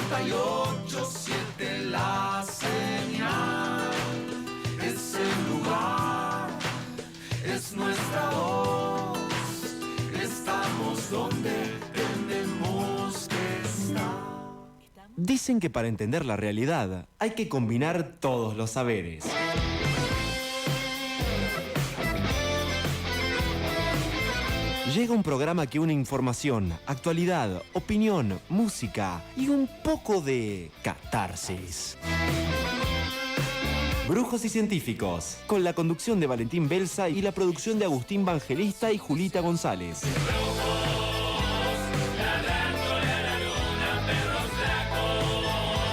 98.7 La Señal. Es el lugar, es nuestra voz. Estamos donde tenemos que estar. Dicen que para entender la realidad hay que combinar todos los saberes. Llega un programa que une información, actualidad, opinión, música y un poco de catarsis. Brujos y Científicos, con la conducción de Valentín Belsa y la producción de Agustín Vangelista y Julita González.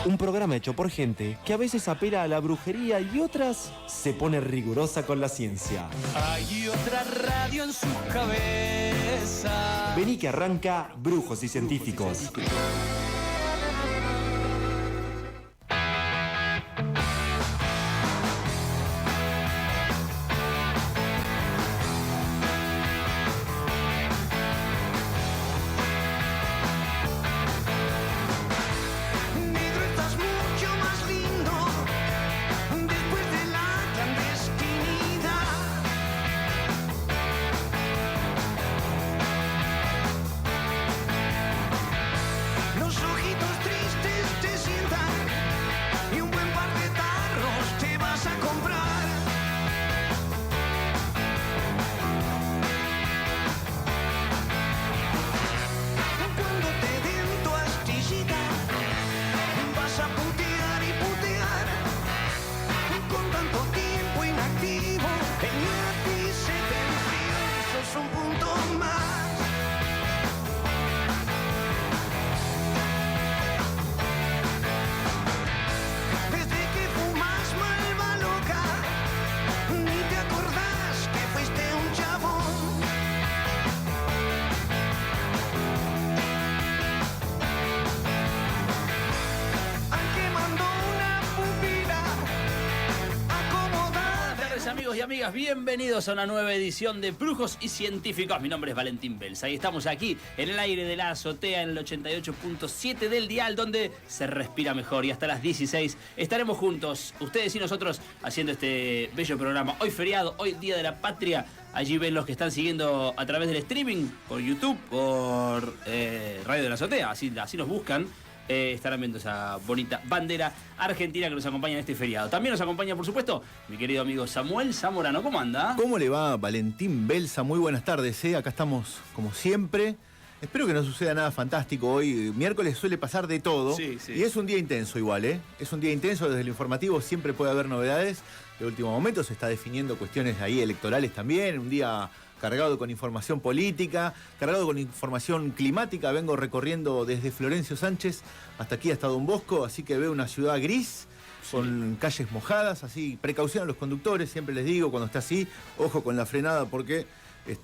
Un programa hecho por gente que a veces apela a la brujería y otras se pone rigurosa con la ciencia. Hay otra radio en su cabeza. Vení que arranca Brujos y Científicos. Amigos y amigas, bienvenidos a una nueva edición de Brujos y Científicos. Mi nombre es Valentín Belsa y estamos aquí en el aire de la azotea en el 88.7 del dial, donde se respira mejor, y hasta las 16 estaremos juntos, ustedes y nosotros, haciendo este bello programa. Hoy feriado, hoy Día de la Patria. Allí ven los que están siguiendo a través del streaming, por YouTube, por Radio de la Azotea, así nos buscan. Estarán viendo esa bonita bandera argentina que nos acompaña en este feriado. También nos acompaña, por supuesto, mi querido amigo Samuel Zamorano. ¿Cómo anda? ¿Cómo le va, Valentín Belsa? Muy buenas tardes, Acá estamos, como siempre. Espero que no suceda nada fantástico hoy. Miércoles suele pasar de todo. Sí, sí. Y es un día intenso igual, Es un día intenso. Desde el informativo siempre puede haber novedades. De último momento se está definiendo cuestiones ahí electorales también. Un día cargado con información política, cargado con información climática. Vengo recorriendo desde Florencio Sánchez hasta aquí, hasta Don Bosco, así que veo una ciudad gris, con calles mojadas, así, precaución a los conductores, siempre les digo, cuando está así, ojo con la frenada porque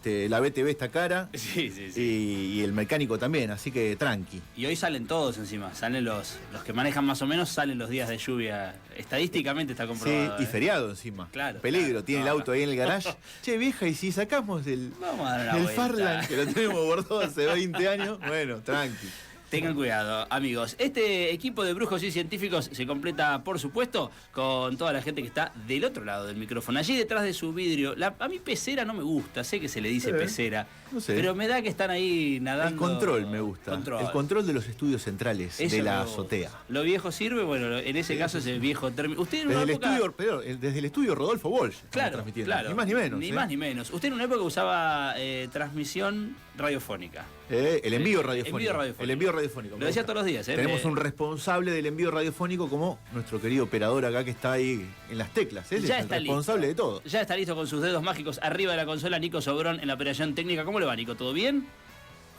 la BTV está cara. Sí. Y el mecánico también, así que tranqui. Y hoy salen todos encima, salen los que manejan más o menos, salen los días de lluvia. Estadísticamente está comprobado. Sí, y feriado encima. Claro. Peligro, claro. Tiene el auto ahí en el garage. Che, vieja, y si sacamos el Farland, que lo tenemos bordado hace 20 años, bueno, tranqui. Tengan cuidado, amigos. Este equipo de Brujos y Científicos se completa, por supuesto, con toda la gente que está del otro lado del micrófono. Allí detrás de su vidrio. A mí pecera no me gusta, sé que se le dice pecera. No sé. Pero me da que están ahí nadando. El control me gusta. Control. El control de los estudios centrales de la azotea. ¿Lo viejo sirve? Bueno, en ese caso es el viejo término. Usted en una época... desde el estudio Rodolfo Walsh. Claro, transmitiendo. claro. Ni más ni menos. Ni más ni menos. Usted en una época usaba transmisión radiofónica. El envío radiofónico. El envío radiofónico. Lo decía todos los días. Tenemos un responsable del envío radiofónico como nuestro querido operador acá que está ahí en las teclas. Él ya es el está responsable listo. de todo. Ya está listo con sus dedos mágicos arriba de la consola, Nico Sobrón en la operación técnica. ¿Cómo le va, Nico? ¿Todo bien?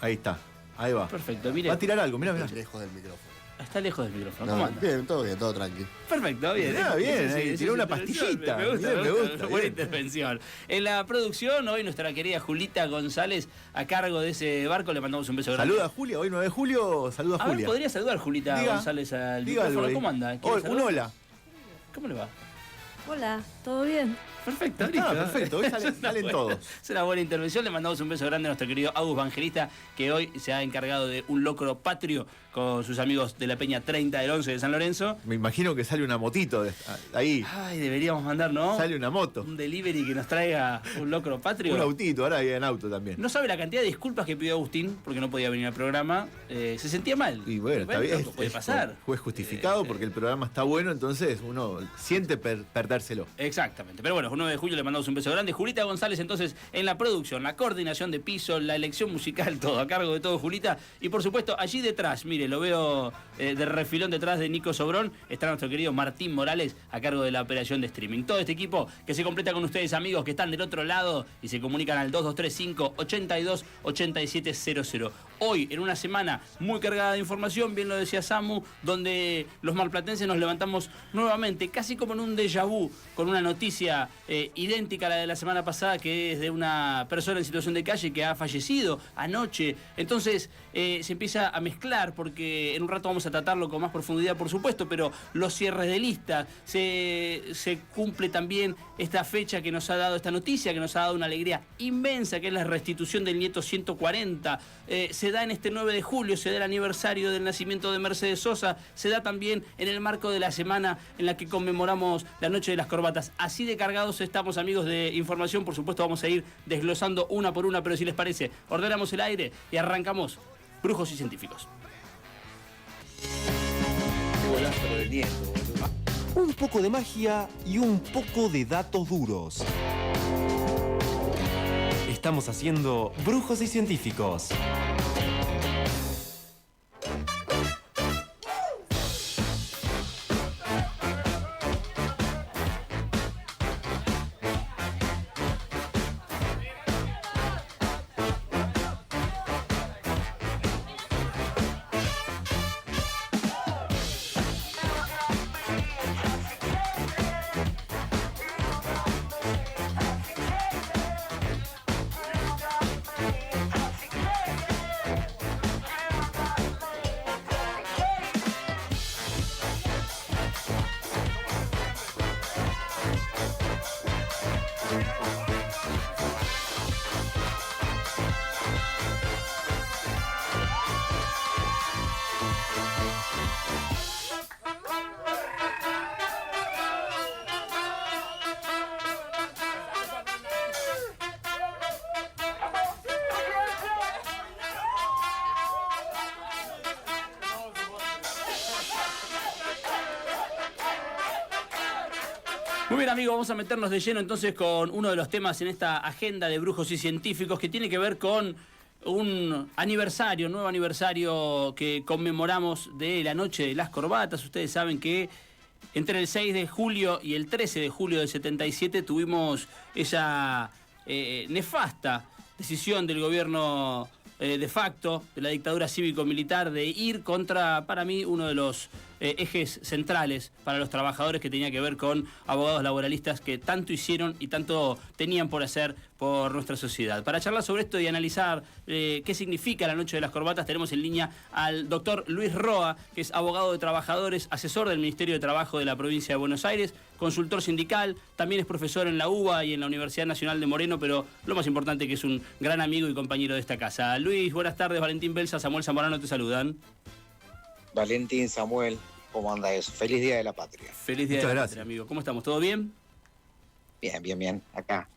Ahí está. Ahí va. Perfecto, mire. Va a tirar algo, mirá. Lejos del micrófono. Está lejos del micrófono. No, ¿Cómo anda? bien, todo tranqui. Perfecto, bien. Bien, tiró una pastillita. Me gusta. Buena bien. intervención. En la producción, hoy nuestra querida Julita González, a cargo de ese barco, le mandamos un beso grande. Saluda a Julia, hoy 9 de julio, saluda a Julia. Ver, ¿podría saludar Julita González al micrófono? ¿Cómo anda? Un hola. ¿Cómo le va? Hola, ¿todo bien? Perfecto, Está, listo. perfecto, hoy salen todos. Es una buena intervención. Le mandamos un beso grande a nuestro querido Agus Vangelista, que hoy se ha encargado de un locro patrio con sus amigos de la Peña 30 del 11 de San Lorenzo. Me imagino que sale una motito ahí. Ay, deberíamos mandar, ¿no? Sale una moto. Un delivery que nos traiga un locro patrio. Un autito, ahora hay en auto también. No sabe la cantidad de disculpas que pidió Agustín porque no podía venir al programa. Se sentía mal. Y bueno, está bien. Puede pasar. Fue justificado porque el programa está bueno, entonces uno siente perdérselo. Exactamente. Pero bueno, el 9 de julio le mandamos un beso grande. Julita González, entonces, en la producción, la coordinación de piso, la elección musical, todo, a cargo de todo, Julita. Y por supuesto, allí detrás, mire, lo veo de refilón detrás de Nico Sobrón, está nuestro querido Martín Morales a cargo de la operación de streaming. Todo este equipo que se completa con ustedes, amigos, que están del otro lado y se comunican al 2235 82 8700. Hoy, en una semana muy cargada de información, bien lo decía Samu, donde los marplatenses nos levantamos nuevamente, casi como en un déjà vu, con una noticia idéntica a la de la semana pasada, que es de una persona en situación de calle que ha fallecido anoche. Entonces se empieza a mezclar, porque en un rato vamos a tratarlo con más profundidad, por supuesto, pero los cierres de listas, se cumple también esta fecha que nos ha dado, esta noticia que nos ha dado una alegría inmensa, que es la restitución del nieto 140. Se da en este 9 de julio, se da el aniversario del nacimiento de Mercedes Sosa, se da también en el marco de la semana en la que conmemoramos la Noche de las Corbatas. Así de cargados estamos, amigos, de información. Por supuesto vamos a ir desglosando una por una, pero si les parece, ordenamos el aire y arrancamos Brujos y Científicos. Un poco de magia y un poco de datos duros. Estamos haciendo Brujos y Científicos. Muy bien, amigos, vamos a meternos de lleno entonces con uno de los temas en esta agenda de Brujos y Científicos, que tiene que ver con un aniversario, nuevo aniversario que conmemoramos de la Noche de las Corbatas. Ustedes saben que entre el 6 de julio y el 13 de julio del 77 tuvimos esa nefasta decisión del gobierno de facto, de la dictadura cívico-militar, de ir contra, para mí, uno de los ejes centrales para los trabajadores, que tenía que ver con abogados laboralistas que tanto hicieron y tanto tenían por hacer por nuestra sociedad. Para charlar sobre esto y analizar qué significa la Noche de las Corbatas, tenemos en línea al doctor Luis Roa, que es abogado de trabajadores, asesor del Ministerio de Trabajo de la provincia de Buenos Aires, consultor sindical, también es profesor en la UBA y en la Universidad Nacional de Moreno, pero lo más importante, que es un gran amigo y compañero de esta casa. Luis, buenas tardes. Valentín Belsa, Samuel Zamorano te saludan. Valentín, Samuel, ¿cómo anda eso? Feliz Día de la Patria. Feliz Día Muchas de la gracias. Patria, amigo. ¿Cómo estamos? ¿Todo bien? Bien, acá.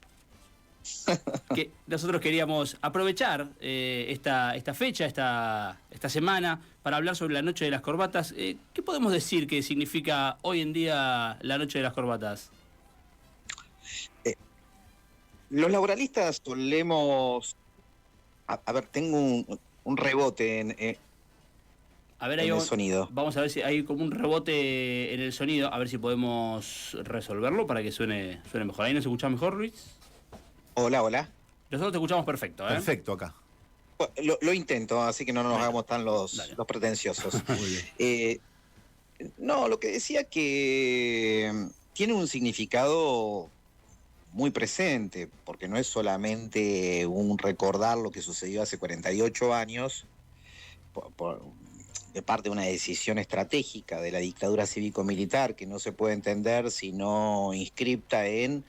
Que nosotros queríamos aprovechar esta fecha, esta semana, para hablar sobre la Noche de las Corbatas. ¿Qué podemos decir que significa hoy en día la Noche de las Corbatas? Los laboralistas solemos... A ver, tengo un rebote A ver, en ahí el sonido. vamos a ver si hay como un rebote en el sonido, a ver si podemos resolverlo para que suene mejor. ¿Ahí nos escucha mejor, Luis? Hola. Nosotros te escuchamos perfecto, ¿eh? Perfecto acá. Lo intento, así que no nos hagamos tan los pretenciosos. Muy bien. No, lo que decía que tiene un significado muy presente, porque no es solamente un recordar lo que sucedió hace 48 años, de parte de una decisión estratégica de la dictadura cívico-militar, que no se puede entender sino inscripta en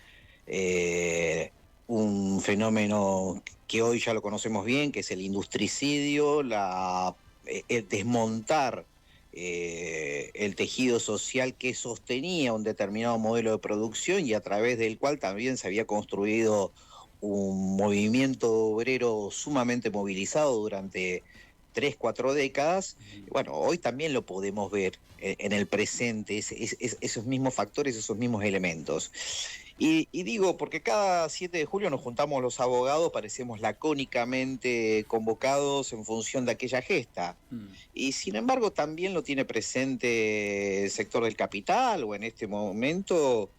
un fenómeno que hoy ya lo conocemos bien, que es el industricidio, el desmontar el tejido social que sostenía un determinado modelo de producción y a través del cual también se había construido un movimiento obrero sumamente movilizado durante 3, 4 décadas. Bueno, hoy también lo podemos ver en el presente, esos mismos factores, esos mismos elementos. Y digo, porque cada 7 de julio nos juntamos los abogados, parecemos lacónicamente convocados en función de aquella gesta. Y sin embargo también lo tiene presente el sector del capital, o en este momento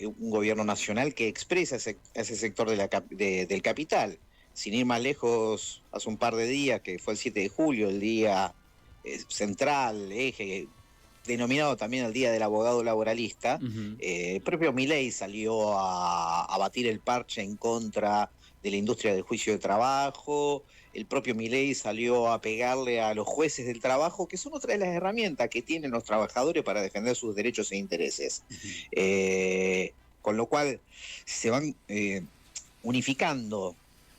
un gobierno nacional que expresa ese sector del capital. Sin ir más lejos, hace un par de días, que fue el 7 de julio, el día central, eje, denominado también el Día del Abogado Laboralista, el propio Milei salió a batir el parche en contra de la industria del juicio de trabajo, el propio Milei salió a pegarle a los jueces del trabajo, que son otra de las herramientas que tienen los trabajadores para defender sus derechos e intereses. Con lo cual se van unificando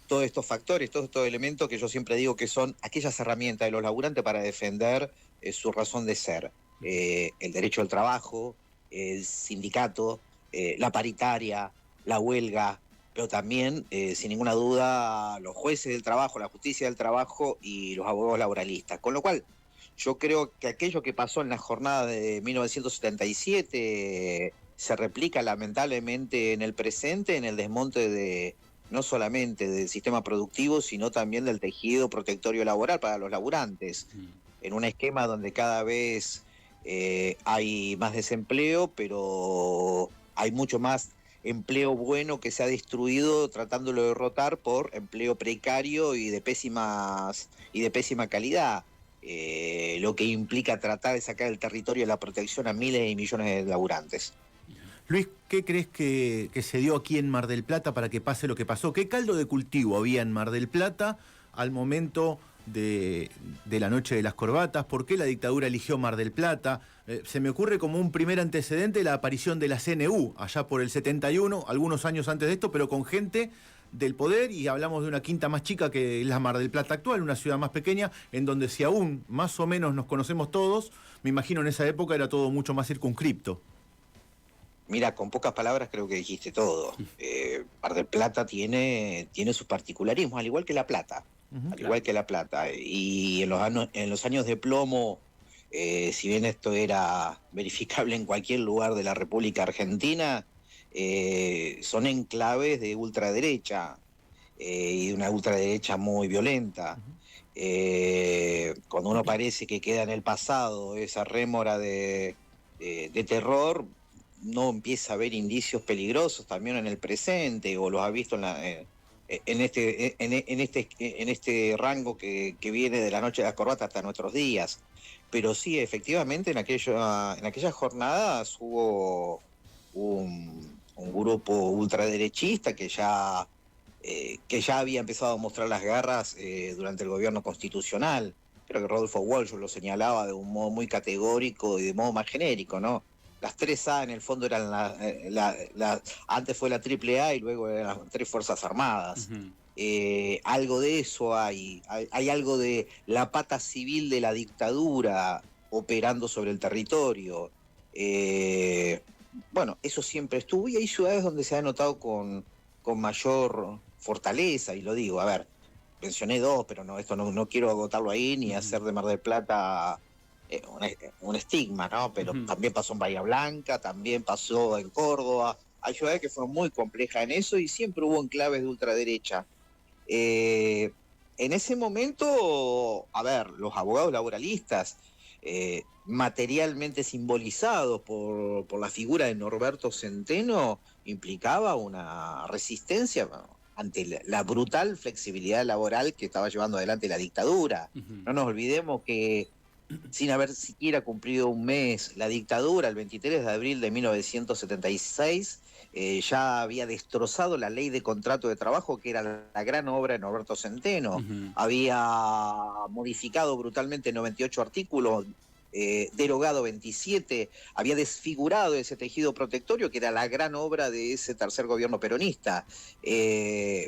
todos estos factores, todos estos elementos que yo siempre digo que son aquellas herramientas de los laburantes para defender su razón de ser. El derecho al trabajo, el sindicato, la paritaria, la huelga, pero también, sin ninguna duda, los jueces del trabajo, la justicia del trabajo y los abogados laboralistas. Con lo cual, yo creo que aquello que pasó en la jornada de 1977 se replica lamentablemente en el presente, en el desmonte no solamente del sistema productivo, sino también del tejido protectorio laboral para los laburantes, en un esquema donde cada vez hay más desempleo, pero hay mucho más empleo bueno que se ha destruido tratándolo de derrotar por empleo precario y de pésima calidad, lo que implica tratar de sacar del territorio de la protección a miles y millones de laburantes. Luis, ¿qué crees que se dio aquí en Mar del Plata para que pase lo que pasó? ¿Qué caldo de cultivo había en Mar del Plata al momento de la noche de las corbatas? ¿Por qué la dictadura eligió Mar del Plata? Se me ocurre como un primer antecedente la aparición de la CNU, allá por el 71, algunos años antes de esto, pero con gente del poder, y hablamos de una quinta más chica que es la Mar del Plata actual, una ciudad más pequeña, en donde si aún más o menos nos conocemos todos, me imagino en esa época era todo mucho más circunscripto. Mira, con pocas palabras creo que dijiste todo. Mar del Plata tiene sus particularismos, al igual que La Plata. Igual que La Plata. Y en los años de plomo, si bien esto era verificable en cualquier lugar de la República Argentina, son enclaves de ultraderecha, y de una ultraderecha muy violenta. Cuando uno parece que queda en el pasado esa rémora de terror, no empieza a ver indicios peligrosos también en el presente, o los ha visto en este rango que viene de la noche de las corbatas hasta nuestros días. Pero sí, efectivamente, en aquellas jornadas hubo un grupo ultraderechista que ya había empezado a mostrar las garras durante el gobierno constitucional. Creo que Rodolfo Walsh lo señalaba de un modo muy categórico y de modo más genérico, ¿no? Las 3A en el fondo eran antes fue la AAA y luego eran las 3 Fuerzas Armadas. Algo de eso hay algo de la pata civil de la dictadura operando sobre el territorio. Bueno, eso siempre estuvo, y hay ciudades donde se ha notado con mayor fortaleza, y lo digo, a ver, mencioné 2, pero no quiero agotarlo ahí ni hacer de Mar del Plata un estigma, ¿no? Pero también pasó en Bahía Blanca, también pasó en Córdoba. Hay ciudades que fueron muy complejas en eso y siempre hubo enclaves de ultraderecha. En ese momento, a ver, los abogados laboralistas, materialmente simbolizados por la figura de Norberto Centeno, implicaba una resistencia ante la brutal flexibilidad laboral que estaba llevando adelante la dictadura. No nos olvidemos que sin haber siquiera cumplido un mes, la dictadura, el 23 de abril de 1976, ya había destrozado la ley de contrato de trabajo, que era la gran obra de Norberto Centeno. Había modificado brutalmente 98 artículos, derogado 27, había desfigurado ese tejido protectorio que era la gran obra de ese tercer gobierno peronista.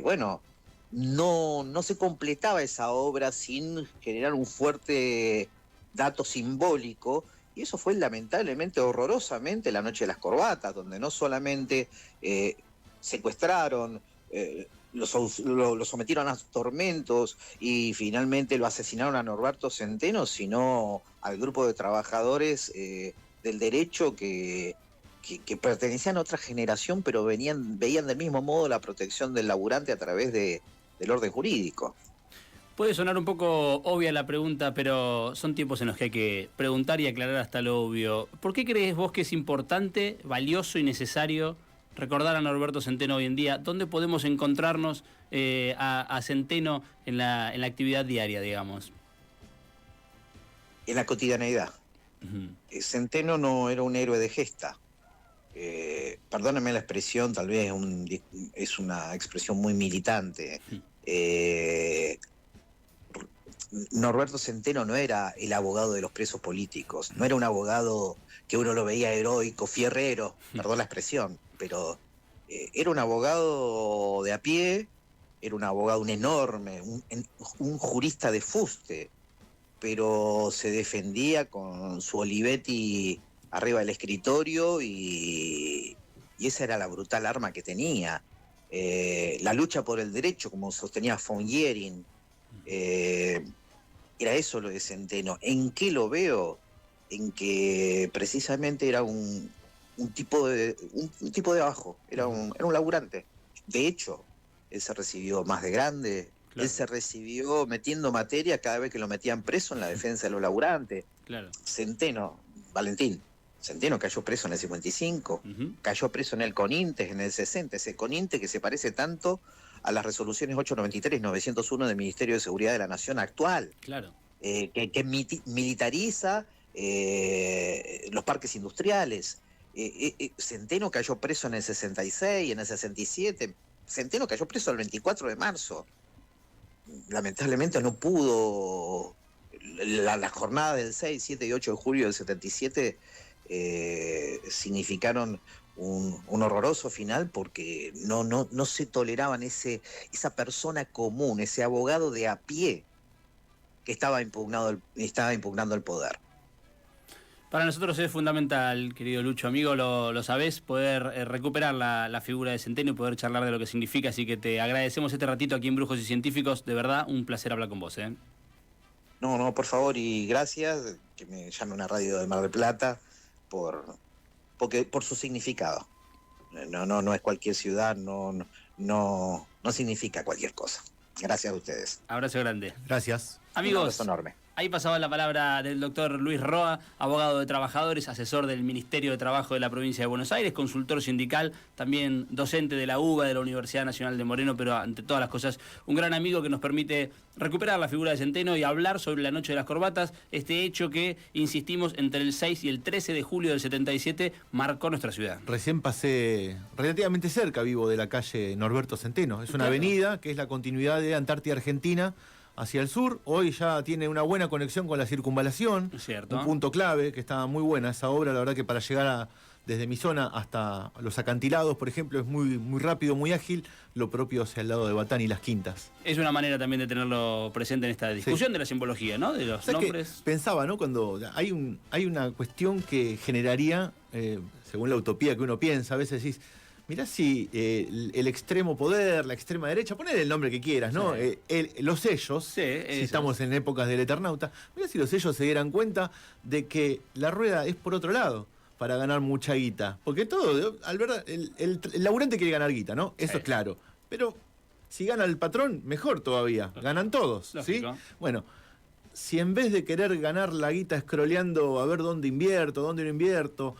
Bueno, no se completaba esa obra sin generar un fuerte dato simbólico, y eso fue lamentablemente, horrorosamente, la noche de las corbatas, donde no solamente secuestraron, lo sometieron a tormentos y finalmente lo asesinaron a Norberto Centeno, sino al grupo de trabajadores del derecho que pertenecían a otra generación, pero veían del mismo modo la protección del laburante a través del orden jurídico. Puede sonar un poco obvia la pregunta, pero son tiempos en los que hay que preguntar y aclarar hasta lo obvio. ¿Por qué crees vos que es importante, valioso y necesario recordar a Norberto Centeno hoy en día? ¿Dónde podemos encontrarnos a Centeno en la actividad diaria, digamos? En la cotidianeidad. Centeno no era un héroe de gesta. Perdónenme la expresión, tal vez es una expresión muy militante. Norberto Centeno no era el abogado de los presos políticos, no era un abogado que uno lo veía heroico, fierrero, perdón la expresión, pero era un abogado de a pie, era un abogado enorme, un jurista de fuste, pero se defendía con su Olivetti arriba del escritorio y esa era la brutal arma que tenía. La lucha por el derecho, como sostenía von Jhering, era eso lo de Centeno. ¿En qué lo veo? En que precisamente era un tipo de abajo, era un laburante. De hecho, él se recibió más de grande, claro. Él se recibió metiendo materia cada vez que lo metían preso en la defensa de los laburantes. Claro. Valentín Centeno cayó preso en el 55, cayó preso en el CONINTES en el 60, ese CONINTES que se parece tanto a las resoluciones 893 y 901 del Ministerio de Seguridad de la Nación actual, claro. Que militariza los parques industriales. Centeno cayó preso en el 66, en el 67, Centeno cayó preso el 24 de marzo. Lamentablemente no pudo, la jornada del 6, 7 y 8 de julio del 77 significaron un horroroso final porque no se toleraban esa persona común, ese abogado de a pie que estaba impugnando el poder. Para nosotros es fundamental, querido Lucho, amigo, lo sabés, poder recuperar la figura de Centeno y poder charlar de lo que significa, así que te agradecemos este ratito aquí en Brujos y Científicos, de verdad, un placer hablar con vos. No, por favor, y gracias, que me llame una radio de Mar del Plata, por su significado. No es cualquier ciudad, no significa cualquier cosa. Gracias a ustedes. Abrazo grande. Gracias. Amigos, un abrazo enorme. Ahí pasaba la palabra del doctor Luis Roa, abogado de trabajadores, asesor del Ministerio de Trabajo de la provincia de Buenos Aires, consultor sindical, también docente de la UBA, de la Universidad Nacional de Moreno, pero ante todas las cosas, un gran amigo que nos permite recuperar la figura de Centeno y hablar sobre la noche de las corbatas, este hecho que, insistimos, entre el 6 y el 13 de julio del 77 marcó nuestra ciudad. Recién pasé relativamente cerca, vivo de la calle Norberto Centeno. Es una avenida que es la continuidad de Antártida Argentina hacia el sur. Hoy ya tiene una buena conexión con la circunvalación. Cierto. Un punto clave, que está muy buena esa obra. La verdad que para llegar desde mi zona hasta los acantilados, por ejemplo, es muy, muy rápido, muy ágil. Lo propio hacia el lado de Batán y Las Quintas. Es una manera también de tenerlo presente en esta discusión de la simbología, ¿no? De los nombres. Pensaba, ¿no? Cuando hay una cuestión que generaría, según la utopía que uno piensa, a veces decís, mirá si el extremo poder, la extrema derecha, ponle el nombre que quieras, ¿no? Sí. Los sellos, si estamos en épocas del Eternauta, mirá si los sellos se dieran cuenta de que la rueda es por otro lado para ganar mucha guita. Porque todo, al verdad, el laburante quiere ganar guita, ¿no? Eso es claro. Pero si gana el patrón, mejor todavía. Ganan todos, ¿sí? Bueno, si en vez de querer ganar la guita escroleando a ver dónde invierto, dónde no invierto,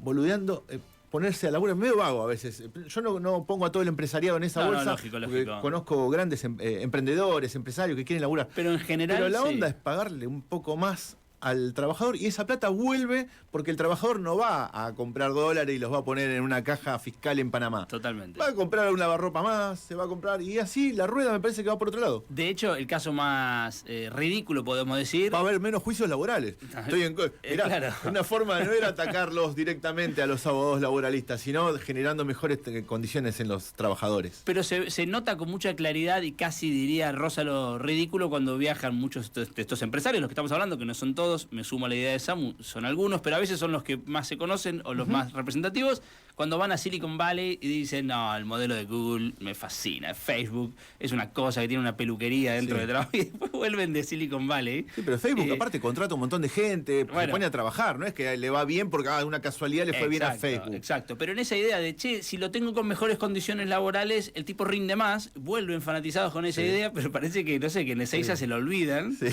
boludeando, ponerse a laburar, medio vago a veces. Yo no pongo a todo el empresariado en esa bolsa. Lógico. Conozco grandes emprendedores, empresarios que quieren laburar. Pero en general, Pero la onda es pagarle un poco más al trabajador y esa plata vuelve porque el trabajador no va a comprar dólares y los va a poner en una caja fiscal en Panamá. Totalmente. Va a comprar un lavarropa más, se va a comprar y así la rueda me parece que va por otro lado. De hecho, el caso más ridículo, podemos decir... Va a haber menos juicios laborales. Mirá, claro. una forma de no era atacarlos directamente a los abogados laboralistas, sino generando mejores condiciones en los trabajadores. Pero se nota con mucha claridad y casi diría rosa lo ridículo cuando viajan muchos de estos empresarios, los que estamos hablando, que no son todos, me sumo a la idea de Samu, son algunos, pero a veces son los que más se conocen o los más representativos, cuando van a Silicon Valley y dicen, no, el modelo de Google me fascina, Facebook es una cosa que tiene una peluquería dentro de trabajo, y después vuelven de Silicon Valley. Sí, pero Facebook aparte contrata un montón de gente, se pone a trabajar, no es que le va bien porque una casualidad le fue bien a Facebook. Exacto, pero en esa idea de, che, si lo tengo con mejores condiciones laborales, el tipo rinde más, vuelven fanatizados con esa idea, pero parece que, no sé, que en Ezeiza se lo olvidan. Sí.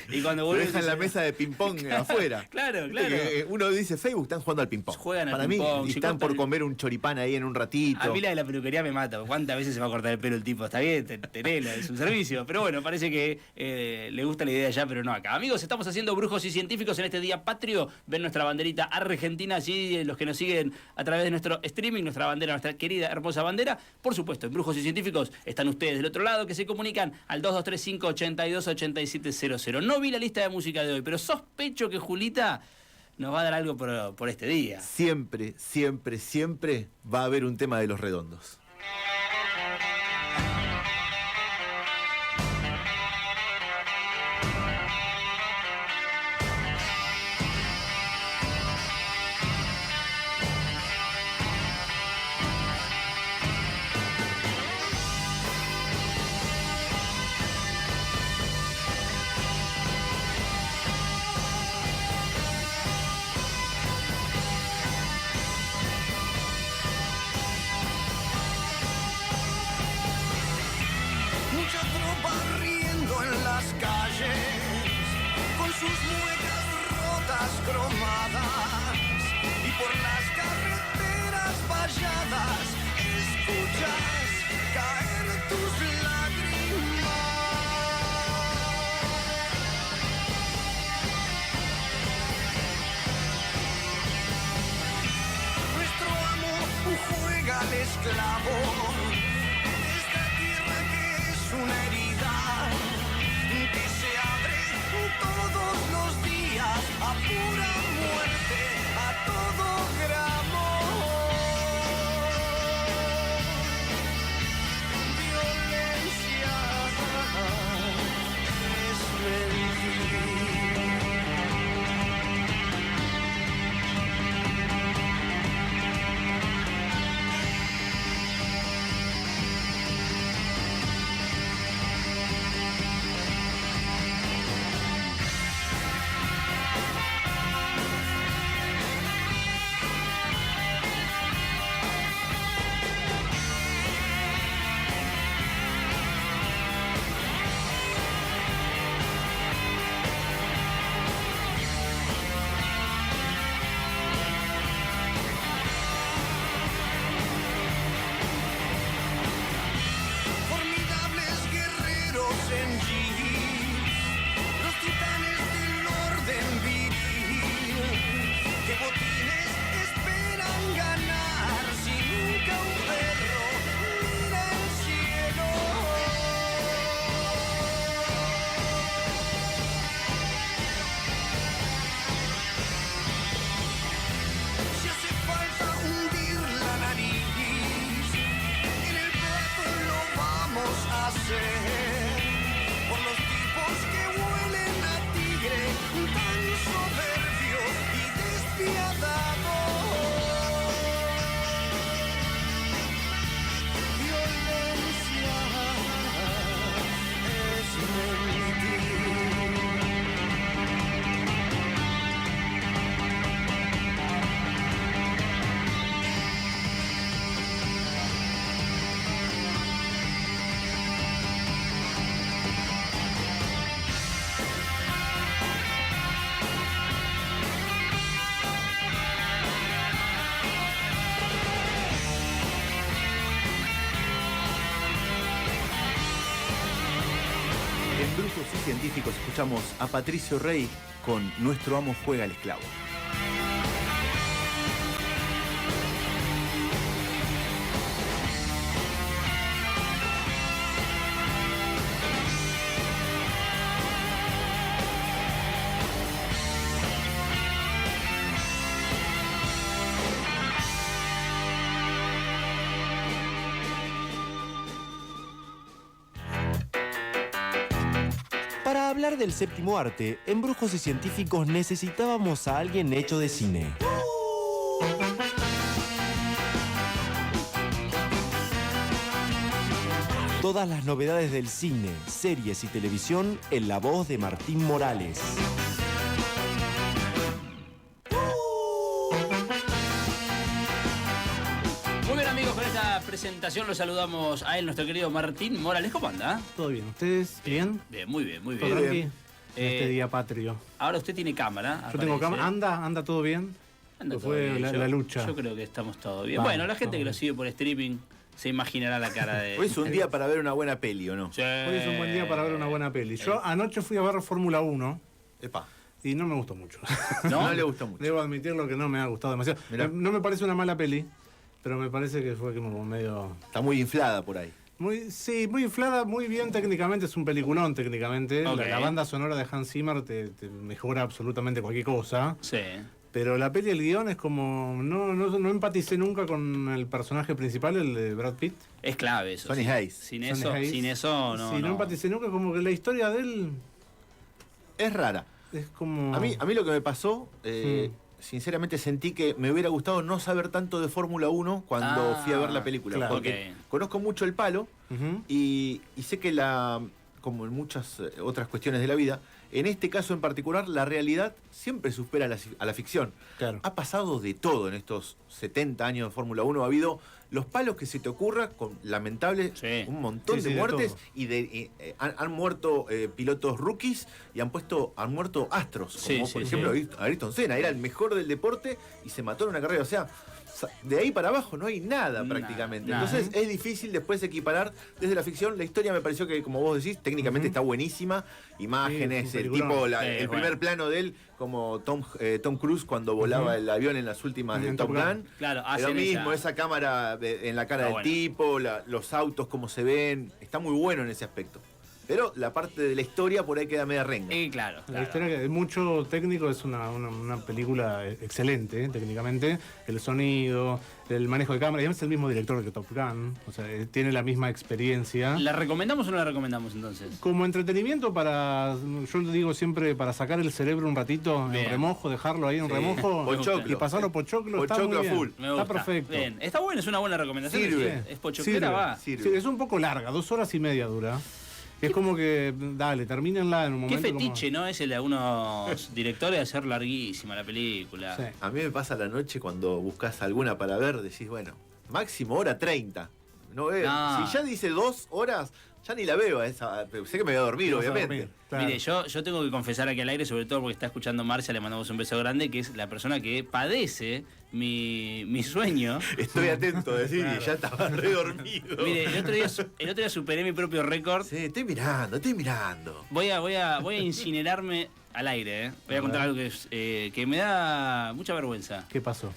Y cuando lo vuelven... dejan la mesa de ping-pong afuera. Claro. Uno dice Facebook, están jugando al ping-pong. Juegan al Para ping-pong, mí, están por comer un choripán ahí en un ratito. A mí la de la peluquería me mata. ¿Cuántas veces se va a cortar el pelo el tipo? Está bien, tenelo, es un servicio. Pero bueno, parece que le gusta la idea ya, pero no acá. Amigos, estamos haciendo Brujos y Científicos en este día patrio. Ven nuestra banderita argentina, allí los que nos siguen a través de nuestro streaming, nuestra bandera, nuestra querida, hermosa bandera. Por supuesto, en Brujos y Científicos están ustedes del otro lado, que se comunican al 2235-828700. No vi la lista de música de hoy, pero sospecho que Julita nos va a dar algo por este día. Siempre, siempre, siempre va a haber un tema de Los Redondos. Brujos y Científicos escuchamos a Patricio Rey con Nuestro amo juega al esclavo. Para hablar del séptimo arte, en Brujos y Científicos necesitábamos a alguien hecho de cine. Todas las novedades del cine, series y televisión en la voz de Martín Morales. Muy bien, amigos, con esta presentación los saludamos a él, nuestro querido Martín Morales. ¿Cómo anda? Todo bien, ¿ustedes bien? Bien, muy bien, muy ¿Todo bien. tranqui? Este día patrio. Ahora usted tiene cámara. Yo tengo aparece. cámara. ¿Anda todo bien? Anda Pues todo fue bien. la lucha. Yo creo que estamos todo bien. Vale, Bueno, la gente todo que lo bien. sigue por streaming se imaginará la cara de... Hoy es un día para ver una buena peli, ¿o no? Sí. Hoy es un buen día para ver una buena peli. Yo anoche fui a ver Fórmula 1 Epa, y no me gustó mucho. no le gusta mucho. Debo admitirlo que no me ha gustado demasiado. Mirá. No me parece una mala peli, pero me parece que fue como medio... Está muy inflada por ahí. Sí, muy inflada, muy bien técnicamente, es un peliculón técnicamente. Ok. La banda sonora de Hans Zimmer te mejora absolutamente cualquier cosa. Sí. Pero la peli, el guión es como... No empaticé nunca con el personaje principal, el de Brad Pitt. Es clave eso. Sonny sí. Hayes. Sin Sonny eso, Hayes. sin eso no. Sí, no empaticé nunca, como que la historia de él Es rara. es como... A mí lo que me pasó, sinceramente sentí que me hubiera gustado no saber tanto de Fórmula 1 cuando Ah, fui a ver la película. claro. Porque Ok. conozco mucho el palo Ujú. y sé que como en muchas otras cuestiones de la vida, en este caso en particular, la realidad siempre supera a la ficción. Claro. Ha pasado de todo en estos 70 años de Fórmula 1. Ha habido los palos que se te ocurra, con lamentable, Sí. un montón Sí, de sí, de muertes, todo. y han muerto pilotos rookies y han muerto astros, Sí, como sí, por sí. ejemplo Ayrton Senna, era el mejor del deporte y se mató en una carrera. O sea, de ahí para abajo no hay nada Nada, prácticamente. nada. Entonces es difícil después equiparar desde la ficción. La historia me pareció que, como vos decís, técnicamente está buenísima. Imágenes, Sí, es un el peliculón. tipo, Sí, el bueno. primer plano de él, como Tom Cruise cuando volaba el avión en las últimas de En Top Top Gun. Gun. Claro, Lo hacen mismo, esa... esa cámara en la cara Está del bueno. tipo, los autos como se ven, está muy bueno en ese aspecto. Pero la parte de la historia por ahí queda media renga. Claro, La claro. historia que es mucho técnico, es una película excelente, técnicamente. El sonido, el manejo de cámara, y además es el mismo director que Top Gun, o sea, tiene la misma experiencia. ¿La recomendamos o no la recomendamos entonces? Como entretenimiento yo le digo siempre, para sacar el cerebro un ratito Bien. en remojo, dejarlo ahí en Sí. remojo Pochoclo. y pasarlo pochoclo, está Pochoclo muy a bien. full. Me gusta. Está perfecto. Bien. Está bueno, es una buena recomendación. Sirve. Es pochoclera, va. Sirve. Sí, es un poco larga, 2 horas y media dura. Es como que, dale, termínenla en un Qué momento. fetiche, ¿no? Es el de algunos directores de hacer larguísima la película. Sí. A mí me pasa la noche cuando buscas alguna para ver, decís, bueno, máximo hora 30. No veo. No. Si ya dice 2 horas, ya ni la veo a esa. Sé que me voy a dormir, Vas a obviamente. dormir, claro. Mire, yo tengo que confesar aquí al aire, sobre todo porque está escuchando Marcia, le mandamos un beso grande, que es la persona que padece mi sueño. Estoy atento a decir, Claro. y ya estaba re dormido. Mire, el otro día superé mi propio récord. Sí, estoy mirando. Voy a incinerarme al aire, ¿eh? Voy a contar algo que me da mucha vergüenza. ¿Qué pasó?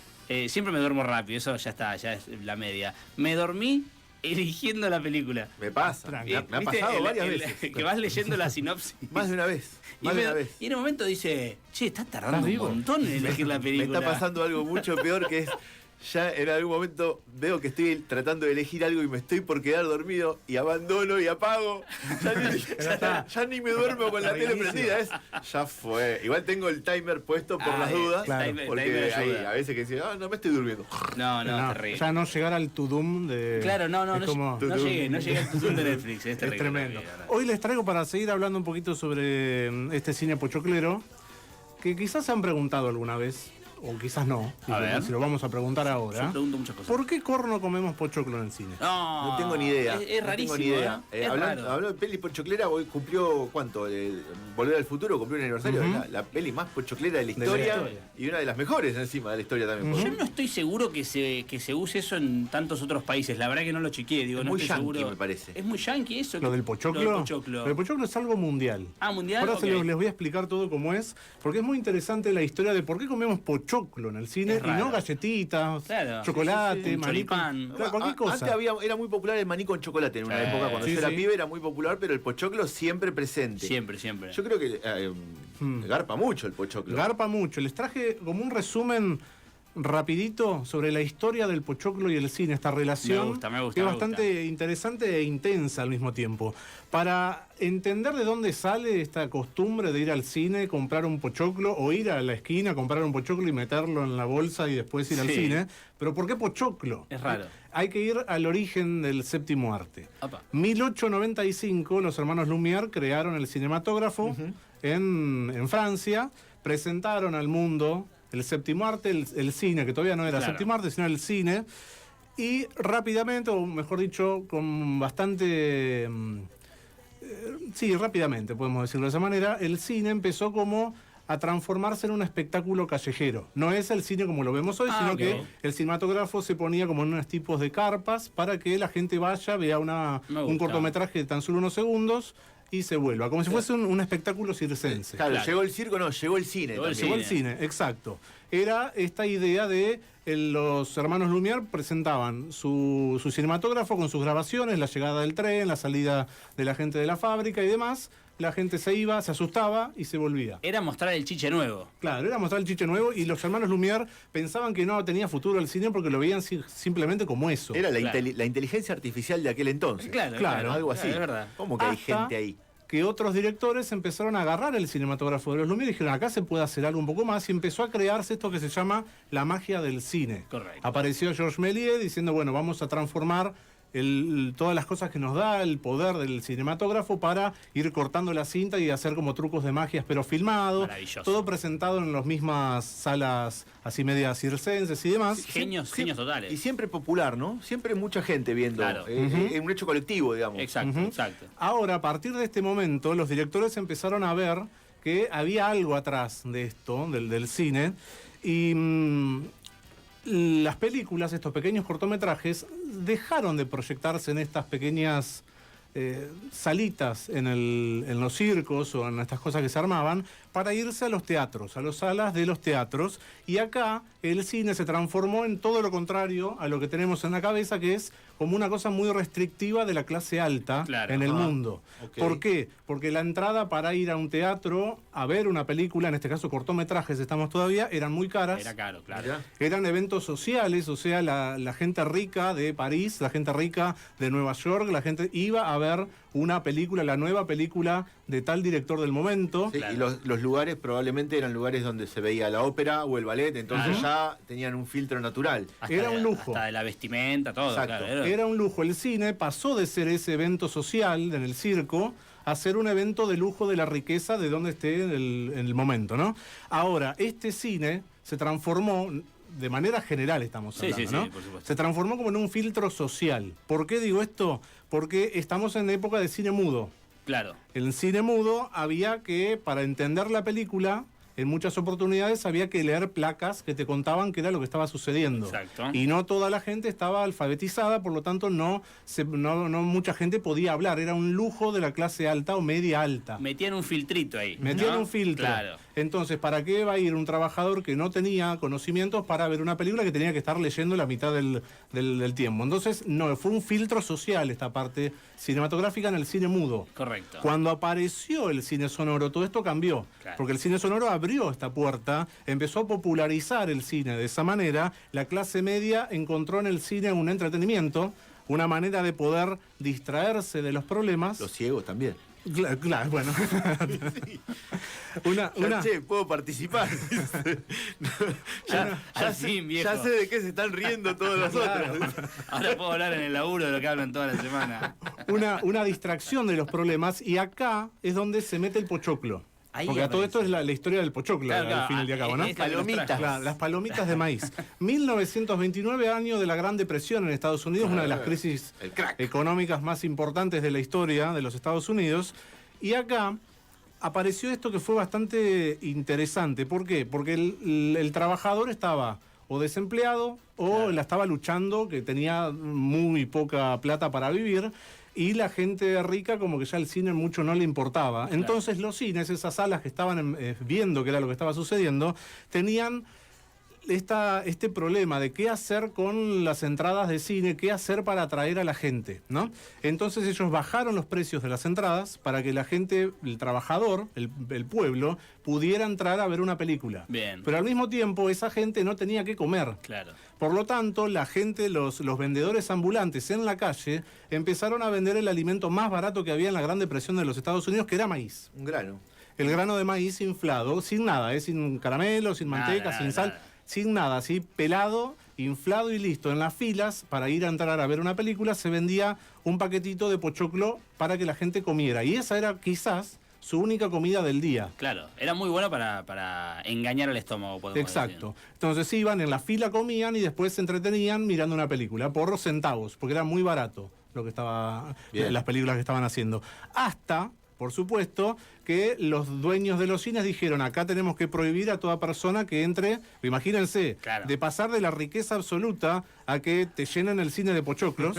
Siempre me duermo rápido, eso ya está, ya es la media. Me dormí eligiendo la película. Me pasa. Tranqui. Me ha ¿Viste? pasado varias veces. Que vas leyendo la sinopsis. Más de una vez. Y, Más de una vez. y en un momento dice, che, está tardando ¿Estás un vivo? montón en elegir la Me película. está pasando algo mucho peor que es. Ya en algún momento veo que estoy tratando de elegir algo y me estoy por quedar dormido y abandono y apago. Ya ni me duermo con la tele prendida. Ya fue. Igual tengo el timer puesto por las dudas. claro. Timer Porque hay ayuda. a veces que dicen, no me estoy durmiendo. No, No, terrible. ya no llegar al tudum de... Claro, no es como- llegué al tutún de Netflix. Es terrible. tremendo. la vida, Hoy les traigo, para seguir hablando un poquito sobre este cine pochoclero, que quizás se han preguntado alguna vez, o quizás no, A ver. si lo vamos a preguntar Yo ahora. pregunto muchas cosas. ¿Por qué corno comemos pochoclo en el cine? No, No tengo ni idea. Es no rarísimo. tengo ni idea. Es Hablando raro. de peli pochoclera, hoy cumplió, ¿cuánto? Volver al futuro, cumplió un aniversario. Ujú. La peli más pochoclera de la la historia. historia. Y una de las mejores encima de la historia también. Yo no estoy seguro que se use eso en tantos otros países. La verdad que no lo chequeé. Digo, Es no muy estoy yankee, seguro. me parece. Es muy yankee eso. ¿Lo del pochoclo? Lo del pochoclo. Lo del pochoclo es algo mundial. Ah, mundial. Ahora Ok. les voy a explicar todo cómo es, porque es muy interesante la historia de por qué comemos pochoclo en el cine Es y no raro. galletitas, Claro. chocolate, Sí, sí, sí. maní con- Choripán. claro, cualquier cosa. Antes era muy popular el maní con chocolate en una Sí. época. Cuando Sí, yo era sí. pibe era muy popular, pero el pochoclo siempre presente. Siempre, siempre. Yo creo que garpa mucho el pochoclo. Garpa mucho. Les traje como un resumen rapidito sobre la historia del pochoclo y el cine, esta relación Me gusta, que es me bastante interesante e intensa al mismo tiempo. Para entender de dónde sale esta costumbre de ir al cine, comprar un pochoclo o ir a la esquina, comprar un pochoclo y meterlo en la bolsa y después ir al Sí. cine. Pero ¿por qué pochoclo? Es raro. Hay que ir al origen del séptimo arte. Apa. 1895, los hermanos Lumière crearon el cinematógrafo en Francia, presentaron al mundo el séptimo arte, el cine, que todavía no era Claro. séptimo arte, sino el cine, y rápidamente, o mejor dicho, con bastante... sí, rápidamente, podemos decirlo de esa manera, el cine empezó como a transformarse en un espectáculo callejero. No es el cine como lo vemos hoy, sino ok. que el cinematógrafo se ponía como en unos tipos de carpas para que la gente vaya, vea Me un gusta. cortometraje de tan solo unos segundos y se vuelva, como si fuese un espectáculo circense. Claro, Claro. llegó el circo, no, llegó el cine. Llegó el también. Llegó el cine, exacto. Era esta idea de los hermanos Lumière presentaban su cinematógrafo con sus grabaciones, la llegada del tren, la salida de la gente de la fábrica y demás. La gente se iba, se asustaba y se volvía. Era mostrar el chiche nuevo. Claro, era mostrar el chiche nuevo y los hermanos Lumière pensaban que no tenía futuro el cine porque lo veían simplemente como eso. Era Claro. la inteligencia artificial de aquel entonces. Claro, algo así. Es verdad. ¿Cómo que hay Hasta gente ahí? que otros directores empezaron a agarrar el cinematógrafo de los Lumière y dijeron, acá se puede hacer algo un poco más, y empezó a crearse esto que se llama la magia del cine. Correcto. Apareció Georges Méliès diciendo, bueno, vamos a transformar todas las cosas que nos da el poder del cinematógrafo para ir cortando la cinta y hacer como trucos de magia, pero filmado. Maravilloso. Todo presentado en las mismas salas así medias circenses y demás. Genios totales. Y siempre popular, ¿no? Siempre mucha gente viendo. Claro. Es un hecho colectivo, digamos. Exacto, Ujú. exacto. Ahora, a partir de este momento, los directores empezaron a ver que había algo atrás de esto, del cine, y las películas, estos pequeños cortometrajes, dejaron de proyectarse en estas pequeñas salitas en los circos o en estas cosas que se armaban para irse a los teatros, a las salas de los teatros. Y acá el cine se transformó en todo lo contrario a lo que tenemos en la cabeza, que es como una cosa muy restrictiva de la clase alta Claro. en el Ajá. mundo. Ok. ¿Por qué? Porque la entrada para ir a un teatro a ver una película, en este caso cortometrajes estamos todavía, eran muy caras. Era caro, claro. Mirá. Eran eventos sociales, o sea, la gente rica de París, la gente rica de Nueva York, la gente iba a ver una película, la nueva película de tal director del momento. Sí, Claro. y los lugares probablemente eran lugares donde se veía la ópera o el ballet, entonces Claro. ya tenían un filtro natural. Era un lujo. Hasta de la vestimenta, todo. Exacto. Claro, Era un lujo. El cine pasó de ser ese evento social en el circo a ser un evento de lujo de la riqueza de donde esté en el momento, ¿no? Ahora, este cine se transformó, de manera general estamos Sí, hablando, sí, ¿no? sí, por supuesto. Se transformó como en un filtro social. ¿Por qué digo esto? Porque estamos en época de cine mudo. Claro. En el cine mudo había que, para entender la película, en muchas oportunidades había que leer placas que te contaban qué era lo que estaba sucediendo. Exacto. Y no toda la gente estaba alfabetizada, por lo tanto no mucha gente podía hablar. Era un lujo de la clase alta o media alta. Metían un filtrito ahí. Metían ¿no? un filtro. Claro. Entonces, ¿para qué va a ir un trabajador que no tenía conocimientos para ver una película que tenía que estar leyendo la mitad del tiempo? Entonces, no, fue un filtro social esta parte cinematográfica en el cine mudo. Correcto. Cuando apareció el cine sonoro, todo esto cambió. Claro. Porque el cine sonoro abrió esta puerta, empezó a popularizar el cine. De esa manera, la clase media encontró en el cine un entretenimiento, una manera de poder distraerse de los problemas. Los ciegos también. Claro, bueno. una, Che, puedo participar. Al fin, viejo. ya sé de qué se están riendo todos los otros. Ahora puedo hablar en el laburo de lo que hablan toda la semana. una distracción de los problemas, y acá es donde se mete el pochoclo. Ahí Porque a todo esto es aparece. la historia del pochoclo, Claro, al fin y al cabo, ¿no? es la que nos Palomitas. trajo. Claro, las palomitas de maíz. 1929, año de la Gran Depresión en Estados Unidos, una de las crisis El crack. económicas más importantes de la historia de los Estados Unidos. Y acá apareció esto que fue bastante interesante. ¿Por qué? Porque el trabajador estaba o desempleado o la estaba luchando, que tenía muy poca plata para vivir. Y la gente rica como que ya el cine mucho no le importaba. Entonces los cines, esas salas que estaban viendo qué era lo que estaba sucediendo, tenían este problema de qué hacer con las entradas de cine, qué hacer para atraer a la gente, ¿no? Entonces ellos bajaron los precios de las entradas para que la gente, el trabajador, el pueblo, pudiera entrar a ver una película. Bien. Pero al mismo tiempo esa gente no tenía que comer. Claro. Por lo tanto, la gente, los vendedores ambulantes en la calle, empezaron a vender el alimento más barato que había en la Gran Depresión de los Estados Unidos, que era maíz. Un grano. El grano de maíz inflado, sin nada, sin caramelo, sin manteca, sin sal, sin nada, así pelado, inflado y listo. En las filas, para ir a entrar a ver una película, se vendía un paquetito de pochoclo para que la gente comiera. Y esa era quizás su única comida del día. Claro, era muy bueno para engañar al estómago, podemos Exacto. Entonces iban, en la fila comían y después se entretenían mirando una película por centavos, porque era muy barato lo que estaba, Bien. las películas que estaban haciendo. Hasta, por supuesto, que los dueños de los cines dijeron, acá tenemos que prohibir a toda persona que entre, imagínense, Claro. de pasar de la riqueza absoluta a que te llenen el cine de pochoclos,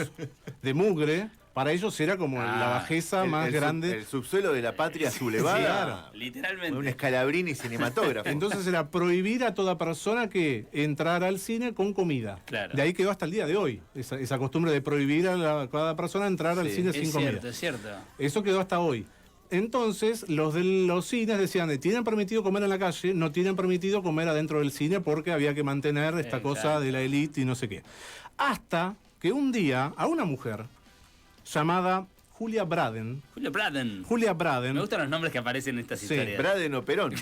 de mugre. Para ellos era como la bajeza más grande. El subsuelo de la patria sublevada. Claro. decir. Literalmente. Un escalabrini cinematógrafo. Entonces era prohibir a toda persona que entrara al cine con comida. Claro. De ahí quedó hasta el día de hoy, esa costumbre de prohibir a cada persona entrar al Sí, cine Es sin cierto, comida. es cierto. Eso quedó hasta hoy. Entonces, los de los cines decían, tienen permitido comer en la calle, no tienen permitido comer adentro del cine porque había que mantener esta Exacto. cosa de la élite y no sé qué. Hasta que un día a una mujer llamada Julia Braden, Julio Braden. Julia Braden, Me gustan los nombres que aparecen en estas Sí, historias. Braden o Perón.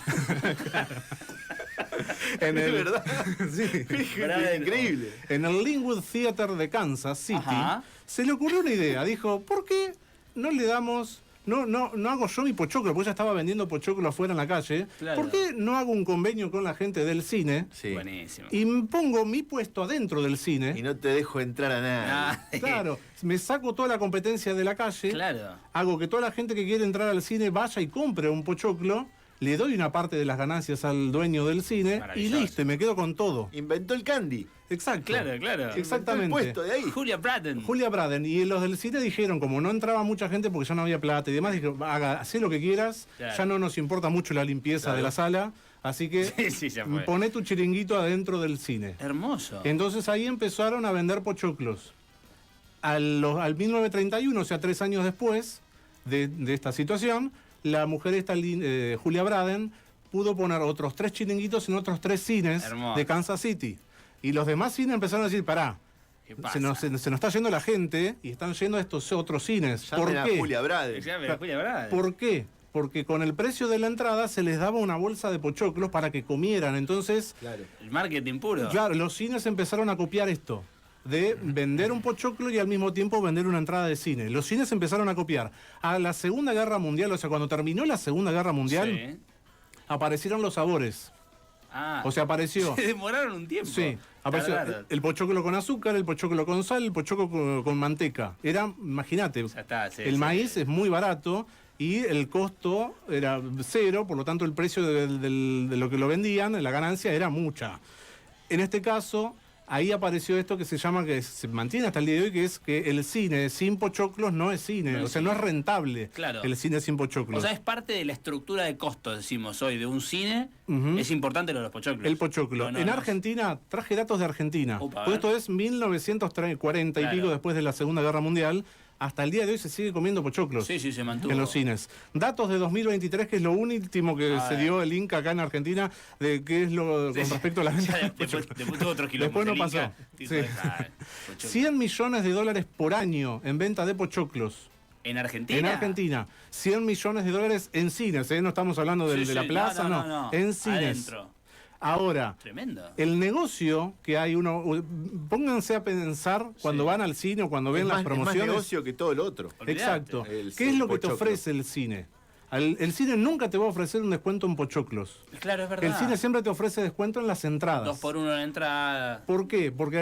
en Es el, verdad. sí, Braden. Increíble. en el Linwood Theater de Kansas City, Ajá. se le ocurrió una idea. Dijo, ¿por qué no le damos... No hago yo mi pochoclo, porque ella estaba vendiendo pochoclo afuera en la calle. Claro. ¿Por qué no hago un convenio con la gente del cine Sí. Buenísimo. y pongo mi puesto adentro del cine? Y no te dejo entrar a nadie. Ah, Claro, me saco toda la competencia de la calle, claro. hago que toda la gente que quiere entrar al cine vaya y compre un pochoclo, le doy una parte de las ganancias al dueño del cine y Maravilloso. listo, y me quedo con todo. Inventó el candy. Exacto. Claro. Exactamente. Inventó el puesto de ahí. Julia Braden. Julia Braden, y los del cine dijeron, como no entraba mucha gente porque ya no había plata y demás, dijeron, hacé lo que quieras, Claro. ya no nos importa mucho la limpieza de la sala, así que Sí, sí, ya fue. poné tu chiringuito adentro del cine. Hermoso. Entonces ahí empezaron a vender pochoclos. Al 1931, o sea, 3 años después de esta situación, la mujer esta, Julia Braden, pudo poner otros 3 chiringuitos en otros 3 cines Hermoso. de Kansas City. Y los demás cines empezaron a decir, pará, ¿Qué pasa? se nos está yendo la gente y están yendo a estos otros cines. ¿Por Llamen a qué? Julia Braden. Exacto, Julia Braden. ¿Por qué? Porque con el precio de la entrada se les daba una bolsa de pochoclos para que comieran. Entonces, Claro. El marketing puro. claro, los cines empezaron a copiar esto, de vender un pochoclo y al mismo tiempo vender una entrada de cine. Los cines empezaron a copiar. A la Segunda Guerra Mundial, o sea, cuando terminó la Segunda Guerra Mundial, Sí. aparecieron los sabores. Ah. O sea, apareció... Se demoraron un tiempo. Sí, apareció Tardaron. el pochoclo con azúcar, el pochoclo con sal, el pochoclo con manteca. Era, imagínate, Ya está, sí, el sí. maíz es muy barato y el costo era 0, por lo tanto el precio de lo que lo vendían, la ganancia era mucha. En este caso, ahí apareció esto que se llama, que se mantiene hasta el día de hoy, que es que el cine sin pochoclos no es cine, No es o sea, cine. no es rentable Claro. el cine sin pochoclos. O sea, es parte de la estructura de costos, decimos hoy, de un cine. Ujú. Es importante lo de los pochoclos. El pochoclo. No, no, en no. Argentina, traje datos de Argentina. Upa, a Pues ver. esto es 1940 y Claro. pico después de la Segunda Guerra Mundial. Hasta el día de hoy se sigue comiendo pochoclos Sí, sí, se mantuvo. en los cines. Datos de 2023, que es lo último que A se ver. dio el Inca acá en Argentina, de qué es lo con respecto a la venta Ya, de después, pochoclos. después tuvo otro quilombo. Después no El pasó. Inca, tipo, Sí. pochoclo. 100 millones de dólares por año en venta de pochoclos. ¿En Argentina? En Argentina. 100 millones de dólares en cines, ¿eh? No estamos hablando Sí, de la sí, plaza, no. En cines. Adentro. Ahora, Tremendo. el negocio que hay pónganse a pensar cuando van al cine o cuando ven Es las más promociones. negocio que todo lo otro. Olvidate. Exacto. El ¿Qué es lo que te pochoclo. ofrece el cine? El cine nunca te va a ofrecer un descuento en pochoclos. Claro, es verdad. El cine siempre te ofrece descuento en las entradas. 2 por 1 en la entrada. ¿Por qué? Porque,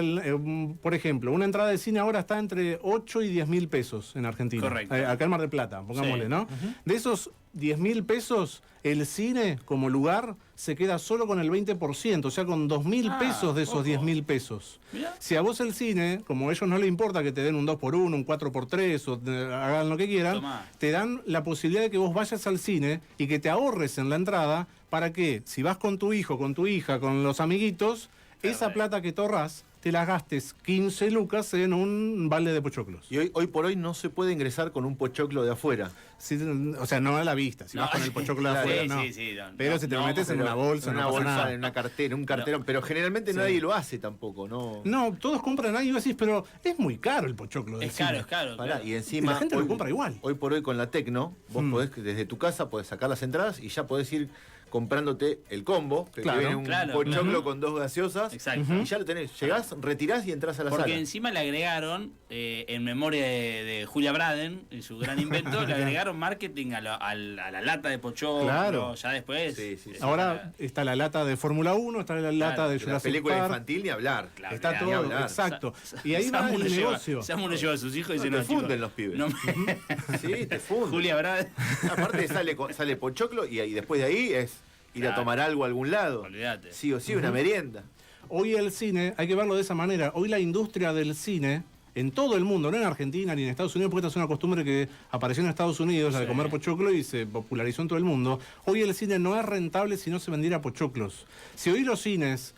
por ejemplo, una entrada de cine ahora está entre 8 y 10 mil pesos en Argentina. Correcto. Acá en Mar del Plata, pongámosle, Sí. ¿no? De esos 10 mil pesos, el cine como lugar se queda solo con el 20%, o sea, con 2 mil pesos de esos poco. 10 mil pesos. Mirá. Si a vos el cine, como a ellos no les importa que te den un 2 por 1, un 4 por 3 o hagan lo que quieran, Tomá. te dan la posibilidad de que vos vayas al cine y que te ahorres en la entrada para que, si vas con tu hijo, con tu hija, con los amiguitos, esa plata que te ahorrás, te la gastes 15 lucas en un balde de pochoclos. Y hoy por hoy no se puede ingresar con un pochoclo de afuera. Sí, o sea, no a la vista. Si No, vas con el pochoclo de claro, afuera, sí, no. sí, no, Pero no, si te lo no, metes en Pero una bolsa, en una no pasa bolsa, nada. en una cartera, un carterón. Pero generalmente Sí. nadie lo hace tampoco, ¿no? No, todos compran ahí y vos decís, pero es muy caro el pochoclo. del Es caro, cine. es caro. Pará, claro. y encima. Y la gente lo compra igual. Hoy por hoy con la Tecno, vos podés, desde tu casa, podés sacar las entradas y ya podés ir comprándote el combo, que Claro. te viene un Claro, pochoclo claro. con 2 gaseosas. Exacto. Y ya lo tenés. Llegás, retirás y entras a la Porque sala. encima le agregaron, en memoria de Julia Braden, en su gran invento, le agregaron marketing a la lata de pochoclo. Claro. Ya después. Sí, sí, sí. Ahora está la lata de Fórmula 1, está la lata Claro, de De la Jurassic película Park. infantil ni hablar. Claro, Está ni todo, hablar. exacto. Y ahí va Samu el lo lleva- negocio. Samu lo lleva a sus hijos y No, dice, te no, funden chicos, los pibes. no me- Sí, te funden. Julia Braden. Aparte sale pochoclo y después de ahí es ir a Claro. tomar algo a algún lado. Olvídate. Sí o sí, una merienda. Hoy el cine, hay que verlo de esa manera, hoy la industria del cine, en todo el mundo, no en Argentina ni en Estados Unidos, porque esta es una costumbre que apareció en Estados Unidos, la de Sí. comer pochoclo, y se popularizó en todo el mundo. Hoy el cine no es rentable si no se vendiera pochoclos. Si hoy los cines,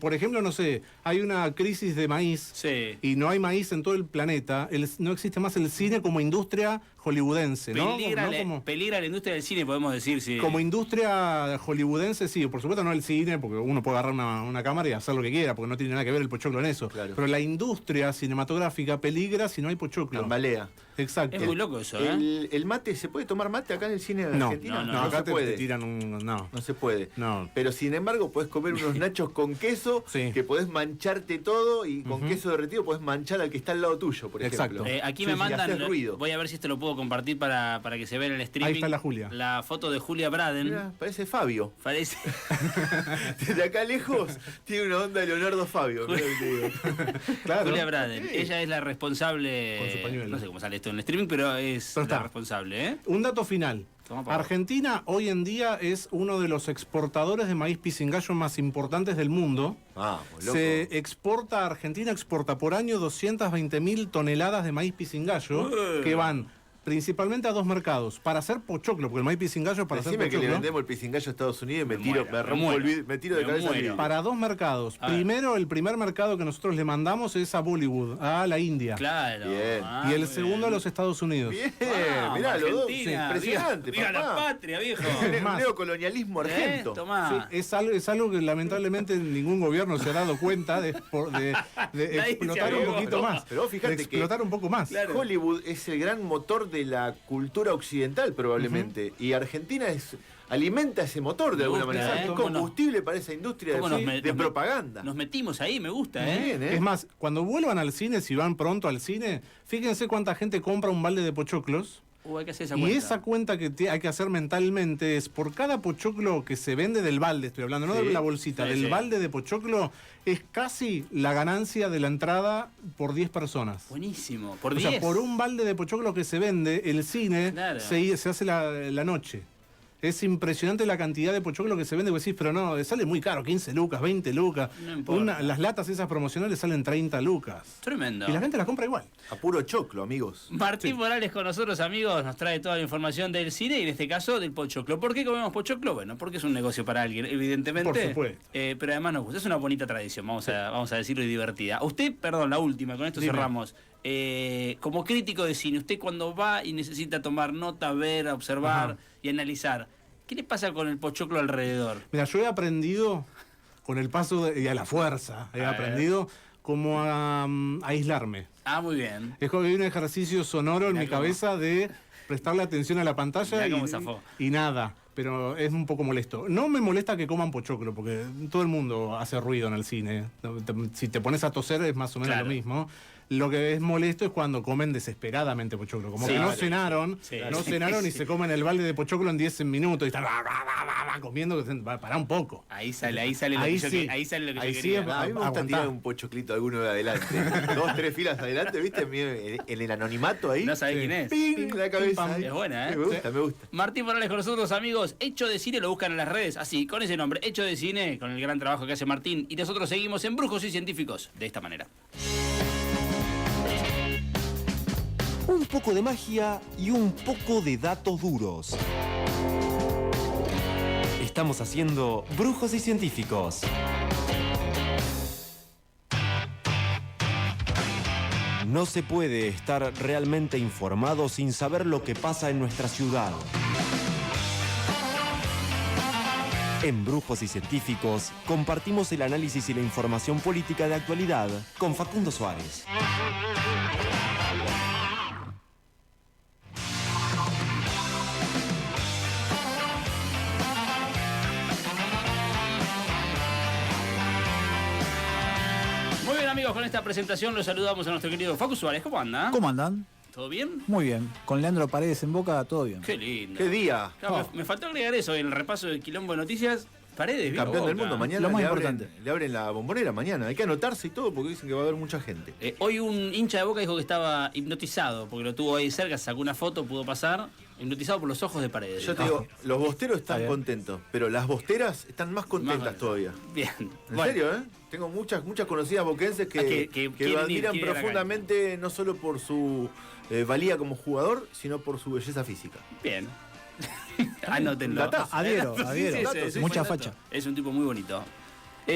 por ejemplo, no sé, hay una crisis de maíz Sí. y no hay maíz en todo el planeta, no existe más el cine como industria hollywoodense, ¿no? Peligra, No como- peligra la industria del cine, podemos decir, sí. como industria hollywoodense, sí, por supuesto no el cine, porque uno puede agarrar una cámara y hacer lo que quiera, porque no tiene nada que ver el pochoclo en eso. Claro. Pero la industria cinematográfica peligra si no hay pochoclo. Tambalea. Exacto. Es muy loco eso, ¿eh? El mate, ¿se puede tomar mate acá en el cine No, argentino? no, no, acá se te puede. tiran un... No. No se puede. No. Pero sin embargo, podés comer unos nachos con queso, Sí. que podés mancharte todo y con Ujú. queso derretido podés manchar al que está al lado tuyo, por ejemplo. Exacto. Aquí Sí, me sí, mandan, hace ruido. voy a ver si esto lo puedo compartir para que se vea en el streaming. Ahí está la Julia. La foto de Julia Braden. Mirá, parece Fabio. Parece. Desde acá lejos tiene una onda de Leonardo Fabio. mirá lo que te digo. Claro. Julia Braden. Ella es la responsable. Con su pañuelo. No sé cómo sale esto en el streaming, pero es Pero está. la responsable, ¿eh? Un dato final. Toma pa' Argentina hoy en día es uno de los exportadores de maíz pisingallo más importantes del mundo. Vamos, loco. Argentina exporta por año 220.000 toneladas de maíz pisingallo que van principalmente a dos mercados. Para hacer pochoclo, porque el maíz pisingallo es para hacer Decime que le pochoclo. vendemos el pisingallo a Estados Unidos y me muero, rompo me el vidrio, me tiro de me cabeza al muero. vidrio. Para dos mercados. A ver. Primero, el primer mercado que nosotros le mandamos es a Bollywood, a la India. Claro. Bien. Ah, Y el muy segundo bien. a los Estados Unidos. Bien, Vamos, mirá, los dos. Argentina, Impresionante, viva la papá. patria, viejo. Es más. Neocolonialismo argento. Tomá. Es algo que lamentablemente ningún gobierno se ha dado cuenta de Nadie explotar se un avivó. poquito más. Pero vos fíjate de explotar un poco más. Claro. Hollywood es el gran motor de la cultura occidental, probablemente. Y Argentina alimenta ese motor de Me alguna gusta, manera. ¿eh? Es ¿Cómo combustible para esa industria ¿Cómo de propaganda. Nos metimos ahí, me gusta, ¿eh? Bien, ¿eh? Es más, cuando vuelvan al cine, si van pronto al cine, fíjense cuánta gente compra un balde de pochoclos. Hay que hacer esa Y cuenta. esa cuenta que hay que hacer mentalmente es por cada pochoclo que se vende del balde, estoy hablando, no Sí. de la bolsita, Sí, del sí. balde de pochoclo, es casi la ganancia de la entrada por 10 personas. Buenísimo. Por O 10. sea, por un balde de pochoclo que se vende, el cine Claro. se hace la noche. Es impresionante la cantidad de pochoclo que se vende, vos decís, pero no, sale muy caro, 15 lucas, 20 lucas. No importa. Las latas esas promocionales salen 30 lucas. Tremendo. Y la gente las compra igual. A puro choclo, amigos. Martín Morales con nosotros, amigos, nos trae toda la información del cine y en este caso del pochoclo. ¿Por qué comemos pochoclo? Bueno, porque es un negocio para alguien, evidentemente. Por supuesto. Pero además nos gusta, es una bonita tradición, vamos a decirlo, y divertida. Usted, perdón, la última, con esto Dime. cerramos. Como crítico de cine, usted cuando va y necesita tomar nota, ver, observar Ajá. y analizar, ¿qué le pasa con el pochoclo alrededor? Mira, yo he aprendido con el paso y a la fuerza, he A ver. aprendido como a aislarme. Ah, muy bien. Es como que hay un ejercicio sonoro en Mirá mi cómo- cabeza de prestarle atención a la pantalla Mirá cómo zafó. y nada, pero es un poco molesto. No me molesta que coman pochoclo, porque todo el mundo hace ruido en el cine. Si te pones a toser es más o menos Claro. lo mismo. Lo que es molesto es cuando comen desesperadamente pochoclo. Como Sí, que no claro. cenaron, Sí, no sí, cenaron sí. y se comen el balde de pochoclo en 10 minutos y están comiendo, pará un poco. Ahí sale lo Ahí que yo sí. que- ahí sale lo que Ahí yo sí quería. es- A mí me gusta Aguantá. tirar un pochoclito alguno de adelante. 2, 3 filas adelante, ¿viste? En el anonimato ahí. No sabés Sí. quién es. ¡Ping! La cabeza. pam. ahí. Es buena, ¿eh? Sí, me gusta, me gusta. Martín Morales con nosotros, amigos. Hecho de Cine lo buscan en las redes, así, con ese nombre. Hecho de Cine, con el gran trabajo que hace Martín. Y nosotros seguimos en Brujos y Científicos, de esta manera. Un poco de magia y un poco de datos duros. Estamos haciendo Brujos y Científicos. No se puede estar realmente informado sin saber lo que pasa en nuestra ciudad. En Brujos y Científicos compartimos el análisis y la información política de actualidad con Facundo Suárez. Muy bien, amigos, con esta presentación los saludamos a nuestro querido Facu Suárez. ¿Cómo anda? ¿Cómo andan? ¿Todo bien? Muy bien. Con Leandro Paredes en boca, todo bien. Qué lindo. ¿Qué día? Claro, me faltó agregar eso en el repaso del quilombo de noticias. Paredes, bien Campeón del Boca. mundo. Mañana Lo más le abren, importante. le abren la bombonera mañana. Hay que anotarse y todo porque dicen que va a haber mucha gente. Hoy un hincha de Boca dijo que estaba hipnotizado, porque lo tuvo ahí cerca, sacó una foto, pudo pasar, hipnotizado por los ojos de Paredes. Yo te digo, los bosteros están bien. contentos, pero las bosteras están más contentas Más- todavía. Bien. ¿En serio, eh? Tengo muchas conocidas boquenses que, Ah, que que quieren lo ir, admiran quieren ir a la profundamente, no solo por su valía como jugador, sino por su belleza física. Bien. Anótenlo. Datazo. Adhiero, adhiero. sí, Mucha buen dato. facha. Es un tipo muy bonito.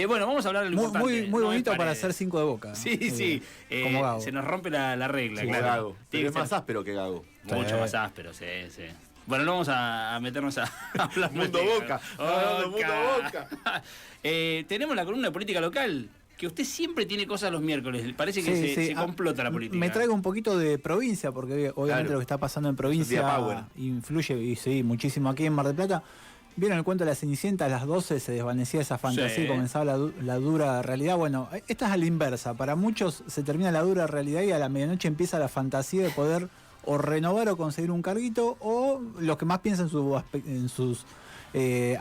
Bueno, vamos a hablar de lo Muy, importante. muy, muy No es bonito para Paredes. hacer 5 de boca. Sí, sí. Como Gago. Se nos rompe la regla, Como claro. Gago. Tiene Pero que es más ser áspero que Gago. mucho Sí. más áspero, sí, sí. Bueno, no vamos a meternos a hablar Mundo de Boca. Hablando de Mundo Boca. Tenemos la columna de política local, que usted siempre tiene cosas los miércoles. Parece que Sí, sí. se complota la política. Me traigo un poquito de provincia, porque obviamente Claro. lo que está pasando en día provincia power. influye y sí, muchísimo aquí en Mar del Plata. ¿Vieron el cuento de la Cenicienta? A las 12 se desvanecía esa fantasía Sí. y comenzaba la dura realidad. Bueno, esta es a la inversa. Para muchos se termina la dura realidad y a la medianoche empieza la fantasía de poder o renovar o conseguir un carguito, o los que más piensan en sus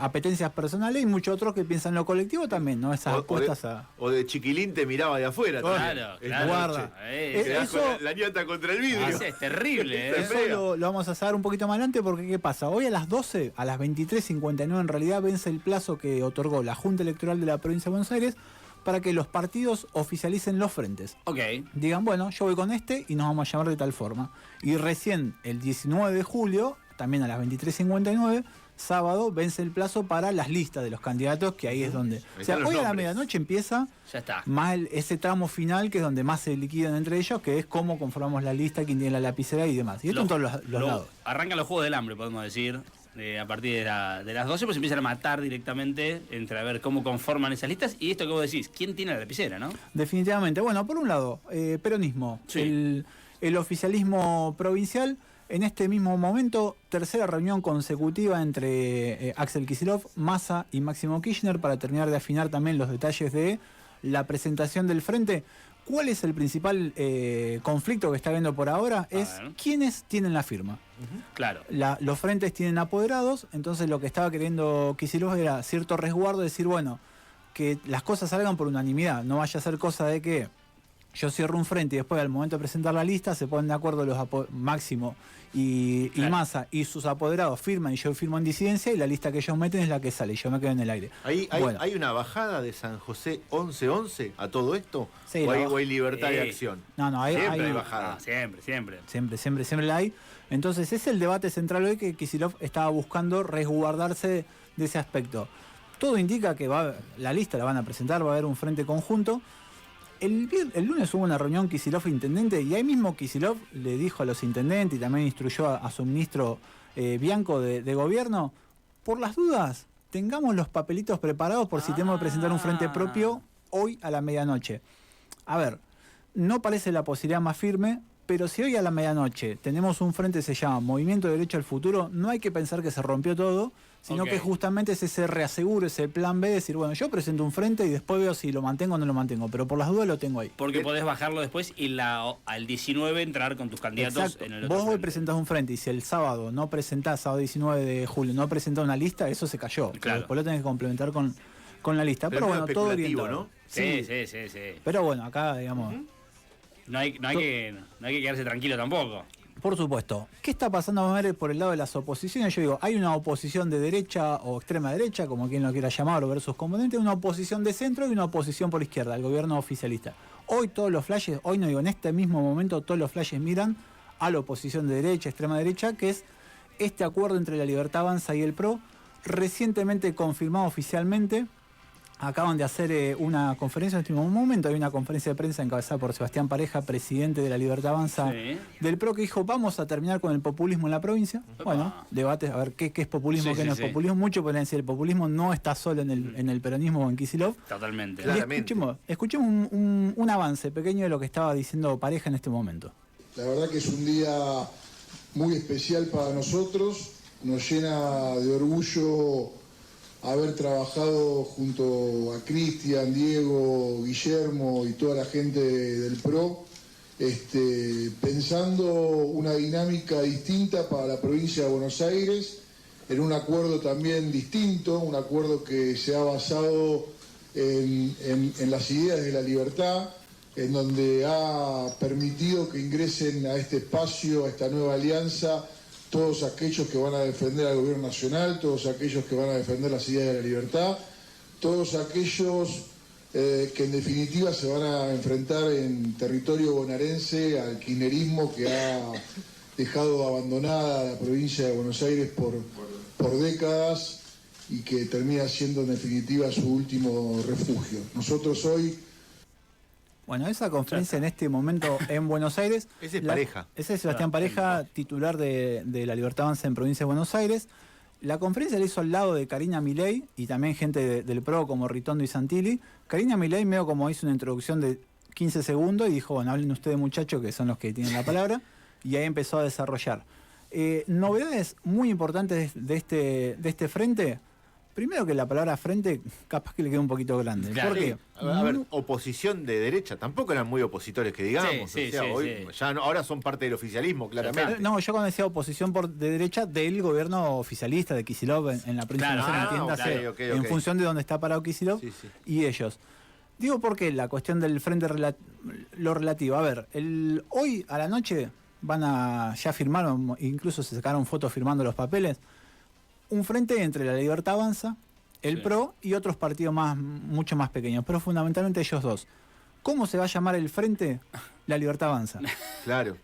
apetencias personales, y muchos otros que piensan en lo colectivo también, ¿no? Esas apuestas a... o de chiquilín te miraba de afuera. Claro, también. claro. Guarda. Quedás Eso- con la ñata contra el vidrio. Es terrible, ¿eh? Eso lo vamos a saber un poquito más adelante, porque ¿qué pasa? Hoy a las 12, a las 23:59 en realidad, vence el plazo que otorgó la Junta Electoral de la Provincia de Buenos Aires para que los partidos oficialicen los frentes. Ok. Digan, bueno, yo voy con este y nos vamos a llamar de tal forma. Y recién el 19 de julio, también a las 23:59, sábado, vence el plazo para las listas de los candidatos, que ahí es donde... O sea, están los hoy a la nombres. medianoche empieza Ya está. más ese tramo final, que es donde más se liquidan entre ellos, que es cómo conformamos la lista, quién tiene la lapicera y demás. Y esto en todos los lados. Arrancan los juegos del hambre, podemos decir. A partir de las 12, pues empiezan a matar directamente entre a ver cómo conforman esas listas. Y esto que vos decís, ¿quién tiene la lapicera, no? Definitivamente. Bueno, por un lado, peronismo, Sí. el oficialismo provincial. En este mismo momento, tercera reunión consecutiva entre Axel Kicillof, Massa y Máximo Kirchner para terminar de afinar también los detalles de la presentación del frente. ¿Cuál es el principal conflicto que está habiendo por ahora? Es ver. quiénes tienen la firma. Claro. Los frentes tienen apoderados, entonces lo que estaba queriendo Kicillof era cierto resguardo, decir, bueno, que las cosas salgan por unanimidad, no vaya a ser cosa de que yo cierro un frente y después al momento de presentar la lista se ponen de acuerdo Máximo y Claro. Massa y sus apoderados firman y yo firmo en disidencia y la lista que ellos meten es la que sale y yo me quedo en el aire. ¿Hay Bueno. una bajada de San José 11-11 a todo esto? Sí, ¿O la hay, baja- o hay libertad de Sí. acción? No, Siempre hay hay- bajada. Ah, siempre, siempre. Siempre la hay. Entonces es el debate central hoy que Kicillof estaba buscando resguardarse de ese aspecto. Todo indica que la lista la van a presentar, va a haber un frente conjunto. El lunes hubo una reunión Kicillof-intendente y ahí mismo Kicillof le dijo a los intendentes y también instruyó a su ministro Bianco de gobierno, por las dudas, tengamos los papelitos preparados por si tenemos que presentar un frente propio hoy a la medianoche. A ver, no parece la posibilidad más firme, pero si hoy a la medianoche tenemos un frente que se llama Movimiento de Derecho al Futuro, no hay que pensar que se rompió todo, sino Ok. que justamente es ese reaseguro, ese plan B, de decir, bueno, yo presento un frente y después veo si lo mantengo o no lo mantengo, pero por las dudas lo tengo ahí. Porque podés bajarlo después y al 19 entrar con tus candidatos Exacto. en el otro Vos hoy frente. presentás un frente y si el sábado no presentás, sábado 19 de julio, no presentás una lista, eso se cayó. Claro. Después lo tenés que complementar con la lista. Pero, Pero bueno, medio todo especulativo, orientado. ¿no? Sí. Pero bueno, acá, digamos, No hay que quedarse tranquilo tampoco. por supuesto. ¿Qué está pasando, vamos a ver, por el lado de las oposiciones? Yo digo, hay una oposición de derecha o extrema derecha, como quien lo quiera llamar, o ver sus componentes, una oposición de centro y una oposición por izquierda, el gobierno oficialista. Hoy todos los flashes, hoy no digo, en este mismo momento todos los flashes miran a la oposición de derecha, extrema derecha, que es este acuerdo entre la Libertad Avanza y el PRO, recientemente confirmado oficialmente. Acaban de hacer una conferencia en este mismo momento. Hay una conferencia de prensa encabezada por Sebastián Pareja, presidente de la Libertad Avanza Sí. del PRO, que dijo, vamos a terminar con el populismo en la provincia. Epa. Bueno, debate, a ver qué es populismo, Sí, qué sí, no es sí. populismo. Muchos podrían decir, el populismo no está solo en el peronismo o en Kicillof. Totalmente. Y Claramente. escuchemos un avance pequeño de lo que estaba diciendo Pareja en este momento. La verdad que es un día muy especial para nosotros, nos llena de orgullo haber trabajado junto a Cristian, Diego, Guillermo y toda la gente del PRO, pensando una dinámica distinta para la provincia de Buenos Aires, en un acuerdo también distinto, un acuerdo que se ha basado en las ideas de la libertad, en donde ha permitido que ingresen a este espacio, a esta nueva alianza, todos aquellos que van a defender al gobierno nacional, todos aquellos que van a defender las ideas de la libertad, todos aquellos que en definitiva se van a enfrentar en territorio bonaerense al kirchnerismo que ha dejado abandonada la provincia de Buenos Aires por décadas y que termina siendo en definitiva su último refugio. Nosotros hoy... Bueno, esa conferencia en este momento en Buenos Aires. Ese es Pareja. Ese es Sebastián Pareja, titular de la Libertad Avanza en Provincia de Buenos Aires. La conferencia la hizo al lado de Karina Milei y también gente del PRO como Ritondo y Santilli. Karina Milei medio como hizo una introducción de 15 segundos y dijo, bueno, hablen ustedes muchachos que son los que tienen la palabra. Y ahí empezó a desarrollar. Novedades muy importantes de este frente. Primero que la palabra frente capaz que le queda un poquito grande. Claro. ¿Por qué? A ver, oposición de derecha, tampoco eran muy opositores que digamos. Sí, o sea, sí, hoy, sí. ya no, ahora son parte del oficialismo, claramente. No, yo cuando decía oposición de derecha del gobierno oficialista de Kicillof en la provincia Claro, de Buenos Aires, entiéndase, ok. en función de dónde está parado Kicillof Sí, sí. y ellos. Digo porque la cuestión del frente lo relativo. A ver, hoy a la noche ya firmaron, incluso se sacaron fotos firmando los papeles, un frente entre la Libertad Avanza, el Sí. PRO y otros partidos mucho más pequeños, pero fundamentalmente ellos dos. ¿Cómo se va a llamar el frente? La Libertad Avanza. Claro.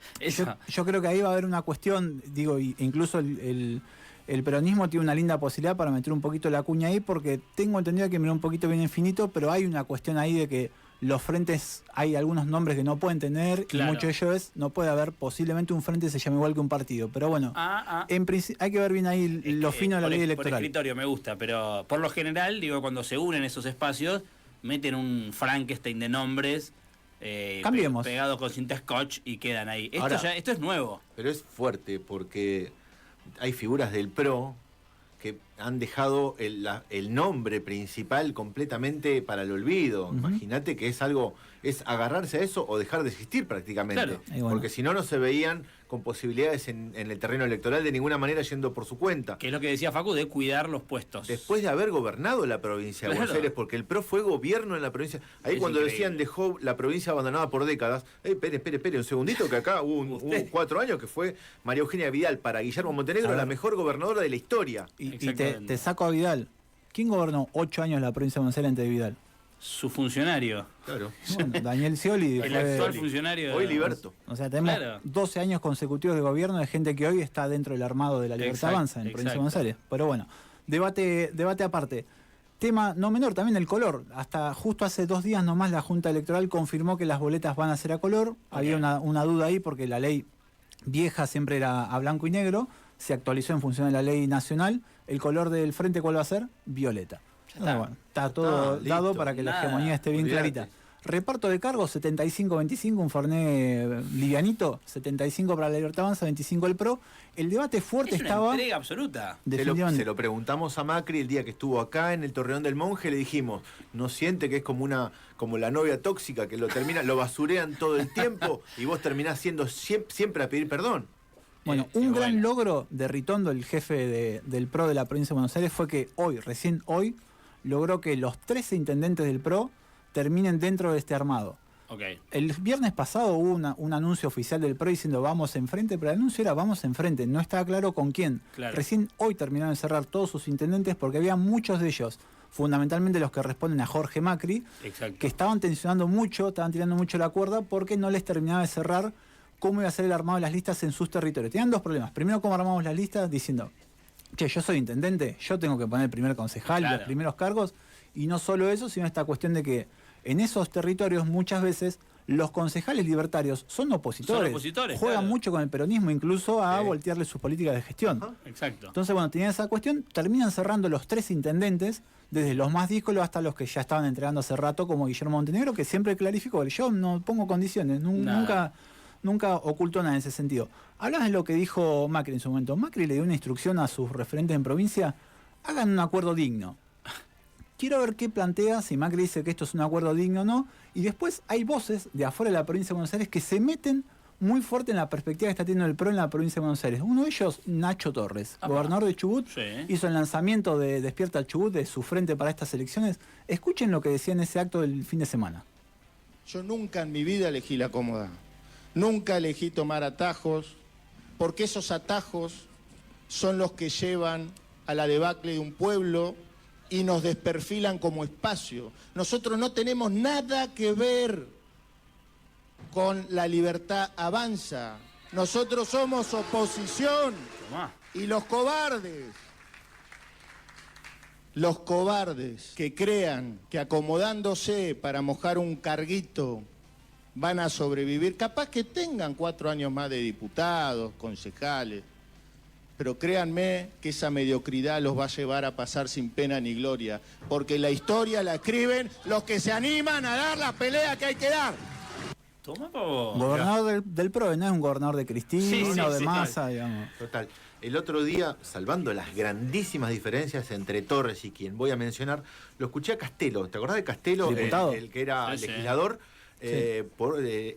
Yo creo que ahí va a haber una cuestión, digo, incluso el peronismo tiene una linda posibilidad para meter un poquito la cuña ahí, porque tengo entendido que miró un poquito bien infinito, pero hay una cuestión ahí de que los frentes, hay algunos nombres que no pueden tener, Claro. y mucho de ello no puede haber posiblemente un frente se llame igual que un partido, pero bueno, hay que ver bien ahí lo fino de la ley Por electoral. escritorio me gusta, pero por lo general, digo, cuando se unen esos espacios, meten un Frankenstein de nombres Cambiemos. pegados con cinta scotch y quedan ahí. Ahora- Esto es nuevo. Pero es fuerte porque hay figuras del PRO que han dejado el nombre principal completamente para el olvido. Imagínate que es agarrarse a eso o dejar de existir prácticamente. Claro. Y bueno. Porque si no, no se veían con posibilidades en el terreno electoral de ninguna manera yendo por su cuenta. Que es lo que decía Facu, de cuidar los puestos. Después de haber gobernado la provincia de Claro. Buenos Aires, porque el PRO fue gobierno en la provincia. Ahí Es cuando increíble. decían dejó la provincia abandonada por décadas, espere un segundito, que acá hubo Usted. 4 años que fue María Eugenia Vidal para Guillermo Montenegro, A ver. la mejor gobernadora de la historia. Y Exactamente. te saco a Vidal. ¿Quién gobernó 8 años la provincia de Buenos Aires antes de Vidal? Su funcionario. Claro. Bueno, Daniel Scioli. El fue- actual funcionario. Hoy Liberto. O sea, tenemos Claro. 12 años consecutivos de gobierno de gente que hoy está dentro del armado de la Libertad Exacto, Avanza en Provincia de Buenos exacto. Aires. Pero bueno, debate aparte. Tema no menor, también el color. Hasta justo hace 2 días nomás la Junta Electoral confirmó que las boletas van a ser a color. Había una duda ahí porque la ley vieja siempre era a blanco y negro. Se actualizó en función de la ley nacional. El color del frente, ¿cuál va a ser? Violeta. Ya está. Bueno, está todo listo. dado para que la Nada, hegemonía esté bien olvídate. clarita. Reparto de cargos, 75-25, un Fernet livianito, 75 para la Libertad Avanza, 25 el PRO. El debate fuerte Es una estaba... entrega absoluta. definitivamente. Se lo preguntamos a Macri el día que estuvo acá en el Torreón del Monje, le dijimos, ¿no siente que es como la novia tóxica que lo basurean todo el tiempo y vos terminás siendo siempre a pedir perdón? Bueno, un gran logro de Ritondo, el jefe del PRO de la provincia de Buenos Aires, fue que recién hoy, logró que los 13 intendentes del PRO terminen dentro de este armado. Okay. El viernes pasado hubo un anuncio oficial del PRO diciendo vamos enfrente, pero el anuncio era vamos enfrente, no estaba claro con quién. Claro. Recién hoy terminaron de cerrar todos sus intendentes porque había muchos de ellos, fundamentalmente los que responden a Jorge Macri, Exacto. que estaban tensionando mucho, estaban tirando mucho la cuerda porque no les terminaba de cerrar cómo iba a ser el armado de las listas en sus territorios. Tenían dos problemas. Primero, cómo armamos las listas diciendo, che, yo soy intendente, yo tengo que poner el primer concejal, Claro. los primeros cargos, y no solo eso, sino esta cuestión de que en esos territorios muchas veces los concejales libertarios son opositores. Juegan claro. mucho con el peronismo, incluso a voltearle sus políticas de gestión. Exacto. Entonces, bueno, tenían esa cuestión, terminan cerrando los 3 intendentes, desde los más díscolos hasta los que ya estaban entregando hace rato, como Guillermo Montenegro, que siempre clarificó, yo no pongo condiciones, nunca ocultó nada en ese sentido. Hablabas de lo que dijo Macri en su momento. Macri le dio una instrucción a sus referentes en provincia, hagan un acuerdo digno. Quiero ver qué plantea, si Macri dice que esto es un acuerdo digno o no, y después hay voces de afuera de la provincia de Buenos Aires que se meten muy fuerte en la perspectiva que está teniendo el PRO en la provincia de Buenos Aires. Uno de ellos, Nacho Torres, gobernador de Chubut, hizo el lanzamiento de Despierta el Chubut, de su frente para estas elecciones. Escuchen lo que decía en ese acto del fin de semana. Yo nunca en mi vida elegí la cómoda. Nunca elegí tomar atajos, porque esos atajos son los que llevan a la debacle de un pueblo y nos desperfilan como espacio. Nosotros no tenemos nada que ver con la Libertad Avanza. Nosotros somos oposición. Y los cobardes que crean que acomodándose para mojar un carguito van a sobrevivir, capaz que tengan 4 años más de diputados, concejales, pero créanme que esa mediocridad los va a llevar a pasar sin pena ni gloria, porque la historia la escriben los que se animan a dar la pelea que hay que dar. Toma, pavo. Gobernador del PRO, no es un gobernador de Cristina o de Massa, digamos. Total. El otro día, salvando las grandísimas diferencias entre Torres y quien voy a mencionar, lo escuché a Castelo. ¿Te acordás de Castelo? Diputado. El que era Sí, sí. legislador.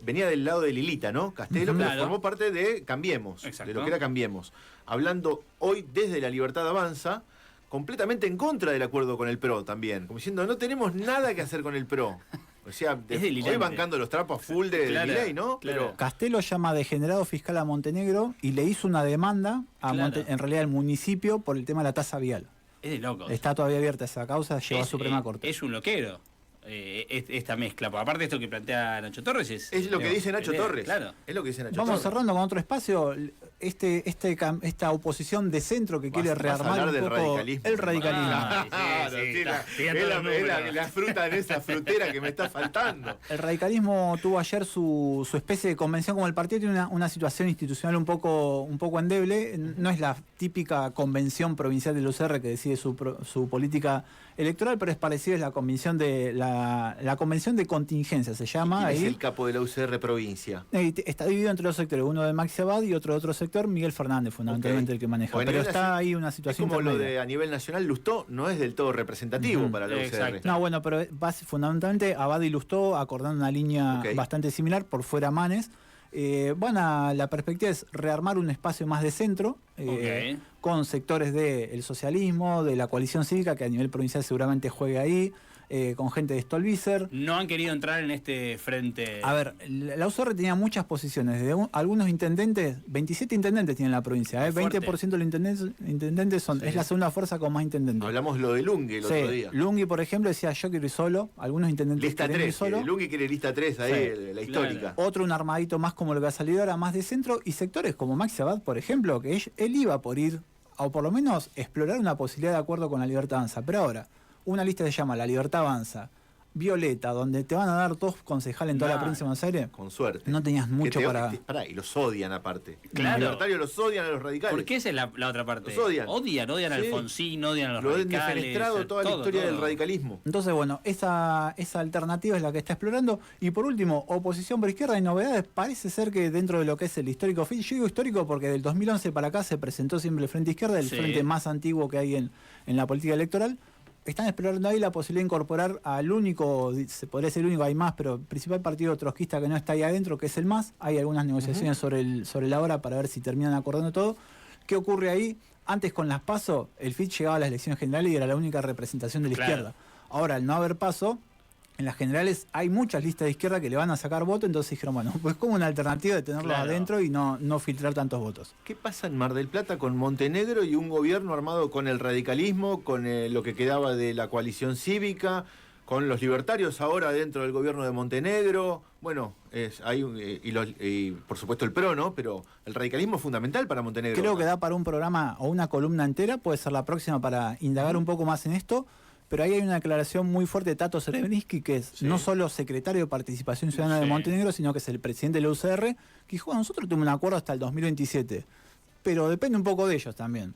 Venía del lado de Lilita, ¿no? Castelo, pero Claro. formó parte de Cambiemos, Exacto. de lo que era Cambiemos. Hablando hoy desde la Libertad Avanza, completamente en contra del acuerdo con el PRO también. Como diciendo, no tenemos nada que hacer con el PRO. O sea, Es delirante. hoy bancando los trapos a full de Claro, Milei, ¿no? claro. Pero Castelo llama degenerado fiscal a Montenegro y le hizo una demanda a Claro. en realidad al municipio por el tema de la tasa vial. Es de loco. Está todavía abierta esa causa, llegó a Suprema Corte. Es un loquero. Esta mezcla. Porque aparte esto que plantea Nacho Torres es lo que dice Nacho Torres. Claro. Es lo que dice Nacho Vamos Torres. cerrando con otro espacio. Esta oposición de centro que quiere Vas a rearmar hablar un del poco radicalismo. el radicalismo. Claro, sí, sí, está. es la fruta en esa frutera que me está faltando. El radicalismo tuvo ayer su especie de convención, como el partido tiene una situación institucional un poco endeble. No es la típica convención provincial del UCR que decide su política electoral, pero es parecida, es la convención de la convención de contingencia, se llama. ¿Quién es ahí. el capo de la UCR provincia? Está dividido entre dos sectores, uno de Maxi Abad y otro sector, Miguel Fernández, fundamentalmente Ok. el que maneja. Bueno, pero es está así. ahí una Es situación como lo intermedia. de a nivel nacional, Lustó no es del todo representativo Ujú. para la UCR. Exacto. No, bueno, pero fundamentalmente Abad y Lustó acordando una línea Ok. bastante similar, por fuera Manes. La perspectiva es rearmar un espacio más de centro, Ok. con sectores del socialismo, de la coalición cívica, que a nivel provincial seguramente juegue ahí, con gente de Stolbizer. No han querido entrar en este frente. A ver, la UCR tenía muchas posiciones. Algunos intendentes, 27 intendentes tiene la provincia, Es fuerte. 20% de los intendentes es la segunda fuerza con más intendentes. Hablamos lo de Lungui el otro día. Lungui, por ejemplo, decía yo quiero ir solo. Algunos intendentes Lista querían ir 3, solo. Lungui quiere lista 3 ahí, Sí. la histórica. Otro, un armadito más como lo que ha salido ahora, más de centro. Y sectores como Maxi Abad, por ejemplo, que él iba por ir, o por lo menos explorar una posibilidad de acuerdo con la Libertad Avanza. Pero ahora, una lista se llama La Libertad Avanza Violeta, donde te van a dar 2 concejales en toda la provincia de Buenos Aires, con suerte. no tenías mucho para... Y los odian aparte. Claro. Los libertarios los odian a los radicales. ¿Por qué esa es la otra parte? Los odian. Odian a Sí. Alfonsín, odian a los Lo han radicales. defenestrado toda la historia del radicalismo. Entonces, bueno, esa alternativa es la que está explorando. Y por último, oposición por izquierda y novedades. Parece ser que dentro de lo que es el histórico fin, yo digo histórico porque del 2011 para acá se presentó siempre el Frente Izquierda, el frente más antiguo que hay en la política electoral. Están explorando ahí la posibilidad de incorporar al único, se podría decir el único, hay más, pero el principal partido trotskista que no está ahí adentro, que es el MAS. Hay algunas negociaciones sobre la hora para ver si terminan acordando todo. ¿Qué ocurre ahí? Antes con las PASO, el FIT llegaba a las elecciones generales y era la única representación de la izquierda. Ahora, al no haber PASO, en las generales hay muchas listas de izquierda que le van a sacar voto, entonces dijeron, bueno, pues como una alternativa de tenerlos adentro y no filtrar tantos votos. ¿Qué pasa en Mar del Plata con Montenegro y un gobierno armado con el radicalismo, con lo que quedaba de la coalición cívica, con los libertarios ahora dentro del gobierno de Montenegro? Bueno, y por supuesto el PRO, ¿no? Pero el radicalismo es fundamental para Montenegro. Creo que da para un programa o una columna entera, puede ser la próxima para indagar un poco más en esto. Pero ahí hay una declaración muy fuerte de Tato Srebniski, que es no solo secretario de Participación Ciudadana de Montenegro, sino que es el presidente de la UCR, que dijo, bueno, nosotros tenemos un acuerdo hasta el 2027, pero depende un poco de ellos también.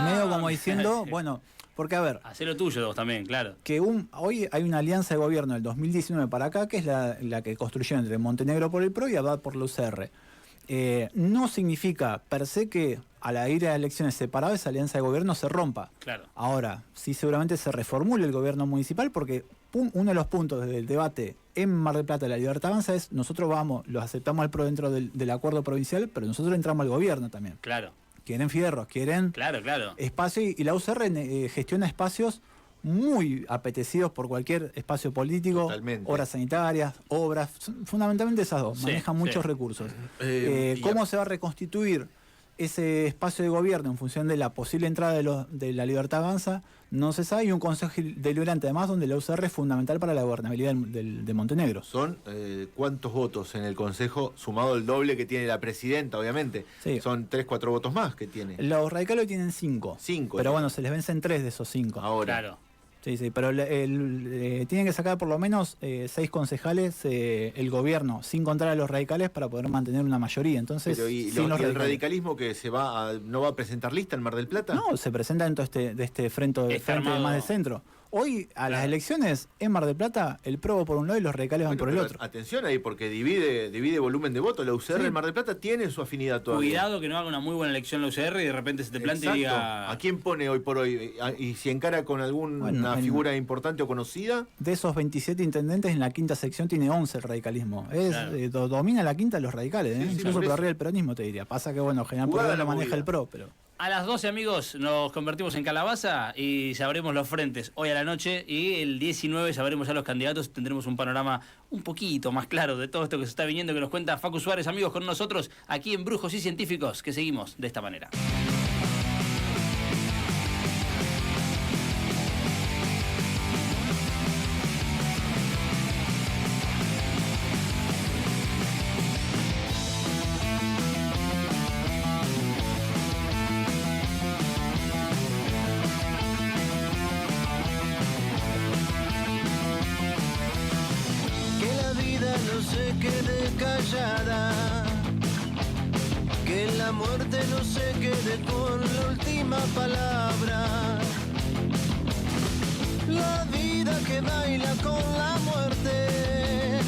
Medio como diciendo, bueno, porque a ver... Hacé lo tuyo vos también, claro. Que hoy hay una alianza de gobierno del 2019 para acá, que es la que construyó entre Montenegro por el PRO y Abad por la UCR. No significa per se que a la ir a elecciones separadas esa alianza de gobierno se rompa. Claro. Ahora, sí seguramente se reformule el gobierno municipal porque uno de los puntos del debate en Mar del Plata de la Libertad Avanza es nosotros los aceptamos al PRO dentro del acuerdo provincial, pero nosotros entramos al gobierno también. Claro. Quieren fierros, quieren espacio y la UCR gestiona espacios muy apetecidos por cualquier espacio político, obras sanitarias, obras, fundamentalmente esas dos, manejan muchos recursos. ¿Cómo se va a reconstituir ese espacio de gobierno en función de la posible entrada de la Libertad Avanza? No se sabe, y un consejo deliberante además donde la UCR es fundamental para la gobernabilidad de Montenegro. ¿Son cuántos votos en el consejo, sumado el doble que tiene la presidenta, obviamente? Sí. Son 3, 4 votos más que tiene. Los radicales tienen 5. Pero bueno, se les vencen 3 de esos 5. Ahora. Claro. Sí, pero tienen que sacar por lo menos 6 concejales el gobierno, sin contar a los radicales, para poder mantener una mayoría. Entonces, pero ¿y el radicalismo que no va a presentar lista en Mar del Plata? No, se presenta dentro de este frente de más de centro. Hoy, a las elecciones en Mar del Plata, el PRO por un lado y los radicales van por el otro. Atención ahí, porque divide volumen de voto. La UCR en Mar del Plata tiene su afinidad todavía. Cuidado que no haga una muy buena elección la UCR y de repente se te plante y diga... ¿A quién pone hoy por hoy? Y si encara con alguna figura importante o conocida... De esos 27 intendentes, en la quinta sección tiene 11 el radicalismo. Domina la quinta los radicales, incluso por arriba del peronismo, te diría. Pasa que, bueno, General Perdón lo maneja el PRO, pero... A las 12, amigos, nos convertimos en calabaza y sabremos los frentes hoy a la noche, y el 19 sabremos ya los candidatos. Tendremos un panorama un poquito más claro de todo esto que se está viniendo, que nos cuenta Facu Suárez, amigos, con nosotros aquí en Brujos y Científicos, que seguimos de esta manera. Que la muerte no se quede con la última palabra. La vida que baila con la muerte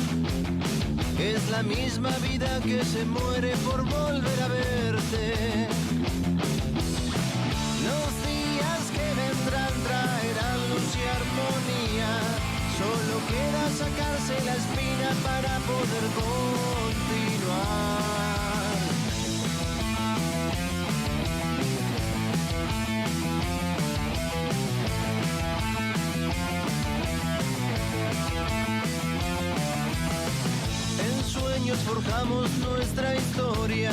es la misma vida que se muere por volver a verte. Los días que vendrán traerán luz y armonía. Solo queda sacarse la espina para poder continuar. En sueños forjamos nuestra historia,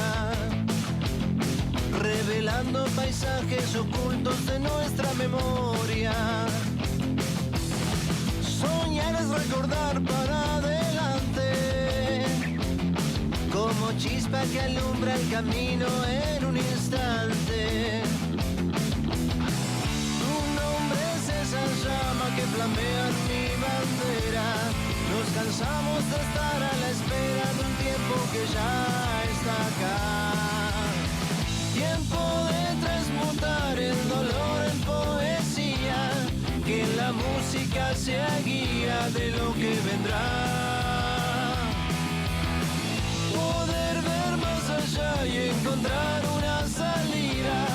revelando paisajes ocultos de nuestra memoria. Soñar es recordar para adelante, como chispa que alumbra el camino en un instante. Tu nombre es esa llama que flamea en mi bandera. que ya está acá. Tiempo de transmutar el dolor en poesía, que la música sea guía de lo que vendrá. Poder ver más allá y encontrar una salida.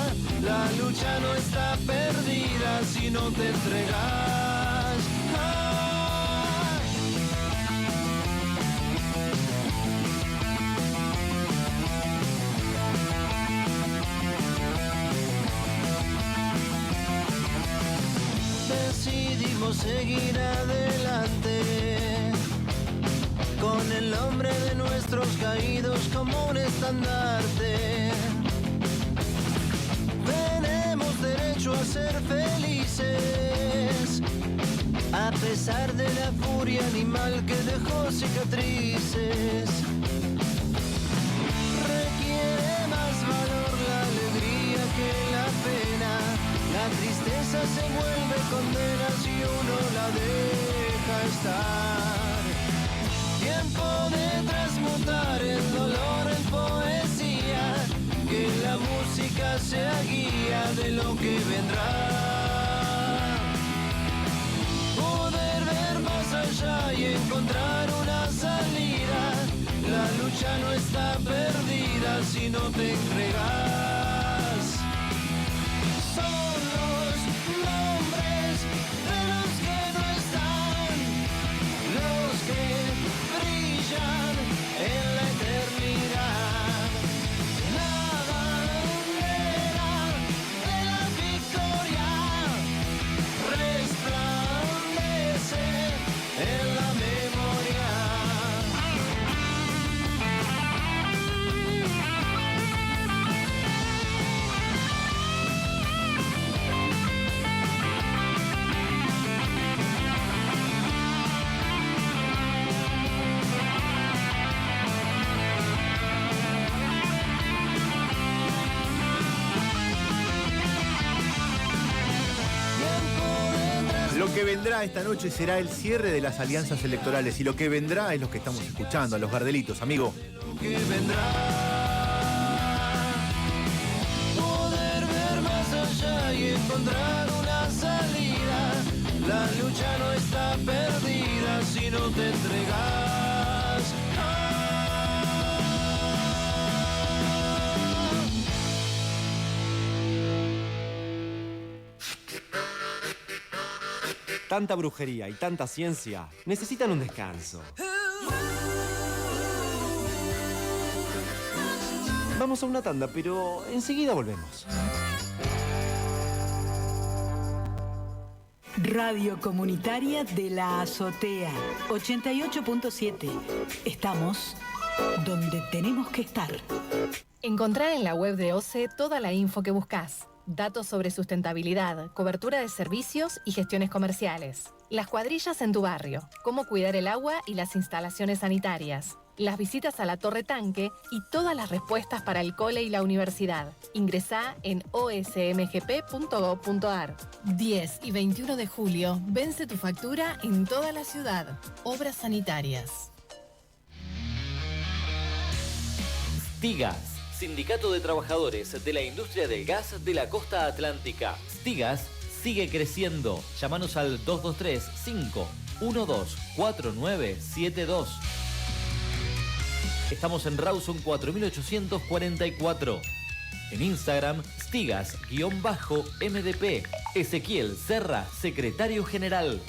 La lucha no está perdida si no te entregas. Decidimos seguir adelante con el nombre de nuestros caídos como un estandarte. Tenemos derecho a ser felices, a pesar de la furia animal que dejó cicatrices. Requiere más valor la alegría que la pena. La tristeza se vuelve condena si uno la deja estar. Tiempo de transmutar el dolor en poesía, que la música sea guía de lo que vendrá. Poder ver más allá y encontrar una salida. La lucha no está perdida si no te entregas. Son los nombres de los que no están, los que brillan en la eternidad. La bandera de la victoria resplandece en la memoria. Lo que vendrá esta noche será el cierre de las alianzas electorales y lo que vendrá es lo que estamos escuchando, a los Gardelitos, amigo. Que vendrá. Poder ver más allá y encontrar una salida. La lucha no está perdida si no te entregas. Tanta brujería y tanta ciencia necesitan un descanso. Vamos a una tanda, pero enseguida volvemos. Radio Comunitaria de la Azotea, 88.7. Estamos donde tenemos que estar. Encontrá en la web de OCE toda la info que buscás. Datos sobre sustentabilidad, cobertura de servicios y gestiones comerciales. Las cuadrillas en tu barrio, cómo cuidar el agua y las instalaciones sanitarias. Las visitas a la Torre Tanque y todas las respuestas para el cole y la universidad. Ingresá en osmgp.gov.ar. 10 y 21 de julio, vence tu factura en toda la ciudad. Obras sanitarias. Stigas, Sindicato de Trabajadores de la Industria del Gas de la Costa Atlántica. Stigas sigue creciendo. Llámanos al 223-512-4972. Estamos en Rawson 4844. En Instagram, Stigas_MDP. Ezequiel Serra, secretario general.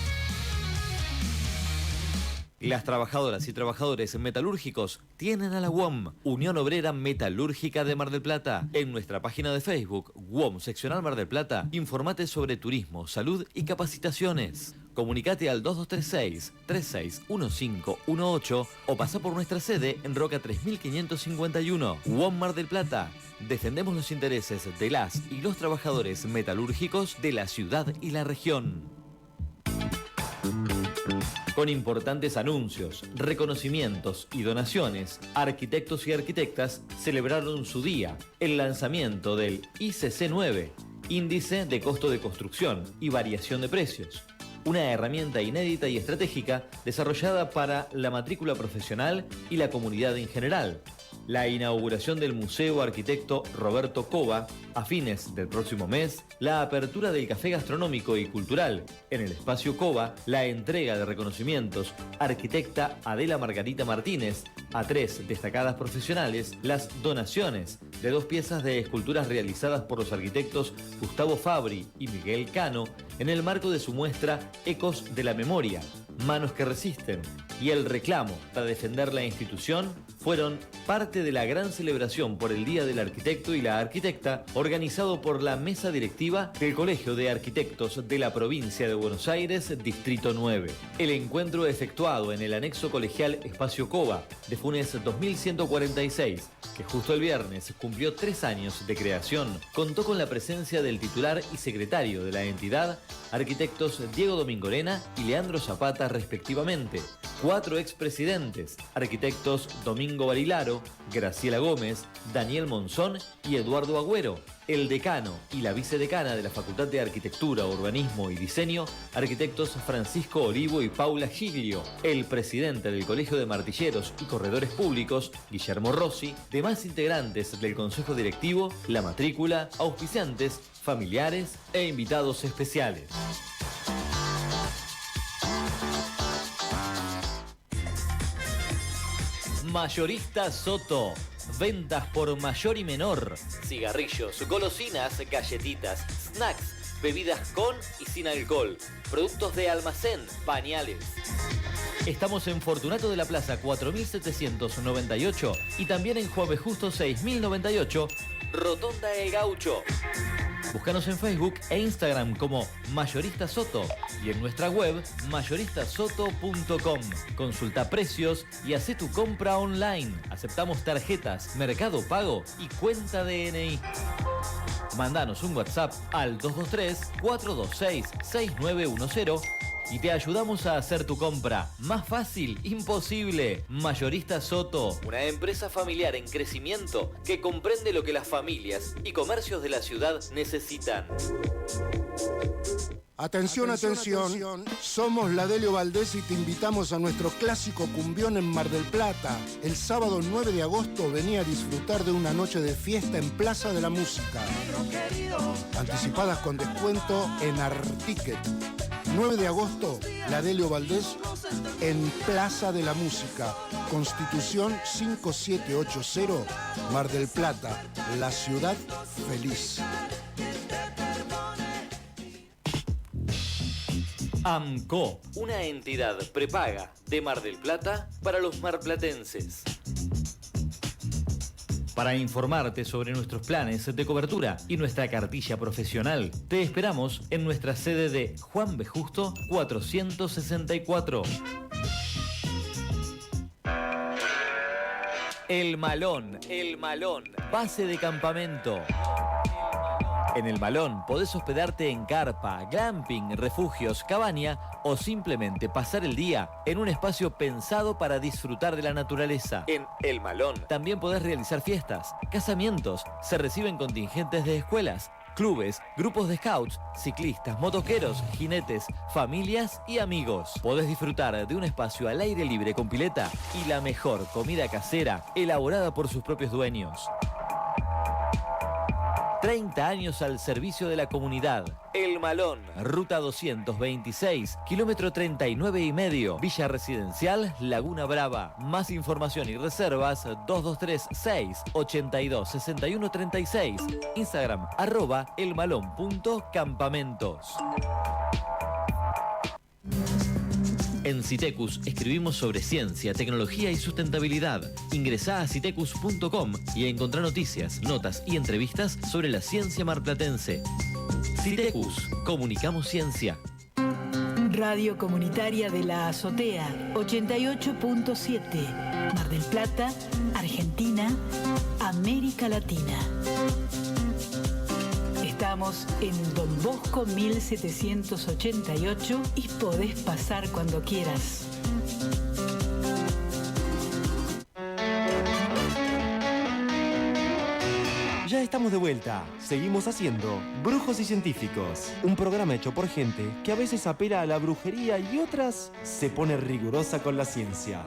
Las trabajadoras y trabajadores metalúrgicos tienen a la UOM, Unión Obrera Metalúrgica de Mar del Plata. En nuestra página de Facebook, UOM Seccional Mar del Plata, informate sobre turismo, salud y capacitaciones. Comunicate al 2236-361518 o pasa por nuestra sede en Roca 3551. UOM Mar del Plata. Defendemos los intereses de las y los trabajadores metalúrgicos de la ciudad y la región. Con importantes anuncios, reconocimientos y donaciones, arquitectos y arquitectas celebraron su día, el lanzamiento del ICC 9, Índice de Costo de Construcción y Variación de Precios. una herramienta inédita y estratégica desarrollada para la matrícula profesional y la comunidad en general. La inauguración del Museo Arquitecto Roberto Cova a fines del próximo mes, la apertura del Café Gastronómico y Cultural en el Espacio Cova, la entrega de reconocimientos Arquitecta Adela Margarita Martínez a 3 destacadas profesionales, las donaciones de 2 piezas de esculturas realizadas por los arquitectos Gustavo Fabri y Miguel Cano en el marco de su muestra Ecos de la Memoria, Manos que Resisten, y el reclamo para defender la institución fueron parte de la gran celebración por el Día del Arquitecto y la Arquitecta organizado por la mesa directiva del Colegio de Arquitectos de la Provincia de Buenos Aires, Distrito 9. El encuentro efectuado en el anexo colegial Espacio Cova de Funes 2146, que justo el viernes cumplió 3 años de creación, contó con la presencia del titular y secretario de la entidad, arquitectos Diego Domingorena y Leandro Zapata respectivamente, 4 expresidentes, arquitectos Domingo Barilaro, Graciela Gómez, Daniel Monzón y Eduardo Agüero, el decano y la vicedecana de la Facultad de Arquitectura, Urbanismo y Diseño, arquitectos Francisco Olivo y Paula Giglio, el presidente del Colegio de Martilleros y Corredores Públicos, Guillermo Rossi, demás integrantes del Consejo Directivo, la matrícula, auspiciantes, familiares e invitados especiales. Mayorista Soto. Ventas por mayor y menor. Cigarrillos, golosinas, galletitas, snacks, bebidas con y sin alcohol. Productos de almacén, pañales. Estamos en Fortunato de la Plaza 4798 y también en Juan B. Justo 6098, Rotonda El Gaucho. Búscanos en Facebook e Instagram como Mayorista Soto y en nuestra web mayoristasoto.com. Consulta precios y haz tu compra online. Aceptamos tarjetas, Mercado Pago y cuenta DNI. Mándanos un WhatsApp al 223-426-6910 y te ayudamos a hacer tu compra. Más fácil, imposible. Mayorista Soto, una empresa familiar en crecimiento que comprende lo que las familias y comercios de la ciudad necesitan. Atención, atención. Somos la Delio Valdés y te invitamos a nuestro clásico cumbión en Mar del Plata. El sábado 9 de agosto vení a disfrutar de una noche de fiesta en Plaza de la Música. Anticipadas con descuento en Articket. 9 de agosto, la Delio Valdés en Plaza de la Música. Constitución 5780, Mar del Plata, la ciudad feliz. AMCO, una entidad prepaga de Mar del Plata para los marplatenses. Para informarte sobre nuestros planes de cobertura y nuestra cartilla profesional, te esperamos en nuestra sede de Juan B. Justo 464. El Malón, base de campamento. En El Malón podés hospedarte en carpa, glamping, refugios, cabaña o simplemente pasar el día en un espacio pensado para disfrutar de la naturaleza. En El Malón también podés realizar fiestas, casamientos, se reciben contingentes de escuelas, clubes, grupos de scouts, ciclistas, motoqueros, jinetes, familias y amigos. Podés disfrutar de un espacio al aire libre con pileta y la mejor comida casera elaborada por sus propios dueños. 30 años al servicio de la comunidad. El Malón, ruta 226, kilómetro 39,5, Villa Residencial, Laguna Brava. Más información y reservas 2236-826136. Instagram, @elmalon.campamentos. En Citecus escribimos sobre ciencia, tecnología y sustentabilidad. Ingresá a citecus.com y encontrá noticias, notas y entrevistas sobre la ciencia marplatense. Citecus, comunicamos ciencia. Radio Comunitaria de la Azotea, 88.7. Mar del Plata, Argentina, América Latina. Estamos en Don Bosco 1788 y podés pasar cuando quieras. Ya estamos de vuelta. Seguimos haciendo Brujos y Científicos. Un programa hecho por gente que a veces apela a la brujería y otras se pone rigurosa con la ciencia.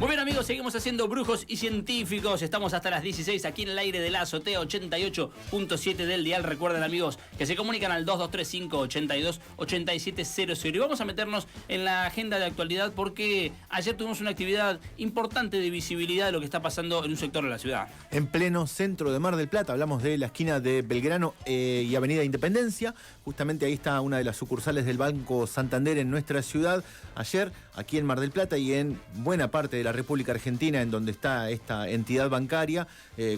Muy bien, amigos, seguimos haciendo Brujos y Científicos. Estamos hasta las 16 aquí en el aire de la azotea 88.7 del dial. Recuerden, amigos, que se comunican al 2235-82-8700. Y vamos a meternos en la agenda de actualidad porque ayer tuvimos una actividad importante de visibilidad de lo que está pasando en un sector de la ciudad. En pleno centro de Mar del Plata, hablamos de la esquina de Belgrano y Avenida Independencia. Justamente ahí está una de las sucursales del Banco Santander en nuestra ciudad. Ayer, aquí en Mar del Plata y en buena parte de la República Argentina, en donde está esta entidad bancaria,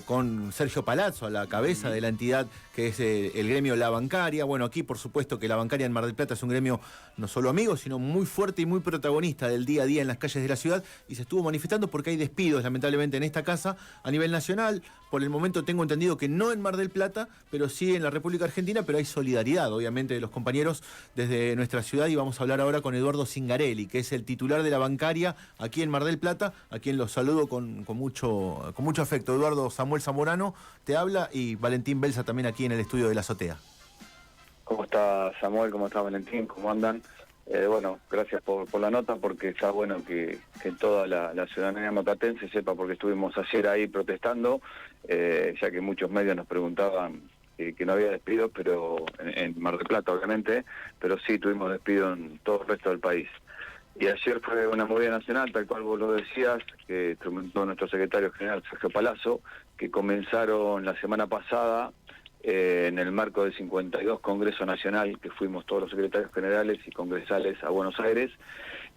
con Sergio Palazzo a la cabeza de la entidad que es el gremio La Bancaria. Bueno, aquí por supuesto que La Bancaria en Mar del Plata es un gremio no solo amigo, sino muy fuerte y muy protagonista del día a día en las calles de la ciudad, y se estuvo manifestando porque hay despidos lamentablemente en esta casa a nivel nacional. Por el momento tengo entendido que no en Mar del Plata, pero sí en la República Argentina, pero hay solidaridad obviamente de los compañeros desde nuestra ciudad, y vamos a hablar ahora con Eduardo Zingarelli, que es el titular de La Bancaria aquí en Mar del Plata, a quien los saludo con mucho afecto. Eduardo, Samuel Zamorano te habla y Valentín Belsa también aquí en el estudio de la azotea. ¿Cómo está Samuel? ¿Cómo está Valentín? ¿Cómo andan? Bueno, gracias por la nota, porque está bueno que toda la ciudadanía marplatense sepa, porque estuvimos ayer ahí protestando, ya que muchos medios nos preguntaban que no había despidos, pero en Mar del Plata obviamente, pero sí tuvimos despido en todo el resto del país. Y ayer fue una movida nacional, tal cual vos lo decías, que instrumentó nuestro secretario general Sergio Palazzo, que comenzaron la semana pasada en el marco del 52 Congreso Nacional, que fuimos todos los secretarios generales y congresales a Buenos Aires,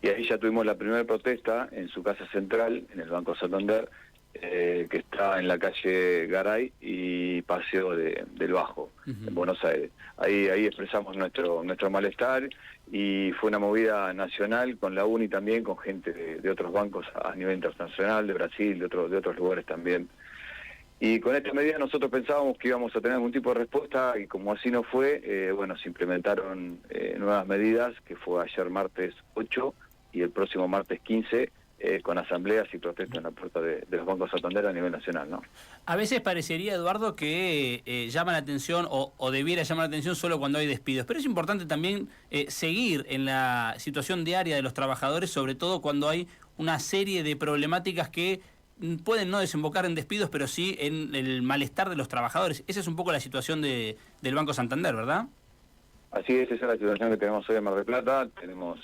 y ahí ya tuvimos la primera protesta en su casa central, en el Banco Santander, que está en la calle Garay y Paseo del Bajo, en Buenos Aires. Ahí expresamos nuestro malestar, y fue una movida nacional con la UNI también, con gente de otros bancos a nivel internacional, de Brasil, de otros lugares también. Y con esta medida nosotros pensábamos que íbamos a tener algún tipo de respuesta, y como así no fue, bueno, se implementaron nuevas medidas, que fue ayer martes 8 y el próximo martes 15, con asambleas y protestas en la puerta de los bancos Santander a nivel nacional, ¿no? A veces parecería, Eduardo, que llama la atención o debiera llamar la atención solo cuando hay despidos, pero es importante también seguir en la situación diaria de los trabajadores, sobre todo cuando hay una serie de problemáticas que pueden no desembocar en despidos, pero sí en el malestar de los trabajadores. Esa es un poco la situación del Banco Santander, ¿verdad? Así es, esa es la situación que tenemos hoy en Mar del Plata.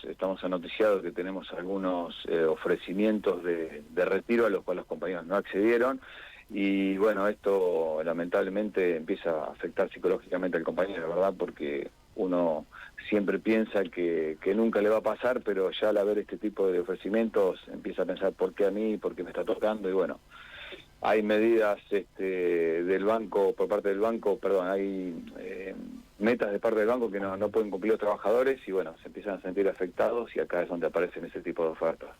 Estamos anoticiados que tenemos algunos ofrecimientos de retiro a los cuales los compañeros no accedieron, y bueno, esto lamentablemente empieza a afectar psicológicamente al compañero, ¿verdad? Porque uno siempre piensa que nunca le va a pasar, pero ya al ver este tipo de ofrecimientos empieza a pensar ¿por qué a mí? ¿Por qué me está tocando? Y bueno, hay medidas del banco, por parte del banco, perdón, hay metas de parte del banco que no pueden cumplir los trabajadores, y bueno, se empiezan a sentir afectados, y acá es donde aparecen ese tipo de ofertas.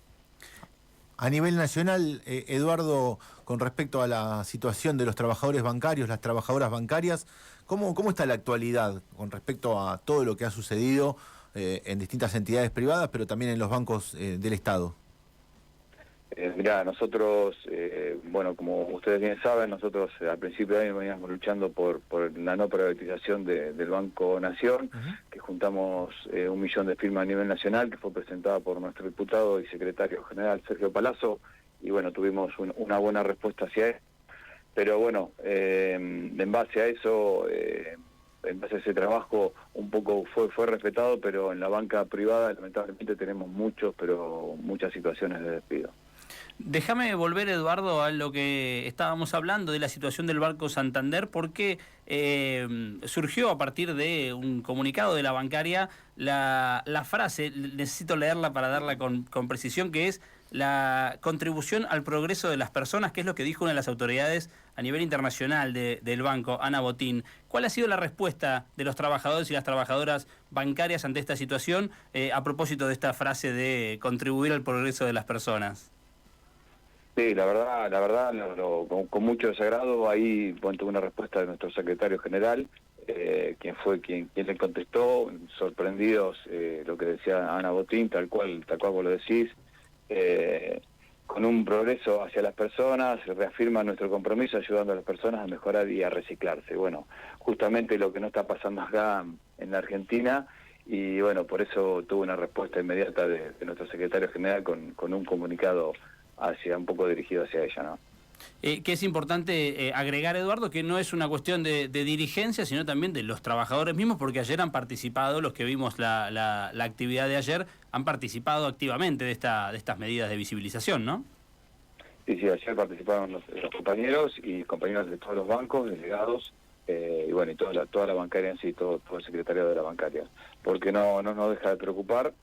A nivel nacional, Eduardo, con respecto a la situación de los trabajadores bancarios, las trabajadoras bancarias, ¿cómo está la actualidad con respecto a todo lo que ha sucedido en distintas entidades privadas, pero también en los bancos del Estado? Mirá, nosotros, bueno, como ustedes bien saben, nosotros al principio de año veníamos luchando por la no privatización del Banco Nación, que juntamos 1 millón de firmas a nivel nacional, que fue presentada por nuestro diputado y secretario general Sergio Palazzo, y bueno, tuvimos una buena respuesta hacia él. Pero bueno, en base a eso, en base a ese trabajo, un poco fue respetado, pero en la banca privada lamentablemente tenemos muchas situaciones de despido. Déjame volver, Eduardo, a lo que estábamos hablando de la situación del Banco Santander, porque surgió a partir de un comunicado de la bancaria la frase, necesito leerla para darla con precisión, que es la contribución al progreso de las personas, que es lo que dijo una de las autoridades a nivel internacional del banco, Ana Botín. ¿Cuál ha sido la respuesta de los trabajadores y las trabajadoras bancarias ante esta situación a propósito de esta frase de contribuir al progreso de las personas? Sí, la verdad, con mucho desagrado. Ahí tuve una respuesta de nuestro secretario general, quien fue quien le contestó, sorprendidos, lo que decía Ana Botín, tal cual vos lo decís, con un progreso hacia las personas, se reafirma nuestro compromiso ayudando a las personas a mejorar y a reciclarse. Bueno, justamente lo que no está pasando acá en la Argentina, y bueno, por eso tuvo una respuesta inmediata de nuestro secretario general con un comunicado un poco dirigido hacia ella, ¿no? Que es importante agregar, Eduardo, que no es una cuestión de dirigencia, sino también de los trabajadores mismos, porque ayer han participado, los que vimos la actividad de ayer, han participado activamente de estas medidas de visibilización, ¿no? Sí, ayer participaron los compañeros y compañeros de todos los bancos, delegados, y bueno, y toda la bancaria en sí, todo el secretariado de la bancaria, porque no nos deja de preocupar,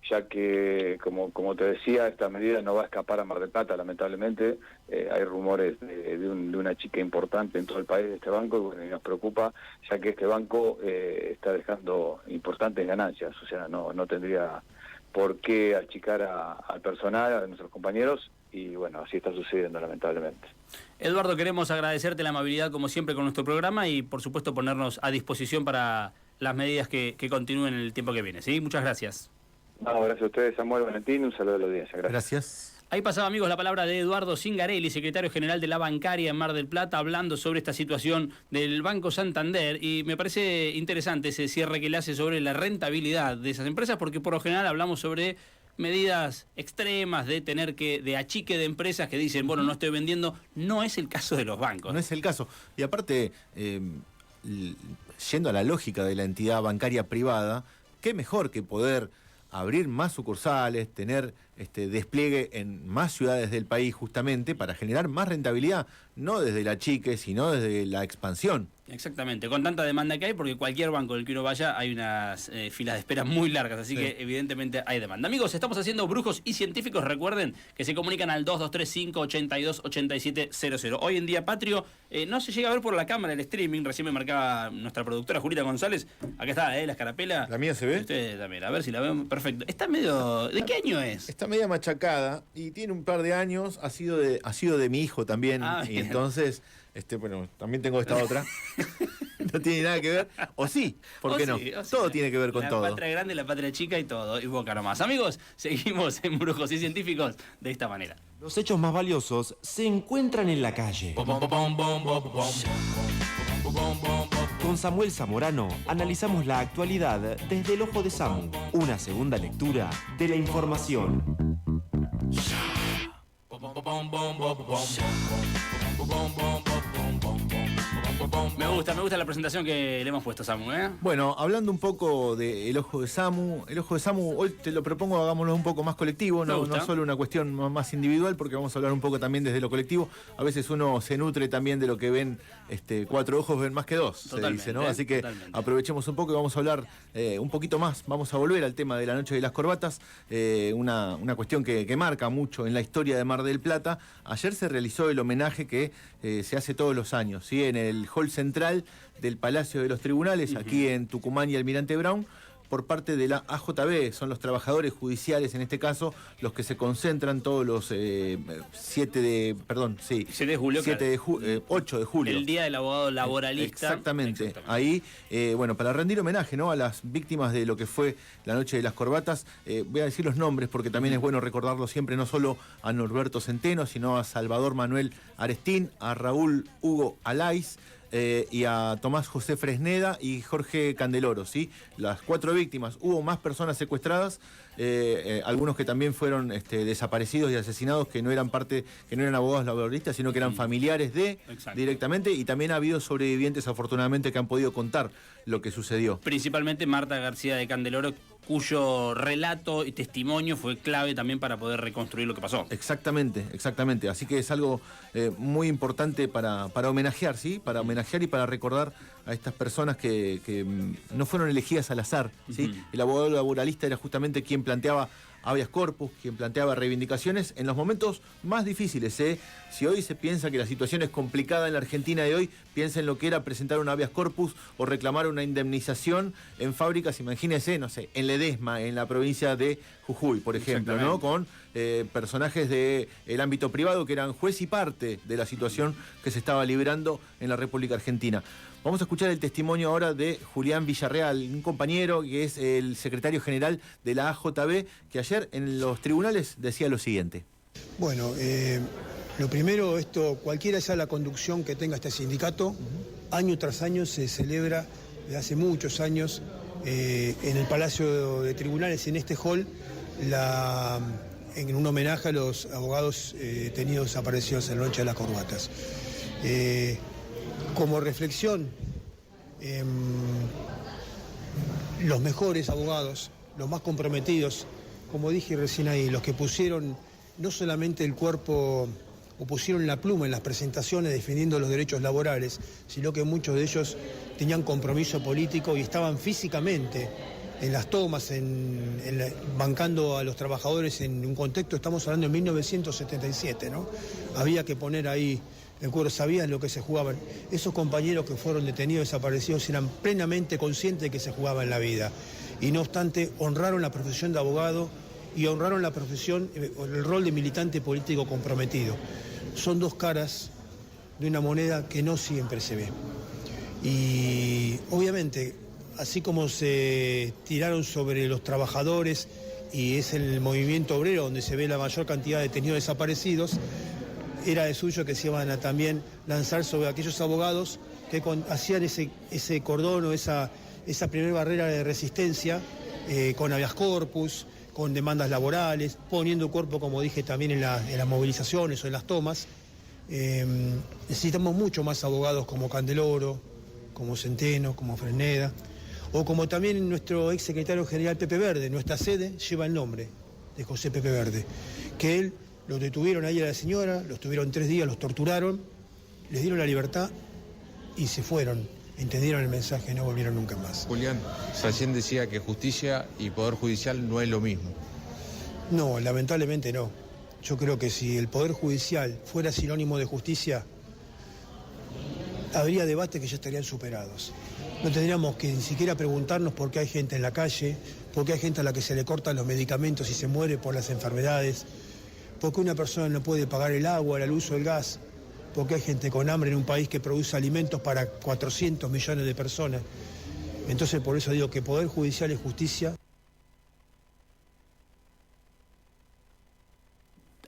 ya que, como te decía, esta medida no va a escapar a Mar del Plata, lamentablemente. Hay rumores de una chica importante en todo el país de este banco, y bueno, y nos preocupa, ya que este banco está dejando importantes ganancias, o sea, no tendría por qué achicar al personal, a nuestros compañeros, y bueno, así está sucediendo, lamentablemente. Eduardo, queremos agradecerte la amabilidad, como siempre, con nuestro programa, y por supuesto ponernos a disposición para las medidas que continúen en el tiempo que viene, ¿sí? Muchas gracias. No, gracias a ustedes, Samuel, Valentín, un saludo a la audiencia. Gracias. Ahí pasaba, amigos, la palabra de Eduardo Zingarelli, secretario general de la bancaria en Mar del Plata, hablando sobre esta situación del Banco Santander, y me parece interesante ese cierre que le hace sobre la rentabilidad de esas empresas, porque por lo general hablamos sobre medidas extremas de achique de empresas que dicen, bueno, no estoy vendiendo. No es el caso de los bancos. No es el caso. Y aparte, yendo a la lógica de la entidad bancaria privada, qué mejor que poder abrir más sucursales, tener despliegue en más ciudades del país justamente para generar más rentabilidad, no desde el achique, sino desde la expansión. Exactamente, con tanta demanda que hay, porque cualquier banco del que uno vaya hay unas filas de espera muy largas, así que evidentemente hay demanda. Amigos, estamos haciendo Brujos y Científicos, recuerden que se comunican al 2235-828700. Hoy en día, Patrio, no se llega a ver por la cámara el streaming, recién me marcaba nuestra productora Julita González, acá está, la escarapela. ¿La mía se ve? Ustedes también, a ver si la vemos, perfecto. Está medio... ¿De qué año es? Está media machacada y tiene un par de años, ha sido de mi hijo también, y entonces... bueno, también tengo esta otra. No tiene nada que ver. O sí, ¿por qué no? Todo tiene que ver con todo. La patria grande, la patria chica y todo. Y boca nomás. Amigos, seguimos en Brujos y Científicos de esta manera. Los hechos más valiosos se encuentran en la calle. Con Samuel Zamorano analizamos la actualidad desde el ojo de Samu. Una segunda lectura de la información. Me gusta la presentación que le hemos puesto, Samu, ¿eh? Bueno, hablando un poco del Ojo de Samu, el Ojo de Samu, hoy te lo propongo, hagámoslo un poco más colectivo, no solo una cuestión más individual, porque vamos a hablar un poco también desde lo colectivo. A veces uno se nutre también de lo que ven, 4 ojos ven más que 2, se dice, ¿no? Así que aprovechemos un poco y vamos a hablar un poquito más, vamos a volver al tema de la Noche de las Corbatas, una cuestión que marca mucho en la historia de Mar del Plata. Ayer se realizó el homenaje que se hace todos los años, ¿sí? En el hall central del Palacio de los Tribunales, aquí en Tucumán y Almirante Brown, por parte de la AJB, son los trabajadores judiciales en este caso, los que se concentran todos los 8 de julio. El Día del Abogado Laboralista. Exactamente. Ahí, para rendir homenaje, ¿no?, a las víctimas de lo que fue la Noche de las Corbatas, voy a decir los nombres porque también es bueno recordarlo siempre, no solo a Norberto Centeno, sino a Salvador Manuel Arestín, a Raúl Hugo Alaiz, y a Tomás José Fresneda y Jorge Candeloro, ¿sí? Las 4 víctimas. Hubo más personas secuestradas, algunos que también fueron desaparecidos y asesinados, que no eran abogados laboralistas, sino que eran familiares directamente, y también ha habido sobrevivientes, afortunadamente, que han podido contar lo que sucedió. Principalmente Marta García de Candeloro, cuyo relato y testimonio fue clave también para poder reconstruir lo que pasó. Exactamente. Así que es algo muy importante para homenajear, ¿sí? Para homenajear y para recordar a estas personas que no fueron elegidas al azar, ¿sí? El abogado laboralista era justamente quien planteaba habeas corpus, quien planteaba reivindicaciones en los momentos más difíciles, ¿eh? Si hoy se piensa que la situación es complicada en la Argentina de hoy, piensa en lo que era presentar un habeas corpus o reclamar una indemnización en fábricas, imagínense, no sé, en Ledesma, en la provincia de Jujuy, por ejemplo, ¿no? Con personajes del ámbito privado que eran juez y parte de la situación que se estaba librando en la República Argentina. Vamos a escuchar el testimonio ahora de Julián Villarreal, un compañero que es el secretario general de la AJB, que ayer en los tribunales decía lo siguiente. Bueno, lo primero, cualquiera sea la conducción que tenga este sindicato, año tras año se celebra desde hace muchos años en el Palacio de Tribunales, en este hall, en un homenaje a los abogados tenidos desaparecidos en la noche de las corbatas. Como reflexión, los mejores abogados, los más comprometidos, como dije recién ahí, los que pusieron no solamente el cuerpo o pusieron la pluma en las presentaciones defendiendo los derechos laborales, sino que muchos de ellos tenían compromiso político y estaban físicamente en las tomas, bancando a los trabajadores en un contexto, estamos hablando de 1977, ¿no? Había que poner ahí el cuero, sabían lo que se jugaban. Esos compañeros que fueron detenidos, desaparecidos, eran plenamente conscientes de que se jugaba en la vida. Y no obstante, honraron la profesión de abogado y honraron la profesión, el rol de militante político comprometido. Son dos caras de una moneda que no siempre se ve. Y obviamente, así como se tiraron sobre los trabajadores y es el movimiento obrero donde se ve la mayor cantidad de detenidos desaparecidos, era de suyo que se iban a también lanzar sobre aquellos abogados que hacían ese cordón o esa primera barrera de resistencia con habeas corpus, con demandas laborales, poniendo cuerpo, como dije también, en las movilizaciones o en las tomas. Necesitamos mucho más abogados como Candeloro, como Centeno, como Fresneda, o como también nuestro ex secretario general Pepe Verde. Nuestra sede lleva el nombre de José Pepe Verde, que él lo detuvieron ahí a la señora, los tuvieron 3 días, los torturaron, les dieron la libertad y se fueron. Entendieron el mensaje y no volvieron nunca más. Julián, recién decía que justicia y poder judicial no es lo mismo. No, lamentablemente no. Yo creo que si el poder judicial fuera sinónimo de justicia, habría debates que ya estarían superados. No tendríamos que ni siquiera preguntarnos por qué hay gente en la calle, por qué hay gente a la que se le cortan los medicamentos y se muere por las enfermedades, por qué una persona no puede pagar el agua, la luz o el gas, porque hay gente con hambre en un país que produce alimentos para 400 millones de personas. Entonces, por eso digo que poder judicial es justicia.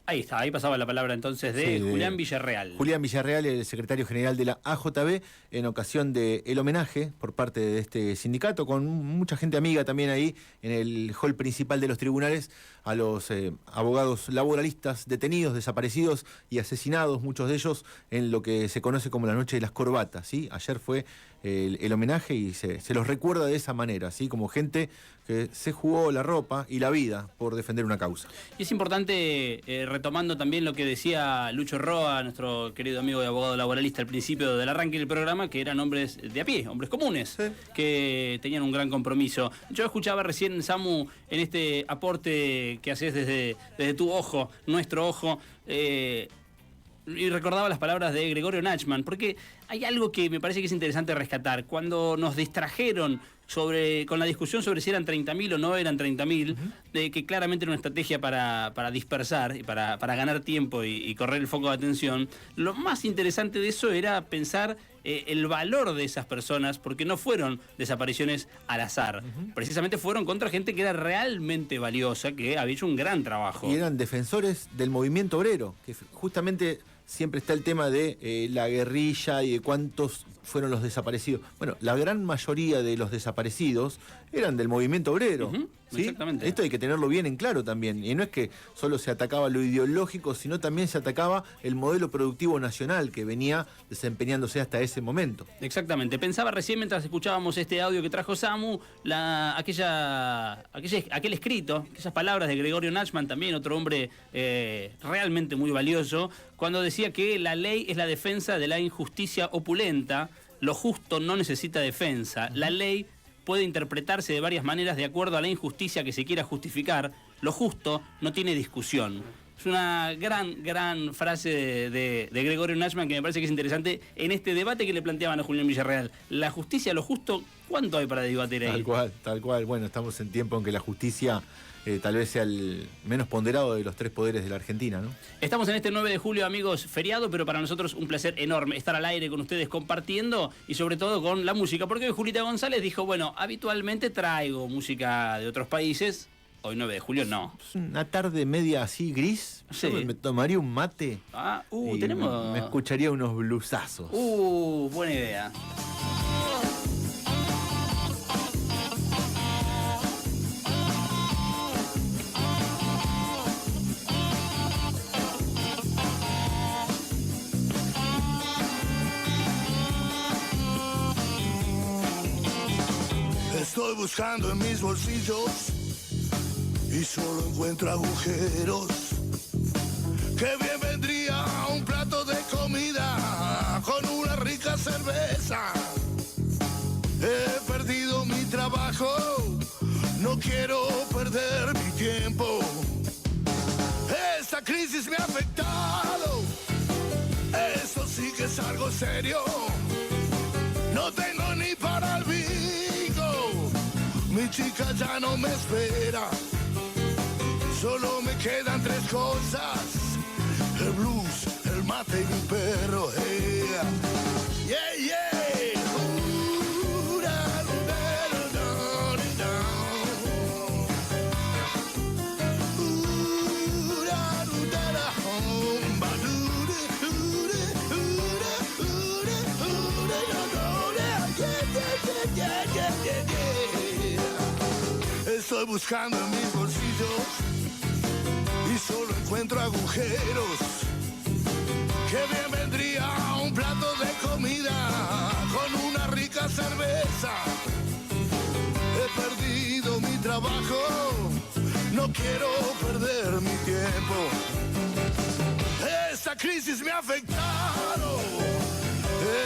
Ahí está, ahí pasaba la palabra entonces de Julián Villarreal. Julián Villarreal, el secretario general de la AJB, en ocasión del homenaje por parte de este sindicato, con mucha gente amiga también ahí en el hall principal de los tribunales, a los abogados laboralistas detenidos, desaparecidos y asesinados, muchos de ellos en lo que se conoce como la noche de las corbatas, ¿sí? Ayer fue el homenaje y se los recuerda de esa manera, ¿sí? Como gente que se jugó la ropa y la vida por defender una causa. Y es importante, retomando también lo que decía Lucho Roa, nuestro querido amigo y abogado laboralista al principio del arranque del programa, que eran hombres de a pie, hombres comunes, que tenían un gran compromiso. Yo escuchaba recién, Samu, en este aporte que haces desde tu ojo, nuestro ojo, y recordaba las palabras de Gregorio Nachman, porque hay algo que me parece que es interesante rescatar. Cuando nos distrajeron con la discusión sobre si eran 30.000 o no eran 30.000, de que claramente era una estrategia para dispersar y para ganar tiempo y correr el foco de atención, lo más interesante de eso era pensar el valor de esas personas, porque no fueron desapariciones al azar. Precisamente fueron contra gente que era realmente valiosa, que había hecho un gran trabajo. Y eran defensores del movimiento obrero, que justamente siempre está el tema de la guerrilla y de cuántos fueron los desaparecidos. Bueno, la gran mayoría de los desaparecidos eran del movimiento obrero. ¿Sí? Exactamente. Esto hay que tenerlo bien en claro también. Y no es que solo se atacaba lo ideológico, sino también se atacaba el modelo productivo nacional que venía desempeñándose hasta ese momento. Exactamente. Pensaba recién mientras escuchábamos este audio que trajo Samu, aquel escrito, aquellas palabras de Gregorio Nachman, también otro hombre realmente muy valioso, cuando decía que la ley es la defensa de la injusticia opulenta, lo justo no necesita defensa, la ley puede interpretarse de varias maneras de acuerdo a la injusticia que se quiera justificar, lo justo no tiene discusión. Es una gran frase de Gregorio Nachman que me parece que es interesante en este debate que le planteaban a Julián Villarreal. La justicia, lo justo, ¿cuánto hay para debatir ahí? Tal cual. Bueno, estamos en tiempo en que la justicia tal vez sea el menos ponderado de los 3 poderes de la Argentina, ¿no? Estamos en este 9 de julio, amigos, feriado, pero para nosotros un placer enorme estar al aire con ustedes compartiendo y sobre todo con la música, porque hoy Julita González dijo, bueno, habitualmente traigo música de otros países, hoy 9 de julio no. Es una tarde media así gris, sí. Yo me tomaría un mate y tenemos... me escucharía unos blusazos. Buena idea. Estoy buscando en mis bolsillos y solo encuentro agujeros. Qué bien vendría un plato de comida con una rica cerveza. He perdido mi trabajo, no quiero perder mi tiempo. Esta crisis me ha afectado, esto sí que es algo serio. No tengo ni para el bingo, mi chica ya no me espera. Solo me quedan 3 cosas: el blues, el mate y mi perro. Yeah, yeah. Estoy buscando en mis bolsillos y solo encuentro agujeros. Qué bien vendría un plato de comida con una rica cerveza. He perdido mi trabajo, no quiero perder mi tiempo. Esta crisis me ha afectado,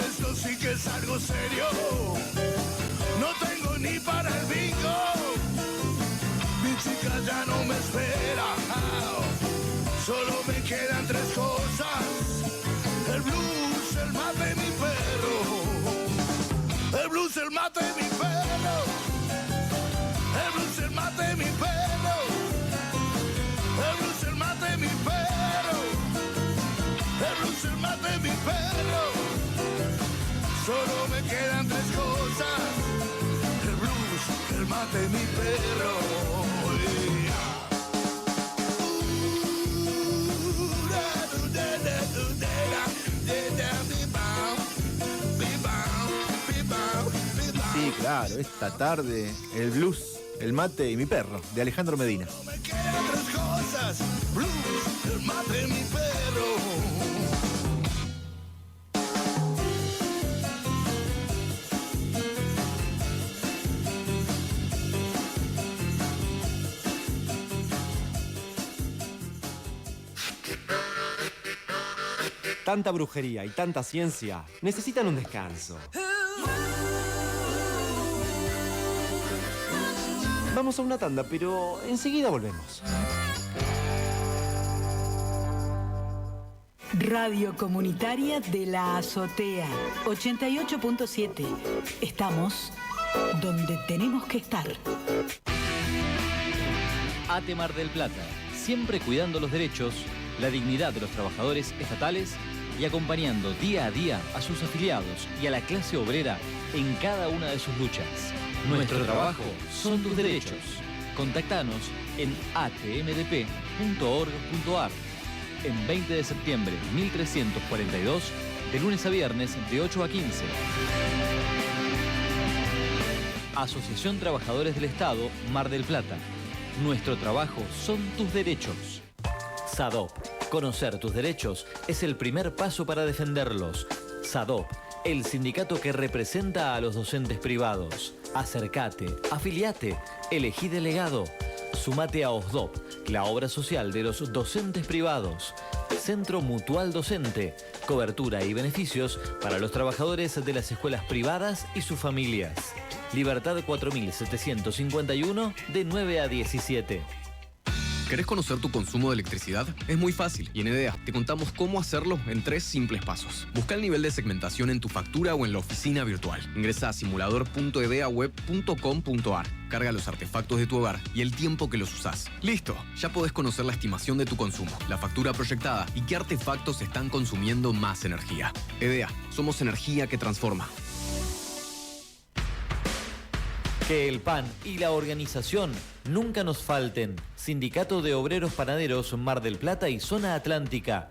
esto sí que es algo serio. No tengo ni para el bingo, mi chica ya no me espera. Solo me quedan 3 cosas: el blues, el mate y mi perro. El blues, el mate y mi perro. El blues, el mate y mi perro. El blues, el mate y mi perro. El blues, el mate y mi perro. Solo me quedan 3 cosas: el blues, el mate y mi perro. Sí, claro, esta tarde el blues, el mate y mi perro, de Alejandro Medina. Me quedan 3 cosas: blues, el mate y mi perro. Tanta brujería y tanta ciencia necesitan un descanso. Vamos a una tanda, pero enseguida volvemos. Radio Comunitaria de la Azotea, 88.7. Estamos donde tenemos que estar. ATE Mar del Plata, siempre cuidando los derechos, la dignidad de los trabajadores estatales y acompañando día a día a sus afiliados y a la clase obrera en cada una de sus luchas. Nuestro trabajo son tus derechos. Contactanos en atmdp.org.ar en 20 de septiembre 1342, de lunes a viernes de 8 a 15. Asociación Trabajadores del Estado, Mar del Plata. Nuestro trabajo son tus derechos. SADOP. Conocer tus derechos es el primer paso para defenderlos. SADOP, el sindicato que representa a los docentes privados. Acércate, afiliate, elegí delegado. Sumate a OSDOP, la obra social de los docentes privados. Centro Mutual Docente, cobertura y beneficios para los trabajadores de las escuelas privadas y sus familias. Libertad 4751, de 9 a 17. ¿Querés conocer tu consumo de electricidad? Es muy fácil y en EDEA te contamos cómo hacerlo en 3 simples pasos. Busca el nivel de segmentación en tu factura o en la oficina virtual. Ingresa a simulador.edeaweb.com.ar. Carga los artefactos de tu hogar y el tiempo que los usás. ¡Listo! Ya podés conocer la estimación de tu consumo, la factura proyectada y qué artefactos están consumiendo más energía. EDEA, somos energía que transforma. Que el pan y la organización nunca nos falten. Sindicato de Obreros Panaderos Mar del Plata y Zona Atlántica.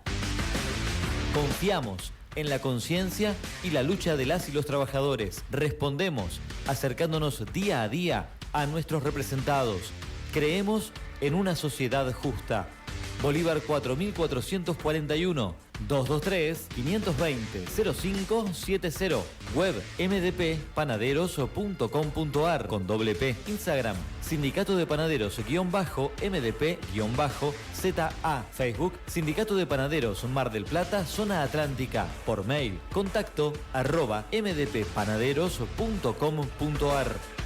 Confiamos en la conciencia y la lucha de las y los trabajadores. Respondemos acercándonos día a día a nuestros representados. Creemos en una sociedad justa. Bolívar 4441 223-520-0570. Web mdppanaderos.com.ar con doble P. Instagram Sindicato de Panaderos-MDP-ZA. Facebook Sindicato de Panaderos Mar del Plata Zona Atlántica. Por mail contacto @mdppanaderos.com.ar.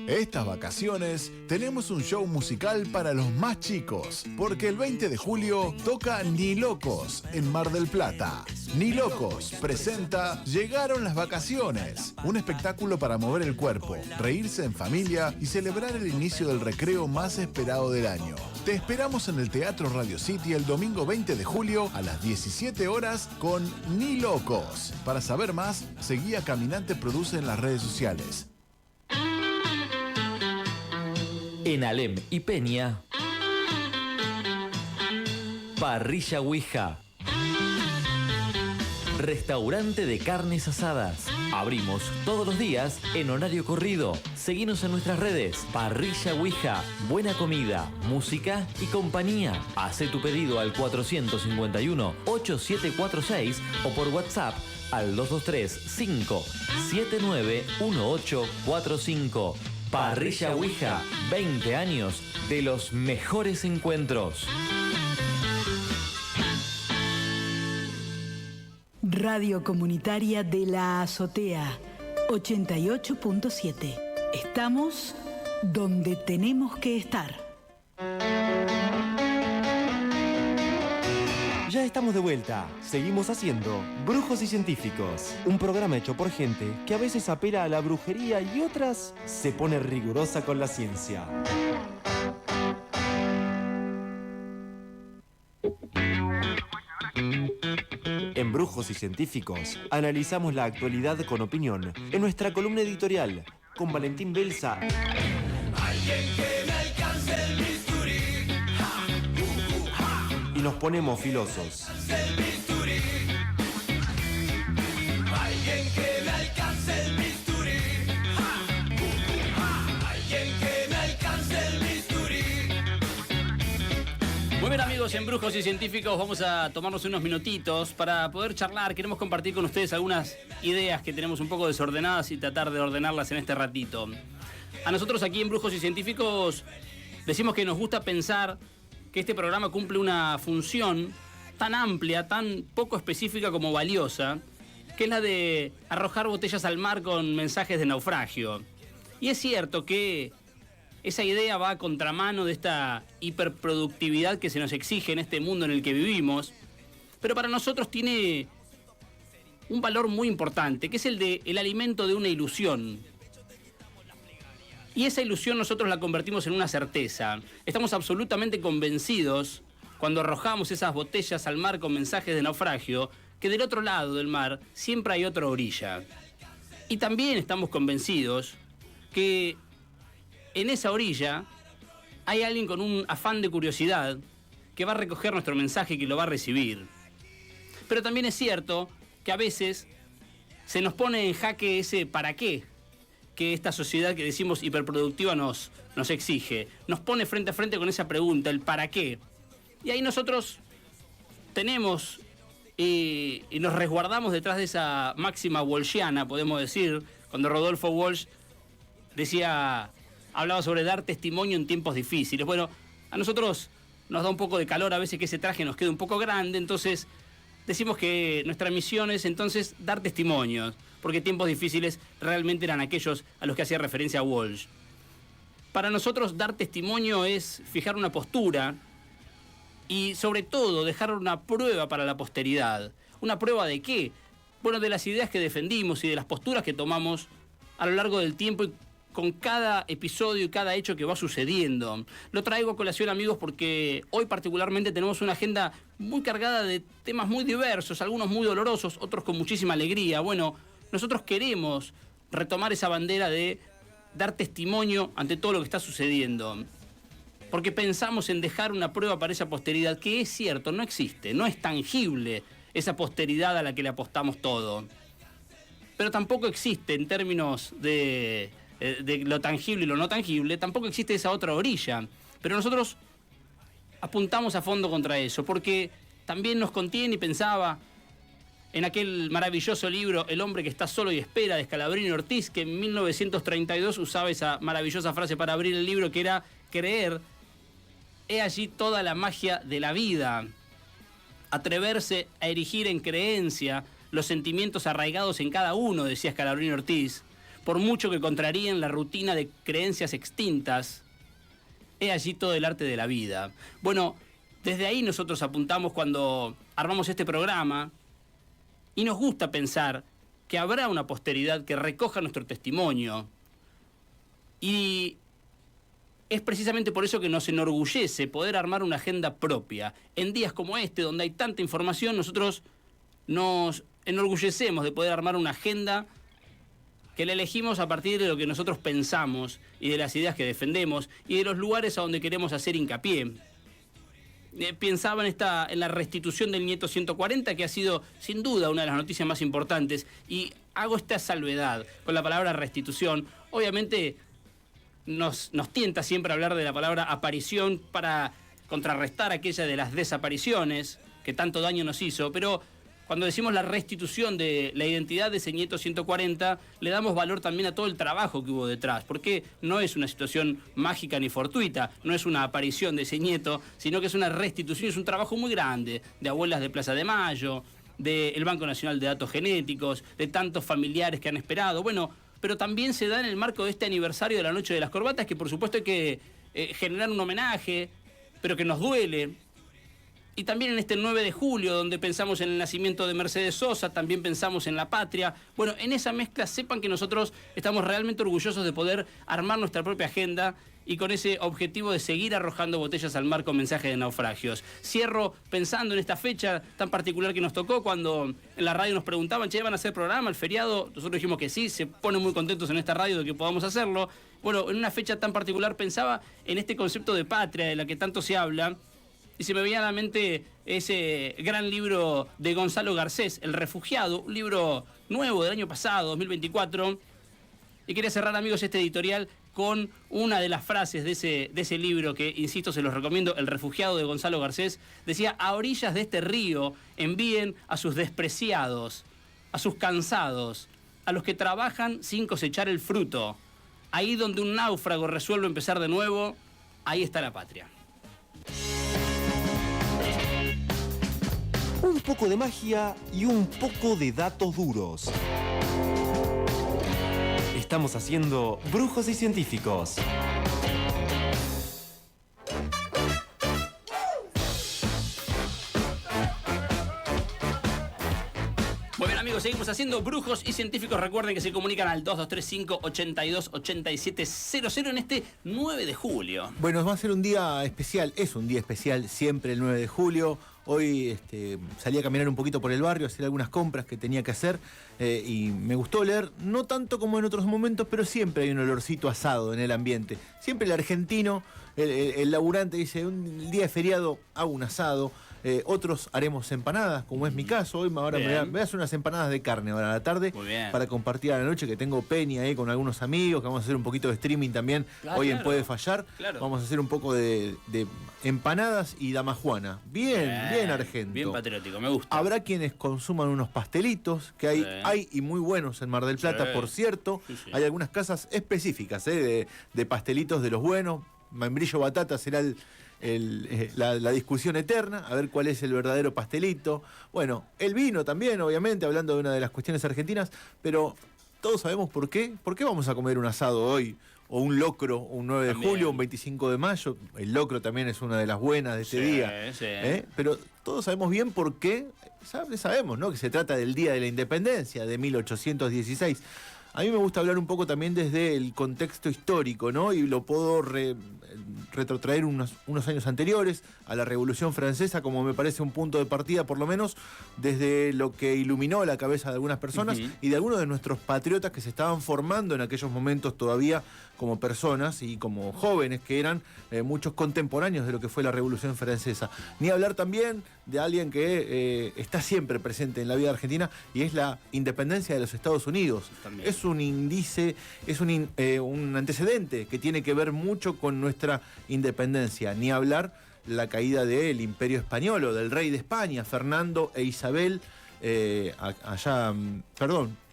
Estas vacaciones tenemos un show musical para los más chicos, porque el 20 de julio toca Ni Locos en Mar del Plata. Ni Locos presenta Llegaron las vacaciones, un espectáculo para mover el cuerpo, reírse en familia y celebrar el inicio del recreo más esperado del año. Te esperamos en el Teatro Radio City el domingo 20 de julio a las 17 horas con Ni Locos. Para saber más, seguí a Caminante Produce en las redes sociales. En Alem y Peña, Parrilla Ouija. Restaurante de carnes asadas. Abrimos todos los días en horario corrido. Seguinos en nuestras redes. Parrilla Ouija. Buena comida, música y compañía. Hacé tu pedido al 451-8746 o por WhatsApp al 223-579-1845. Parrilla Ouija, 20 años de los mejores encuentros. Radio Comunitaria de la Azotea, 88.7. Estamos donde tenemos que estar. Ya estamos de vuelta. Seguimos haciendo Brujos y Científicos, un programa hecho por gente que a veces apela a la brujería y otras se pone rigurosa con la ciencia. En Brujos y Científicos analizamos la actualidad con opinión en nuestra columna editorial con Valentín Belsa. Alguien que me alcance el bisturí. Y nos ponemos filosos. El bisturí. Alguien que me alcance el bisturí. Alguien que me alcance el bisturí. Muy bien, amigos, en Brujos y Científicos vamos a tomarnos unos minutitos para poder charlar. Queremos compartir con ustedes algunas ideas que tenemos un poco desordenadas y tratar de ordenarlas en este ratito. A nosotros aquí en Brujos y Científicos decimos que nos gusta pensar que este programa cumple una función tan amplia, tan poco específica como valiosa, que es la de arrojar botellas al mar con mensajes de naufragio. Y es cierto que esa idea va a contramano de esta hiperproductividad que se nos exige en este mundo en el que vivimos, pero para nosotros tiene un valor muy importante, que es el de el alimento de una ilusión. Y esa ilusión nosotros la convertimos en una certeza. Estamos absolutamente convencidos, cuando arrojamos esas botellas al mar con mensajes de naufragio, que del otro lado del mar siempre hay otra orilla. Y también estamos convencidos que en esa orilla hay alguien con un afán de curiosidad que va a recoger nuestro mensaje y que lo va a recibir. Pero también es cierto que a veces se nos pone en jaque ese ¿para qué? Que esta sociedad que decimos hiperproductiva nos exige. Nos pone frente a frente con esa pregunta, el ¿para qué? Y ahí nosotros tenemos y nos resguardamos detrás de esa máxima walshiana, podemos decir, cuando Rodolfo Walsh hablaba sobre dar testimonio en tiempos difíciles. Bueno, a nosotros nos da un poco de calor a veces que ese traje nos quede un poco grande, entonces decimos que nuestra misión es entonces dar testimonios, porque tiempos difíciles realmente eran aquellos a los que hacía referencia Walsh. Para nosotros dar testimonio es fijar una postura y sobre todo dejar una prueba para la posteridad. ¿Una prueba de qué? Bueno, de las ideas que defendimos y de las posturas que tomamos a lo largo del tiempo y con cada episodio y cada hecho que va sucediendo. Lo traigo a colación, amigos, porque hoy particularmente tenemos una agenda muy cargada de temas muy diversos, algunos muy dolorosos, otros con muchísima alegría. Bueno, nosotros queremos retomar esa bandera de dar testimonio ante todo lo que está sucediendo. Porque pensamos en dejar una prueba para esa posteridad, que es cierto, no existe, no es tangible esa posteridad a la que le apostamos todo. Pero tampoco existe en términos de lo tangible y lo no tangible, tampoco existe esa otra orilla. Pero nosotros apuntamos a fondo contra eso, porque también nos contiene y pensaba en aquel maravilloso libro El hombre que está solo y espera, de Scalabrini Ortiz, que en 1932 usaba esa maravillosa frase para abrir el libro, que era: creer, he allí toda la magia de la vida. Atreverse a erigir en creencia los sentimientos arraigados en cada uno, decía Scalabrini Ortiz, por mucho que contraríen la rutina de creencias extintas. He allí todo el arte de la vida. Bueno, desde ahí nosotros apuntamos cuando armamos este programa, y nos gusta pensar que habrá una posteridad que recoja nuestro testimonio. Y es precisamente por eso que nos enorgullece poder armar una agenda propia. En días como este, donde hay tanta información, nosotros nos enorgullecemos de poder armar una agenda que la elegimos a partir de lo que nosotros pensamos y de las ideas que defendemos y de los lugares a donde queremos hacer hincapié. Pensaba en la restitución del nieto 140, que ha sido sin duda una de las noticias más importantes, y hago esta salvedad con la palabra restitución. Obviamente nos tienta siempre hablar de la palabra aparición para contrarrestar aquella de las desapariciones que tanto daño nos hizo, pero cuando decimos la restitución de la identidad de ese nieto 140, le damos valor también a todo el trabajo que hubo detrás, porque no es una situación mágica ni fortuita, no es una aparición de ese nieto, sino que es una restitución, es un trabajo muy grande, de abuelas de Plaza de Mayo, del Banco Nacional de Datos Genéticos, de tantos familiares que han esperado. Bueno, pero también se da en el marco de este aniversario de la Noche de las Corbatas, que por supuesto hay que generar un homenaje, pero que nos duele. Y también en este 9 de julio, donde pensamos en el nacimiento de Mercedes Sosa, también pensamos en la patria. Bueno, en esa mezcla sepan que nosotros estamos realmente orgullosos de poder armar nuestra propia agenda y con ese objetivo de seguir arrojando botellas al mar con mensajes de naufragios. Cierro pensando en esta fecha tan particular que nos tocó, cuando en la radio nos preguntaban, ¿van a hacer programa el feriado? Nosotros dijimos que sí, se ponen muy contentos en esta radio de que podamos hacerlo. Bueno, en una fecha tan particular pensaba en este concepto de patria de la que tanto se habla, y se me venía a la mente ese gran libro de Gonzalo Garcés, El Refugiado, un libro nuevo del año pasado, 2024. Y quería cerrar, amigos, este editorial con una de las frases de ese libro que, insisto, se los recomiendo, El Refugiado de Gonzalo Garcés. Decía: a orillas de este río envíen a sus despreciados, a sus cansados, a los que trabajan sin cosechar el fruto. Ahí donde un náufrago resuelve empezar de nuevo, ahí está la patria. Un poco de magia y un poco de datos duros. Estamos haciendo Brujos y Científicos. Muy bien, amigos, seguimos haciendo Brujos y Científicos. Recuerden que se comunican al 2235-828700 en este 9 de julio. Bueno, va a ser un día especial, es un día especial siempre el 9 de julio. Hoy salí a caminar un poquito por el barrio, a hacer algunas compras que tenía que hacer y me gustó leer, no tanto como en otros momentos, pero siempre hay un olorcito asado en el ambiente. Siempre el argentino, el laburante dice, el día de feriado hago un asado. Otros haremos empanadas, como es mi caso. Hoy ahora me voy a hacer unas empanadas de carne ahora a la tarde para compartir a la noche, que tengo peña ahí con algunos amigos, que vamos a hacer un poquito de streaming también hoy en Puede Fallar. Claro. Vamos a hacer un poco de empanadas y damajuana. Bien argento. Bien patriótico, me gusta. Habrá quienes consuman unos pastelitos, que hay y muy buenos en Mar del Plata, por cierto. Sí. Hay algunas casas específicas de pastelitos de los buenos. Membrillo batata será la discusión eterna, a ver cuál es el verdadero pastelito. Bueno, el vino también, obviamente, hablando de una de las cuestiones argentinas, pero todos sabemos por qué. ¿Por qué vamos a comer un asado hoy? o un locro, un 9 de También. julio, un 25 de mayo. El locro también es una de las buenas de este día. Sí. Pero todos sabemos bien por qué, sabemos, ¿no? Que se trata del Día de la Independencia de 1816. A mí me gusta hablar un poco también desde el contexto histórico, ¿no? Y lo puedo retrotraer unos años anteriores a la Revolución Francesa, como me parece un punto de partida, por lo menos, desde lo que iluminó la cabeza de algunas personas y de algunos de nuestros patriotas que se estaban formando en aquellos momentos todavía como personas y como jóvenes, que eran muchos contemporáneos de lo que fue la Revolución Francesa. Ni hablar también de alguien que está siempre presente en la vida argentina, y es la independencia de los Estados Unidos. También. Es un índice, es un antecedente que tiene que ver mucho con nuestra independencia. Ni hablar la caída del Imperio Español o del rey de España, Fernando e Isabel,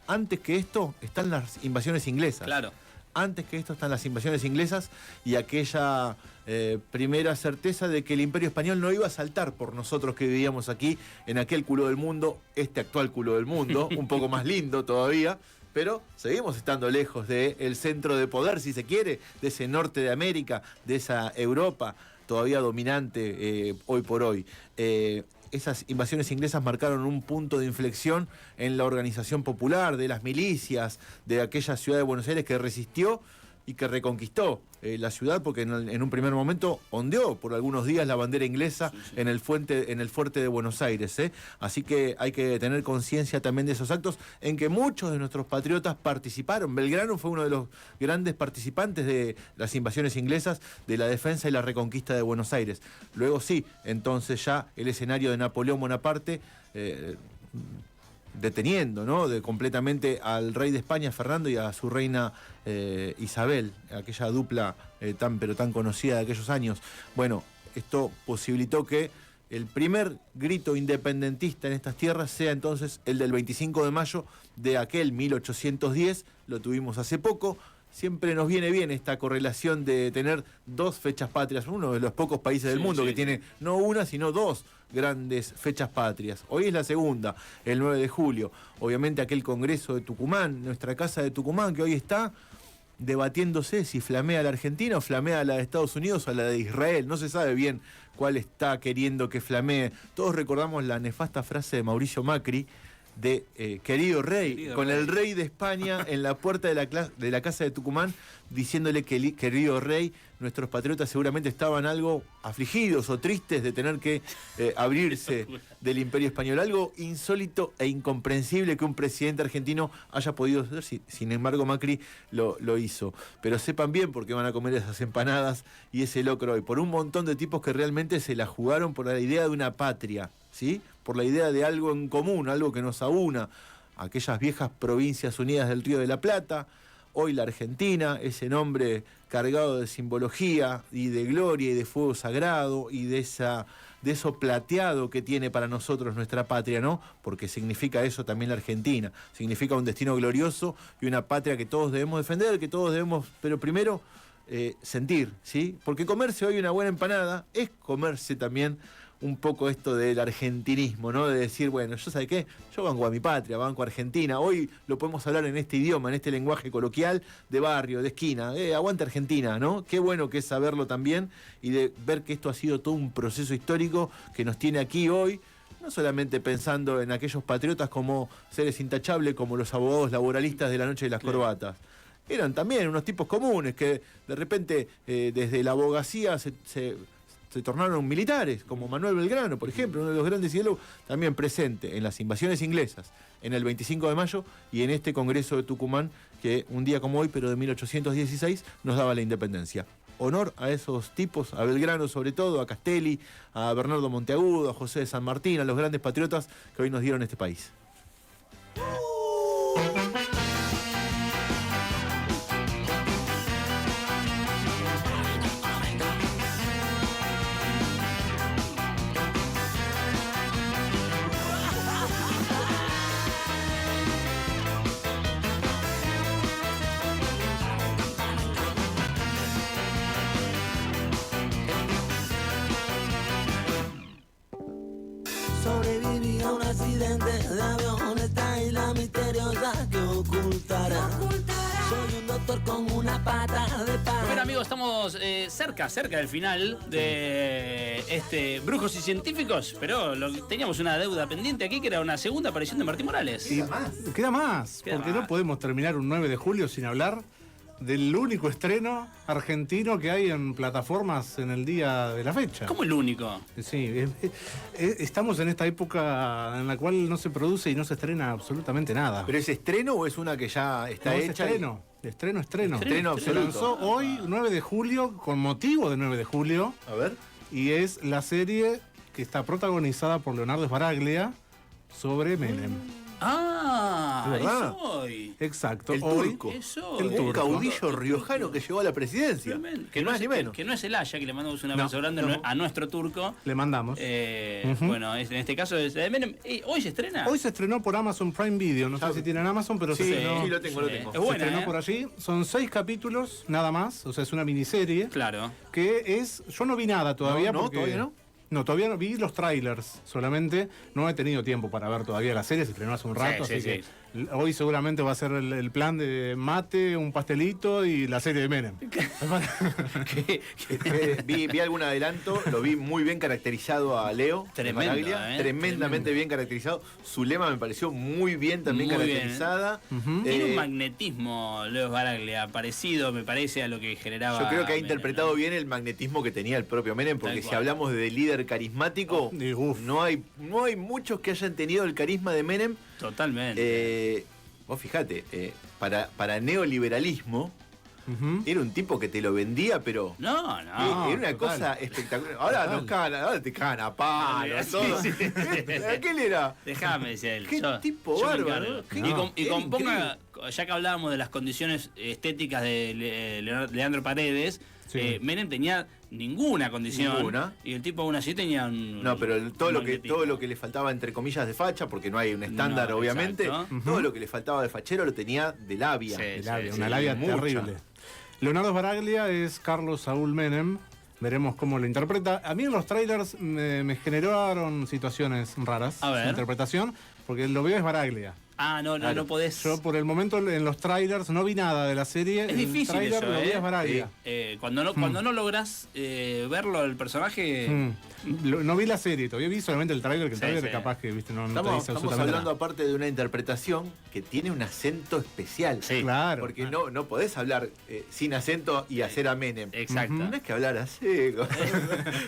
antes que esto están las invasiones inglesas. Claro. Antes que esto están las invasiones inglesas y aquella primera certeza de que el Imperio Español no iba a saltar por nosotros que vivíamos aquí, en aquel culo del mundo, este actual culo del mundo, un poco más lindo todavía, pero seguimos estando lejos del centro de poder, si se quiere, de ese norte de América, de esa Europa todavía dominante hoy por hoy. Esas invasiones inglesas marcaron un punto de inflexión en la organización popular, de las milicias, de aquella ciudad de Buenos Aires que resistió y que reconquistó la ciudad, porque en un primer momento ondeó por algunos días la bandera inglesa en el fuerte de Buenos Aires. Así que hay que tener conciencia también de esos actos en que muchos de nuestros patriotas participaron. Belgrano fue uno de los grandes participantes de las invasiones inglesas, de la defensa y la reconquista de Buenos Aires. Luego sí, entonces ya el escenario de Napoleón Bonaparte, deteniendo, ¿no?, completamente al rey de España, Fernando, y a su reina Isabel, aquella dupla tan conocida de aquellos años. Bueno, esto posibilitó que el primer grito independentista en estas tierras sea entonces el del 25 de mayo de aquel 1810, lo tuvimos hace poco. Siempre nos viene bien esta correlación de tener dos fechas patrias, uno de los pocos países del mundo que tiene no una, sino dos grandes fechas patrias. Hoy es la segunda, el 9 de julio. Obviamente aquel Congreso de Tucumán, nuestra casa de Tucumán, que hoy está debatiéndose si flamea a la Argentina o flamea a la de Estados Unidos o a la de Israel. No se sabe bien cuál está queriendo que flamee. Todos recordamos la nefasta frase de Mauricio Macri de querido rey, con el rey de España en la puerta de la casa de Tucumán, diciéndole que querido rey. Nuestros patriotas seguramente estaban algo afligidos o tristes de tener que abrirse del Imperio Español. Algo insólito e incomprensible que un presidente argentino haya podido hacer. Sin embargo, Macri lo hizo. Pero sepan bien por qué van a comer esas empanadas y ese locro hoy. Por un montón de tipos que realmente se la jugaron por la idea de una patria, ¿sí? Por la idea de algo en común, algo que nos aúna. Aquellas viejas provincias unidas del Río de la Plata, hoy la Argentina, ese nombre cargado de simbología y de gloria y de fuego sagrado y de eso plateado que tiene para nosotros nuestra patria, ¿no? Porque significa eso también la Argentina, significa un destino glorioso y una patria que todos debemos defender, que todos debemos, pero primero sentir, ¿sí? Porque comerse hoy una buena empanada es comerse también un poco esto del argentinismo, ¿no? De decir, bueno, ¿yo sabe qué? Yo banco a mi patria, banco a Argentina. Hoy lo podemos hablar en este idioma, en este lenguaje coloquial de barrio, de esquina. Aguante Argentina, ¿no? Qué bueno que es saberlo también y de ver que esto ha sido todo un proceso histórico que nos tiene aquí hoy, no solamente pensando en aquellos patriotas como seres intachables, como los abogados laboralistas de la noche de las corbatas. Eran también unos tipos comunes que de repente desde la abogacía se tornaron militares, como Manuel Belgrano, por ejemplo, uno de los grandes ideólogos, también presente en las invasiones inglesas, en el 25 de mayo y en este Congreso de Tucumán, que un día como hoy, pero de 1816, nos daba la independencia. Honor a esos tipos, a Belgrano sobre todo, a Castelli, a Bernardo Monteagudo, a José de San Martín, a los grandes patriotas que hoy nos dieron este país. Sobreviví a un accidente de avión, esta isla misteriosa que ocultará. Soy un doctor con una pata de pan. Bueno, amigos, estamos cerca del final de Brujos y Científicos, pero teníamos una deuda pendiente aquí que era una segunda aparición de Martín Morales. Queda más, porque no podemos terminar un 9 de julio sin hablar del único estreno argentino que hay en plataformas en el día de la fecha. ¿Cómo el único? Sí, estamos en esta época en la cual no se produce y no se estrena absolutamente nada. ¿Pero es estreno o es una que ya está hecha? Estreno. Estreno absoluto. Se lanzó hoy, 9 de julio, con motivo de 9 de julio. A ver. Y es la serie que está protagonizada por Leonardo Sbaraglia sobre Menem. Ah, ¿verdad? es hoy. Exacto. El hoy, turco. El Un caudillo riojano que llegó a la presidencia. Que no, ni menos. Que no es el Haya, que le mandamos un abrazo grande a nuestro turco. Le mandamos. Bueno, en este caso es Menem. ¿Hoy se estrena? Hoy se estrenó por Amazon Prime Video. No sé si tienen Amazon, pero sí, se estrenó. Sí, lo tengo. Es buena, se estrenó por allí. Son 6 capítulos, nada más. O sea, es una miniserie. Claro. Que es. Yo no vi nada todavía. ¿Todavía no? No, todavía no vi los trailers solamente. No he tenido tiempo para ver todavía la serie, se estrenó hace un rato, así que hoy seguramente va a ser el plan de mate, un pastelito y la serie de Menem. Vi algún adelanto, lo vi muy bien caracterizado a Leo. Tremendamente bien caracterizado. Su lema me pareció muy bien también muy caracterizada. Bien. Tiene un magnetismo, Leo Sbaraglia, parecido, me parece, a lo que generaba. Yo creo que ha Menem, interpretado bien el magnetismo que tenía el propio Menem, porque si hablamos de líder carismático, no hay muchos que hayan tenido el carisma de Menem. Totalmente. Vos fijate, para neoliberalismo era un tipo que te lo vendía, pero no, era una cosa espectacular. Ahora te cagan a palo. ¿Aquel era? Déjame, decía él. Qué tipo bárbaro. Y componga, ya que hablábamos de las condiciones estéticas de Leandro Paredes, Menem tenía ninguna condición. Y el tipo aún así tenía un. No, pero todo lo que le faltaba, entre comillas, de facha, porque no hay un estándar, obviamente. Todo lo que le faltaba de fachero lo tenía de labia. Una labia terrible. Leonardo Sbaraglia es Carlos Saúl Menem. Veremos cómo lo interpreta. A mí en los trailers me generaron situaciones raras. A ver. Su interpretación, porque lo veo es Sbaraglia. Ah, no podés. Yo por el momento en los trailers no vi nada de la serie. Es difícil trailer eso, lo vi a Sbaraglia. Cuando no lográs verlo, el personaje. No vi la serie, todavía vi solamente el trailer, que el trailer capaz que no te dice absolutamente Estamos hablando nada. aparte de una interpretación que tiene un acento especial. Sí, claro. Porque no podés hablar sin acento y hacer a Menem. Exacto. Tenés que hablar así.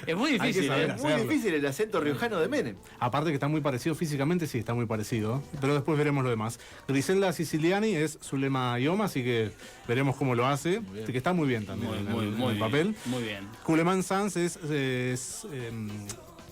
Es muy difícil. Es muy difícil el acento riojano de Menem. Aparte que está muy parecido físicamente, sí, está muy parecido. Pero después veremos lo demás. Griselda Siciliani es Zulema Ioma, así que veremos cómo lo hace. Así que está muy bien también en el papel. Muy bien. Culemán Sanz es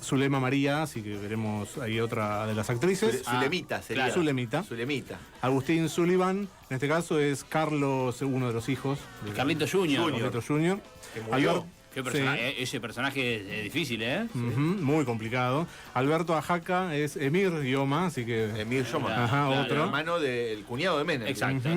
Zulema María, así que veremos ahí otra de las actrices. Zulemita sería. Claro. Zulemita. Agustín Sullivan, en este caso es Carlos, uno de los hijos. Carlito Jr. Carlito Jr. Que murió. Qué personaje, ese personaje es difícil, ¿eh? Muy complicado. Alberto Ajaca es Emir Ioma, así que. Emir Ioma. Ajá, otro. Hermano del cuñado de Menem. Exacto.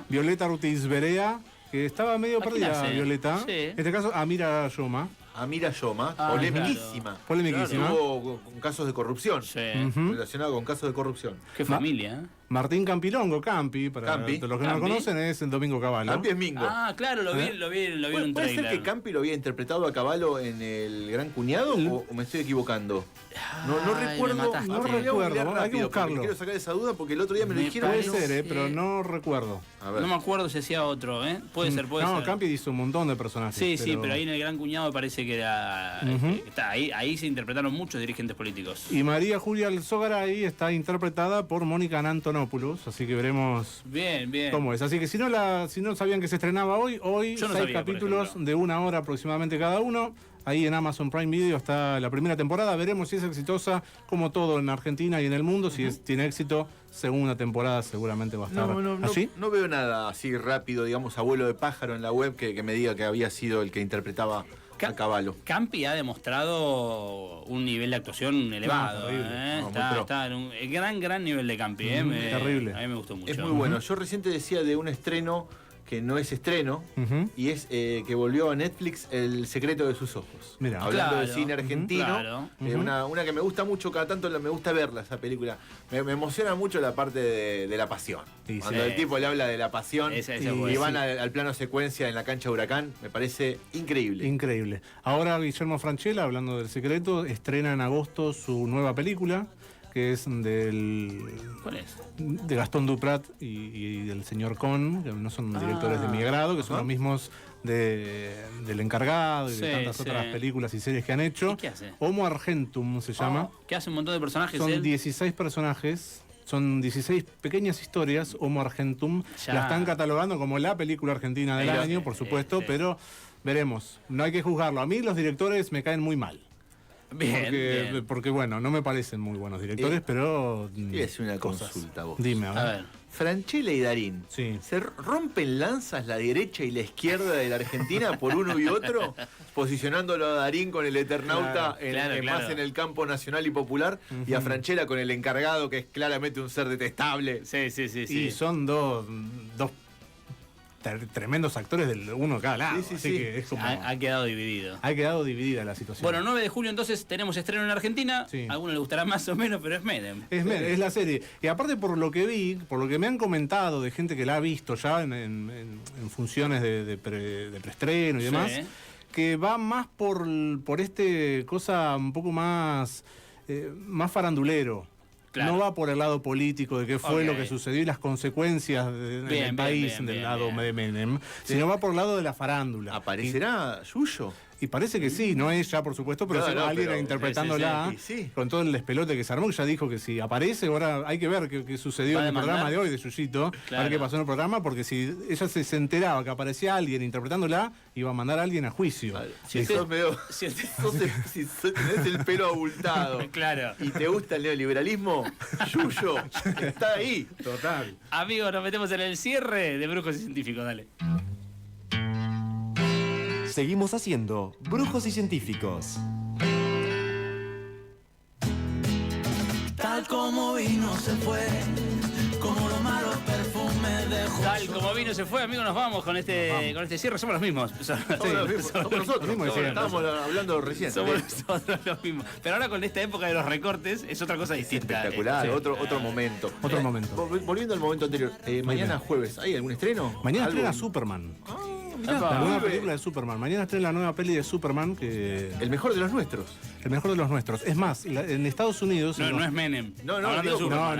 Violeta Ortiz Berea, que estaba medio perdida, Violeta. Sí. En este caso, Amira Ioma. Amira Ioma, polemiquísima. Polemiquísima. Estuvo con casos de corrupción. Sí. Relacionado con casos de corrupción. Qué familia, ¿eh? Martín Campilongo, Campi, para los que no lo conocen, es el Domingo Cavallo. Campi es Mingo. Ah, claro, lo vi en un ¿Puede trailer. ser que Campi lo había interpretado a Cavallo en El Gran Cuñado o me estoy equivocando? No recuerdo. Hay que buscarlo. Quiero sacar esa duda porque el otro día me lo dijeron. Puede ser, pero no recuerdo. No me acuerdo si hacía otro, ¿eh? Puede ser. No, Campi hizo un montón de personajes. Sí, pero ahí en El Gran Cuñado me parece que era. Ahí se interpretaron muchos dirigentes políticos. Y María Julia Alzogaray está interpretada por Mónica Antonopoulos, así que veremos bien cómo es. Así que si no sabían que se estrenaba hoy 6 capítulos de 1 hora aproximadamente cada uno. Ahí en Amazon Prime Video está la primera temporada. Veremos si es exitosa, como todo en Argentina y en el mundo. Si tiene éxito, segunda temporada seguramente va a estar así. No veo nada así rápido, digamos, abuelo de pájaro en la web que me diga que había sido el que interpretaba a Cavallo. Campi ha demostrado un nivel de actuación elevado. Está en un gran nivel de Campi. Terrible. A mí me gustó mucho. Es muy bueno. Yo recién te decía de un estreno que no es estreno, y es que volvió a Netflix El secreto de sus ojos. Mira, hablando de cine argentino, claro. Una que me gusta mucho, cada tanto me gusta verla, esa película. Me emociona mucho la parte de la pasión. Sí, Cuando el tipo le habla de la pasión y van sí. al plano secuencia en la cancha de Huracán, me parece increíble. Increíble. Ahora Guillermo Francella, hablando del secreto, estrena en agosto su nueva película, que es ¿Cuál es? de Gastón Duprat y del señor Cohn, que no son directores de mi agrado, que son los mismos del Encargado y de tantas otras películas y series que han hecho. ¿Y qué hace? Homo Argentum se llama. Que hace un montón de personajes. Son 16 personajes. Son 16 pequeñas historias, Homo Argentum. Ya. La están catalogando como la película argentina del año, por supuesto, pero veremos. No hay que juzgarlo. A mí los directores me caen muy mal. Bien, porque bueno, no me parecen muy buenos directores, pero... Y es una consulta vos. Dime, a ver. Francella y Darín, ¿se rompen lanzas la derecha y la izquierda de la Argentina por uno y otro? Posicionándolo a Darín con el Eternauta más en el campo nacional y popular, y a Francella con el Encargado, que es claramente un ser detestable. Sí. Y son dos tremendos actores del uno de cada lado. Así que es como... Ha quedado dividido. Ha quedado dividida la situación. Bueno, 9 de julio entonces tenemos estreno en Argentina. A algunos les gustará más o menos, pero es Menem. Es la serie. Y aparte por lo que vi, por lo que me han comentado de gente que la ha visto ya en funciones de preestreno y demás, que va más por cosa un poco más farandulero. Claro. No va por el lado político de qué fue lo que sucedió y las consecuencias en el país del lado de Menem, sino va por el lado de la farándula. ¿Aparecerá Yuyo? Y parece que sí, no ella, por supuesto, pero alguien interpretándola con todo el despelote que se armó, que ya dijo que si aparece, ahora hay que ver qué sucedió en el programa de hoy de Yuyito, a ver qué pasó en el programa, porque si ella se enteraba que aparecía alguien interpretándola, iba a mandar a alguien a juicio. Si tenés el pelo abultado y te gusta el neoliberalismo, Yuyo está ahí. Total. Amigos, nos metemos en el cierre de Brujos y Científicos, dale. Seguimos haciendo Brujos y Científicos. Tal como vino se fue, como los malos perfumes dejó. Tal como vino se fue, amigos, nos vamos con este cierre. Somos los mismos. Somos nosotros. Estábamos hablando recién. Somos nosotros los mismos. Pero ahora con esta época de los recortes es otra cosa distinta. Espectacular, otro momento. Otro momento. Volviendo al momento anterior, mañana jueves, ¿hay algún estreno? Mañana estrena Superman. La nueva película de Superman. Mañana estrena la nueva peli de Superman que... El mejor de los nuestros. El mejor de los nuestros. Es más, en Estados Unidos... No es Menem. No,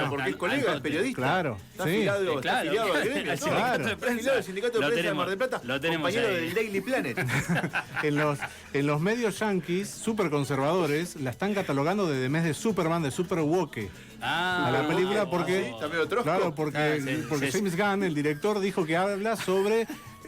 porque es colega, es periodista. Claro. Está afiliado al gremio. Está afiliado al sindicato de prensa de Mar del Plata. Compañero del Daily Planet. En los medios yanquis, súper conservadores, la están catalogando desde mes de Superman, de Super Woke. A la película porque... Está medio trosco. Claro, porque James Gunn, el director, dijo que habla sobre...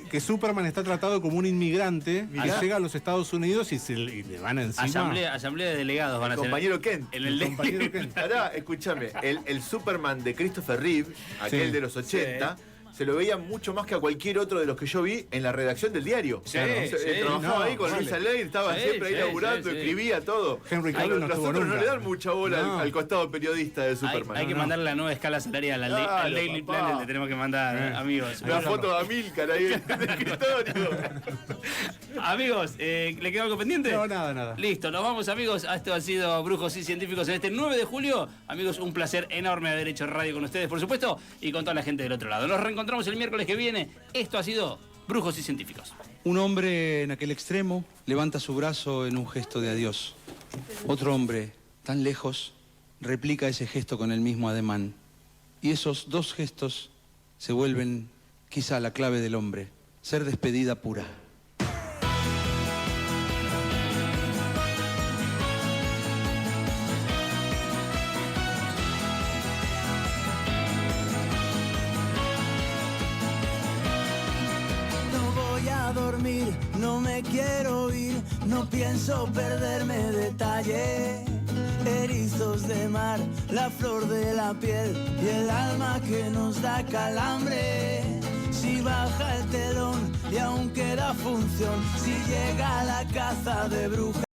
que Superman está tratado como un inmigrante que llega a los Estados Unidos y le van encima. Asamblea de delegados van a ser. Compañero Kent. El compañero Kent. Ahora, escúchame, el Superman de Christopher Reeve, aquel de los 80, se lo veía mucho más que a cualquier otro de los que yo vi en la redacción del diario. Trabajaba ahí con Luis Aley, estaba siempre ahí laburando, escribía todo. Henry Cavill los otros no le dan mucha bola al costado periodista de Superman. Hay que mandarle la nueva escala salarial al Daily Planet, le tenemos que mandar, amigos. Una foto de Amílcar ahí en el escritorio. Amigos, ¿le quedó algo pendiente? No, nada. Listo, nos vamos, amigos. Esto ha sido Brujos y Científicos en este 9 de julio. Amigos, un placer enorme haber hecho radio con ustedes, por supuesto, y con toda la gente del otro lado. Nos reencontramos el miércoles que viene. Esto ha sido Brujos y Científicos. Un hombre en aquel extremo levanta su brazo en un gesto de adiós. Otro hombre, tan lejos, replica ese gesto con el mismo ademán. Y esos dos gestos se vuelven quizá la clave del hombre. Ser despedida pura. No me quiero ir, no pienso perderme detalle. Erizos de mar, la flor de la piel y el alma que nos da calambre. Si baja el telón y aún queda función, si llega la caza de brujas.